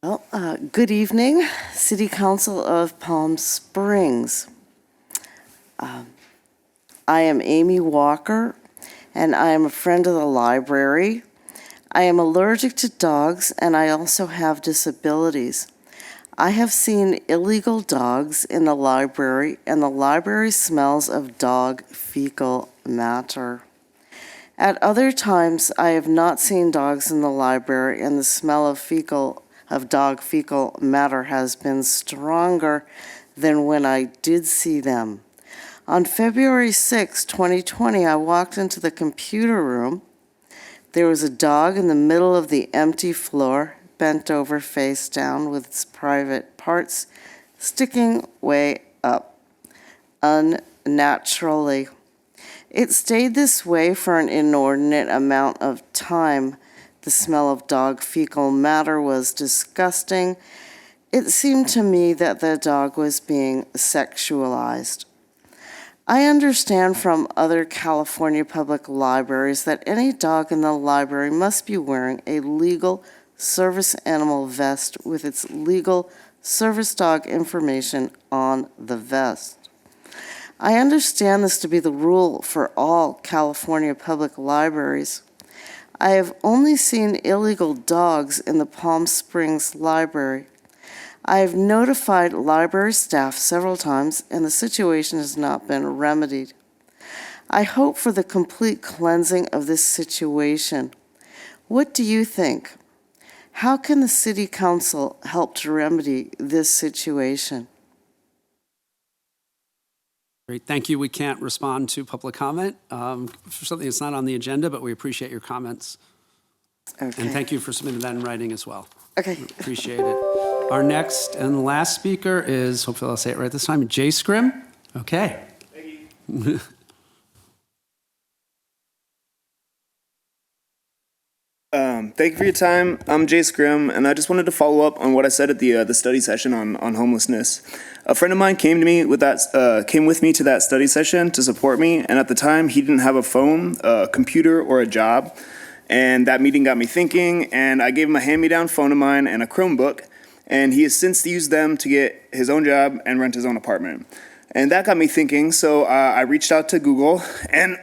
Well, good evening, City Council of Palm Springs. I am Amy Walker, and I am a friend of the library. I am allergic to dogs, and I also have disabilities. I have seen illegal dogs in the library, and the library smells of dog fecal matter. At other times, I have not seen dogs in the library, and the smell of dog fecal matter has been stronger than when I did see them. On February 6, 2020, I walked into the computer room. There was a dog in the middle of the empty floor, bent over face down with its private parts sticking way up, unnaturally. It stayed this way for an inordinate amount of time. The smell of dog fecal matter was disgusting. It seemed to me that the dog was being sexualized. I understand from other California public libraries that any dog in the library must be wearing a legal service animal vest with its legal service dog information on the vest. I understand this to be the rule for all California public libraries. I have only seen illegal dogs in the Palm Springs Library. I have notified library staff several times, and the situation has not been remedied. I hope for the complete cleansing of this situation. What do you think? How can the City Council help to remedy this situation? Great, thank you. We can't respond to public comment for something that's not on the agenda, but we appreciate your comments. Okay. And thank you for submitting that in writing as well. Okay. Appreciate it. Our next and last speaker is, hopefully I'll say it right this time, Jay Scrim. Okay. Thank you. Thank you for your time. I'm Jay Scrim, and I just wanted to follow up on what I said at the study session on homelessness. A friend of mine came with me to that study session to support me, and at the time he didn't have a phone, a computer, or a job. And that meeting got me thinking, and I gave him a hand-me-down phone of mine and a Chromebook, and he has since used them to get his own job and rent his own apartment. And that got me thinking, so I reached out to Google and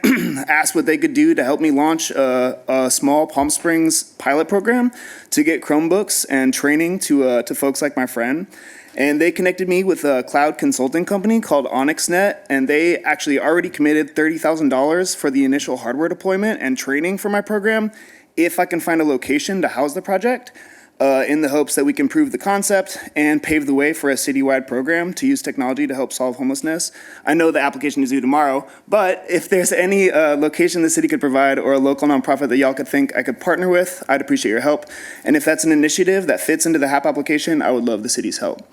asked what they could do to help me launch a small Palm Springs pilot program to get Chromebooks and training to folks like my friend. And they connected me with a cloud consulting company called OnyxNet, and they actually already committed $30,000 for the initial hardware deployment and training for my program if I can find a location to house the project. In the hopes that we can prove the concept and pave the way for a citywide program to use technology to help solve homelessness. I know the application is due tomorrow, but if there's any location the city could provide or a local nonprofit that y'all could think I could partner with, I'd appreciate your help. And if that's an initiative that fits into the HAP application, I would love the city's help.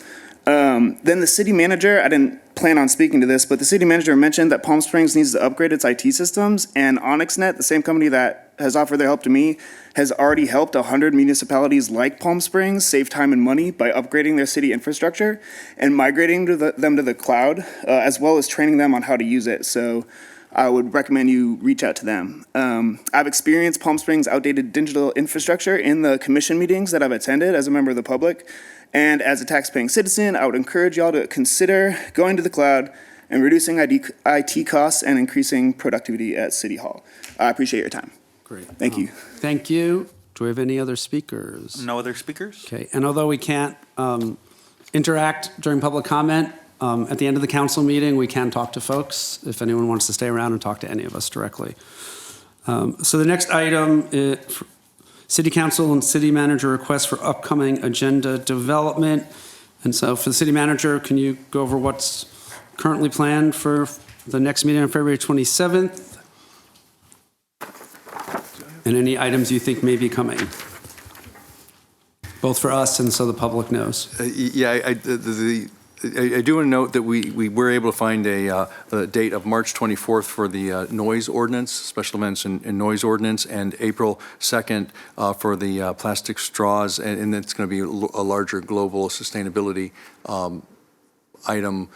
Then the city manager, I didn't plan on speaking to this, but the city manager mentioned that Palm Springs needs to upgrade its IT systems, and OnyxNet, the same company that has offered their help to me, has already helped 100 municipalities like Palm Springs save time and money by upgrading their city infrastructure and migrating them to the cloud, as well as training them on how to use it. So I would recommend you reach out to them. I've experienced Palm Springs' outdated digital infrastructure in the commission meetings that I've attended as a member of the public. And as a tax-paying citizen, I would encourage y'all to consider going to the cloud and reducing IT costs and increasing productivity at City Hall. I appreciate your time. Great. Thank you. Thank you. Do we have any other speakers? No other speakers? Okay, and although we can't interact during public comment, at the end of the council meeting, we can talk to folks if anyone wants to stay around and talk to any of us directly. So the next item is City Council and City Manager requests for upcoming agenda development. And so for the City Manager, can you go over what's currently planned for the next meeting on February 27th? And any items you think may be coming, both for us and so the public knows. Yeah, I do want to note that we were able to find a date of March 24th for the noise ordinance, special events and noise ordinance, and April 2nd for the plastic straws, and it's going to be a larger global sustainability item.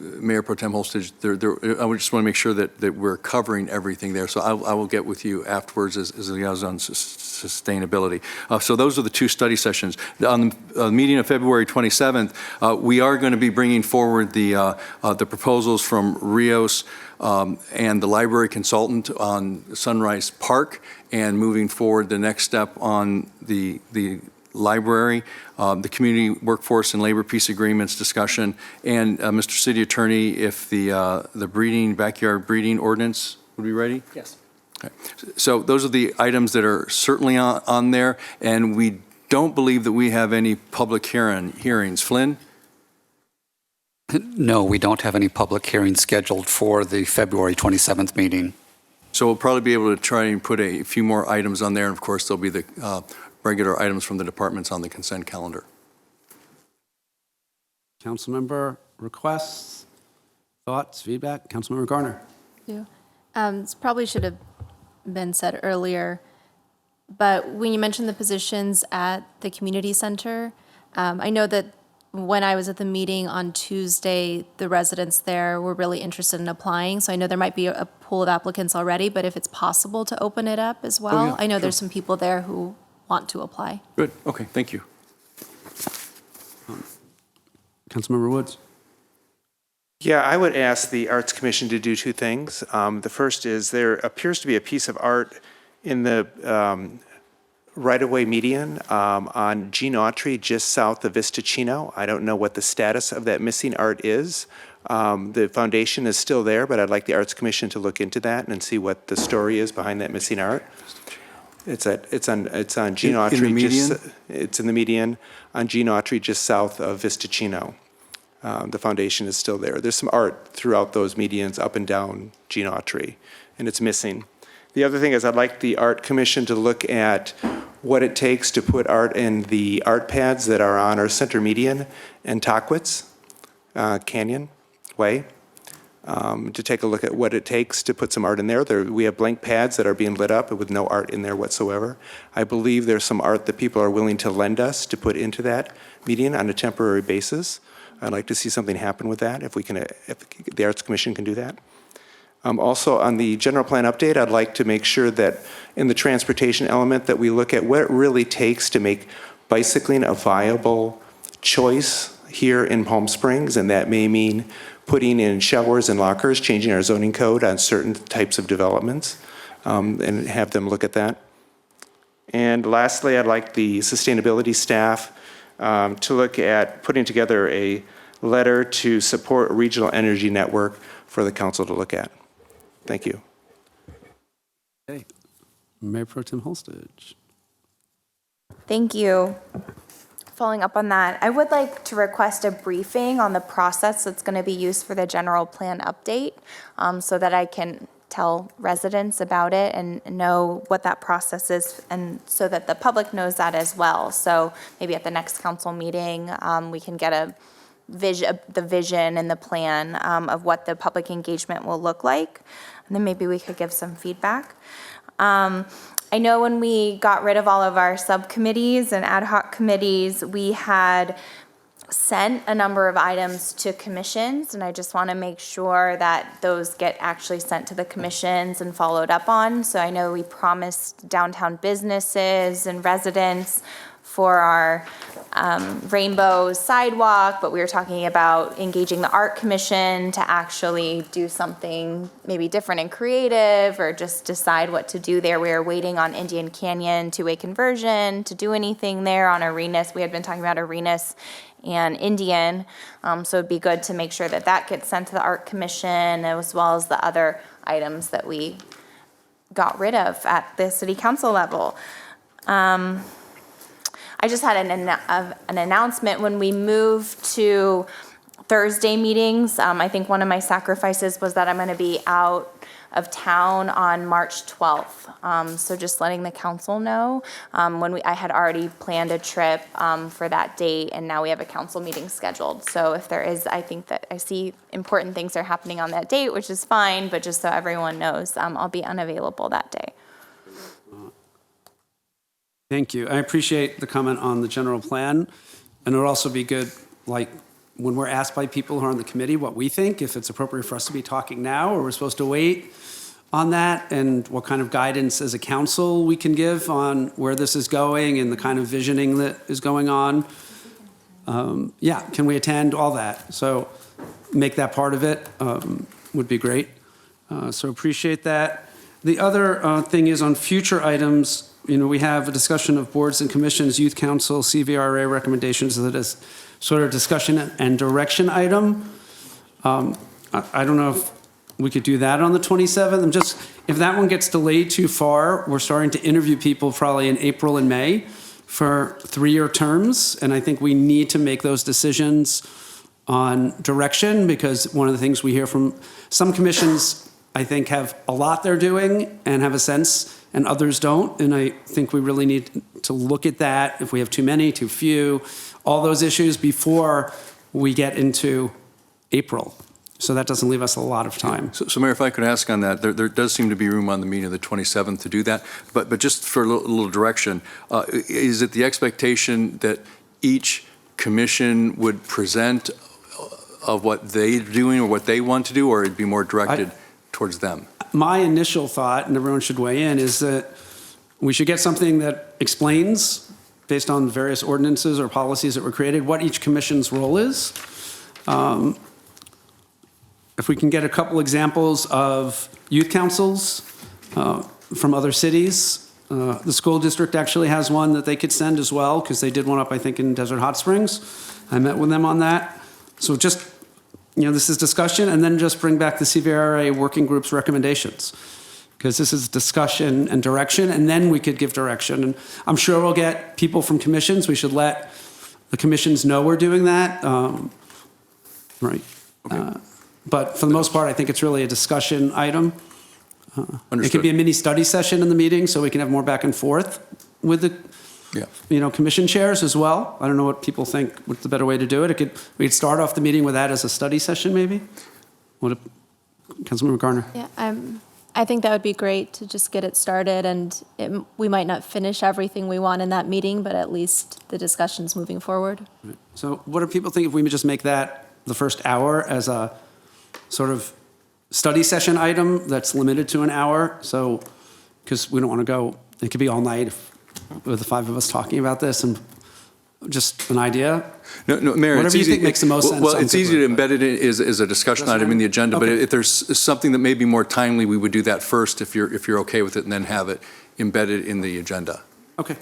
Mayor Pro Tem Holstage, I just want to make sure that we're covering everything there. So I will get with you afterwards as liaison on sustainability. So those are the two study sessions. On the meeting of February 27th, we are going to be bringing forward the proposals from Rios and the library consultant on Sunrise Park, and moving forward the next step on the library, the community workforce and labor peace agreements discussion, and Mr. City Attorney, if the backyard breeding ordinance would be ready? Yes. Okay. So those are the items that are certainly on there, and we don't believe that we have any public hearings. Flynn? No, we don't have any public hearings scheduled for the February 27th meeting. So we'll probably be able to try and put a few more items on there, and of course there'll be the regular items from the departments on the consent calendar. Councilmember requests, thoughts, feedback? Councilmember Garner. This probably should have been said earlier, but when you mentioned the positions at the community center, I know that when I was at the meeting on Tuesday, the residents there were really interested in applying. So I know there might be a pool of applicants already, but if it's possible to open it up as well. yeah, I know sure. There's some people there who want to apply. Good, okay, thank you. Councilmember Woods. Yeah, I would ask the Arts Commission to do two things. The first is there appears to be a piece of art in the right-of-way median on Gene Autry, just south of Vista Chino. I don't know what the status of that missing art is. The foundation is still there, but I'd like the Arts Commission to look into that and see what the story is behind that missing art. It's on Gene Autry. In the median? It's in the median on Gene Autry, just south of Vistacino. The foundation is still there. There's some art throughout those medians up and down Gene Autry, and it's missing. The other thing is I'd like the Art Commission to look at what it takes to put art in the art pads that are on our center median and Tockwitz Canyon Way. To take a look at what it takes to put some art in there. We have blank pads that are being lit up with no art in there whatsoever. I believe there's some art that people are willing to lend us to put into that median on a temporary basis. I'd like to see something happen with that, if the Arts Commission can do that. Also, on the general plan update, I'd like to make sure that in the transportation element that we look at what it really takes to make bicycling a viable choice here in Palm Springs, and that may mean putting in showers and lockers, changing our zoning code on certain types of developments, and have them look at that. And lastly, I'd like the sustainability staff to look at putting together a letter to support a regional energy network for the council to look at. Thank you. Okay. Mayor Pro Tem Holstage. Thank you. Following up on that, I would like to request a briefing on the process that's going to be used for the general plan update, so that I can tell residents about it and know what that process is, and so that the public knows that as well. So maybe at the next council meeting, we can get the vision and the plan of what the public engagement will look like, and then maybe we could give some feedback. I know when we got rid of all of our subcommittees and ad hoc committees, we had sent a number of items to commissions, and I just want to make sure that those get actually sent to the commissions and followed up on. So I know we promised downtown businesses and residents for our Rainbow Sidewalk, but we were talking about engaging the Art Commission to actually do something maybe different and creative, or just decide what to do there. We were waiting on Indian Canyon two-way conversion to do anything there on Arenas. We had been talking about Arenas and Indian, so it'd be good to make sure that that gets sent to the Art Commission, as well as the other items that we got rid of at the city council level. I just had an announcement when we moved to Thursday meetings. I think one of my sacrifices was that I'm going to be out of town on March 12th. So just letting the council know. I had already planned a trip for that date, and now we have a council meeting scheduled. So if there is, I think that I see important things are happening on that date, which is fine, but just so everyone knows, I'll be unavailable that day. Thank you. I appreciate the comment on the general plan. And it would also be good, like, when we're asked by people who are on the committee what we think, if it's appropriate for us to be talking now, or we're supposed to wait on that, and what kind of guidance as a council we can give on where this is going and the kind of visioning that is going on. Yeah, can we attend all that? So make that part of it would be great. So appreciate that. The other thing is on future items. We have a discussion of boards and commissions, youth council, CVRA recommendations that is sort of discussion and direction item. I don't know if we could do that on the 27th. If that one gets delayed too far, we're starting to interview people probably in April and May for 3-year terms. And I think we need to make those decisions on direction, because one of the things we hear from some commissions, I think, have a lot they're doing and have a sense, and others don't. And I think we really need to look at that, if we have too many, too few, all those issues before we get into April. So that doesn't leave us a lot of time. So Mayor, if I could ask on that, there does seem to be room on the meeting of the 27th to do that. But just for a little direction, is it the expectation that each commission would present of what they're doing or what they want to do, or it'd be more directed towards them? My initial thought, and everyone should weigh in, is that we should get something that explains, based on various ordinances or policies that were created, what each commission's role is. If we can get a couple examples of youth councils from other cities. The school district actually has one that they could send as well, because they did one up, I think, in Desert Hot Springs. I met with them on that. So just this is discussion, and then just bring back the CVRA working group's recommendations. Because this is discussion and direction, and then we could give direction. And I'm sure we'll get people from commissions. We should let the commissions know we're doing that. Right. But for the most part, I think it's really a discussion item. It could be a mini study session in the meeting, so we can have more back and forth with the commission chairs as well. I don't know what people think, what's the better way to do it. We could start off the meeting with that as a study session, maybe? Councilmember Garner? Yeah, I think that would be great to just get it started, and we might not finish everything we want in that meeting, but at least the discussion's moving forward. So what do people think if we just make that the first hour as a sort of study session item that's limited to an hour? So, because we don't want to go, it could be all night with the five of us talking about this, and just an idea. No, Mayor, whatever you think makes the most sense. Well, it's easy to embed it as a discussion item in the agenda, but if there's something that may be more timely, we would do that first if you're okay with it, and then have it embedded in the agenda. Okay.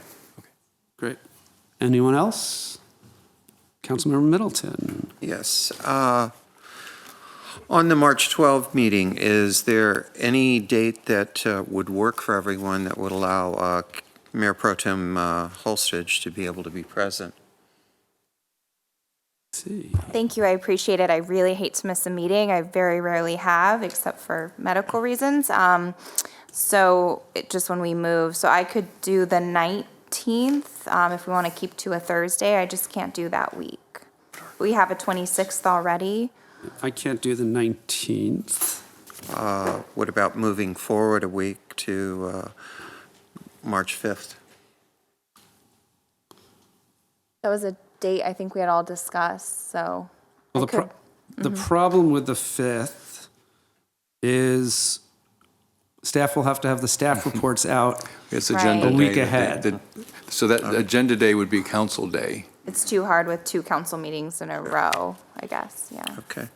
Great. Anyone else? Councilmember Middleton. Yes. On the March 12 meeting, is there any date that would work for everyone that would allow Mayor Pro Tem Holstage to be able to be present? Thank you, I appreciate it. I really hate to miss a meeting. I very rarely have, except for medical reasons. So just when we move, so I could do the 19th if we want to keep to a Thursday. I just can't do that week. We have a 26th already. I can't do the 19th. What about moving forward a week to March 5th? That was a date I think we had all discussed, so. Well, the problem with the 5th is staff will have to have the staff reports out It's agenda a day. week ahead. So that agenda day would be council day. It's too hard with 2 council meetings in a row, I guess, yeah. Okay.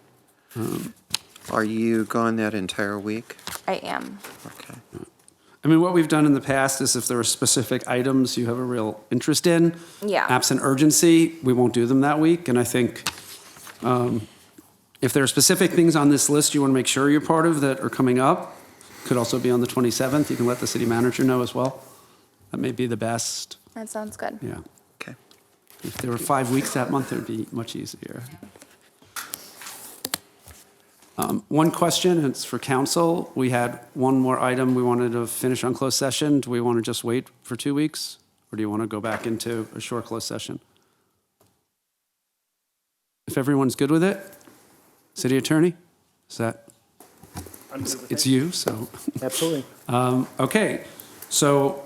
Are you gone that entire week? I am. Okay. I mean, what we've done in the past is if there are specific items you have a real interest in, Yeah. absent urgency, we won't do them that week. And I think if there are specific things on this list you want to make sure you're part of that are coming up, could also be on the 27th. You can let the city manager know as well. That may be the best. That sounds good. Yeah. Okay. If there were 5 weeks that month, it would be much easier. One question, and it's for council. We had one more item we wanted to finish on closed session. Do we want to just wait for 2 weeks? Or do you want to go back into a short closed session? If everyone's good with it, city attorney, is that? It's you, so. Absolutely. Okay, so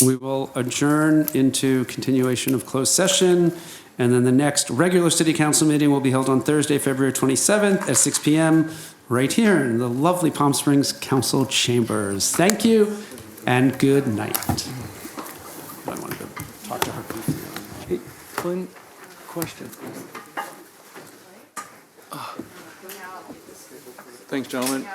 we will adjourn into continuation of closed session, and then the next regular city council meeting will be held on Thursday, February 27th at 6 p.m. right here in the lovely Palm Springs Council Chambers. Thank you and good night. I wanted to talk to her. Hey, one question. Thanks, gentlemen.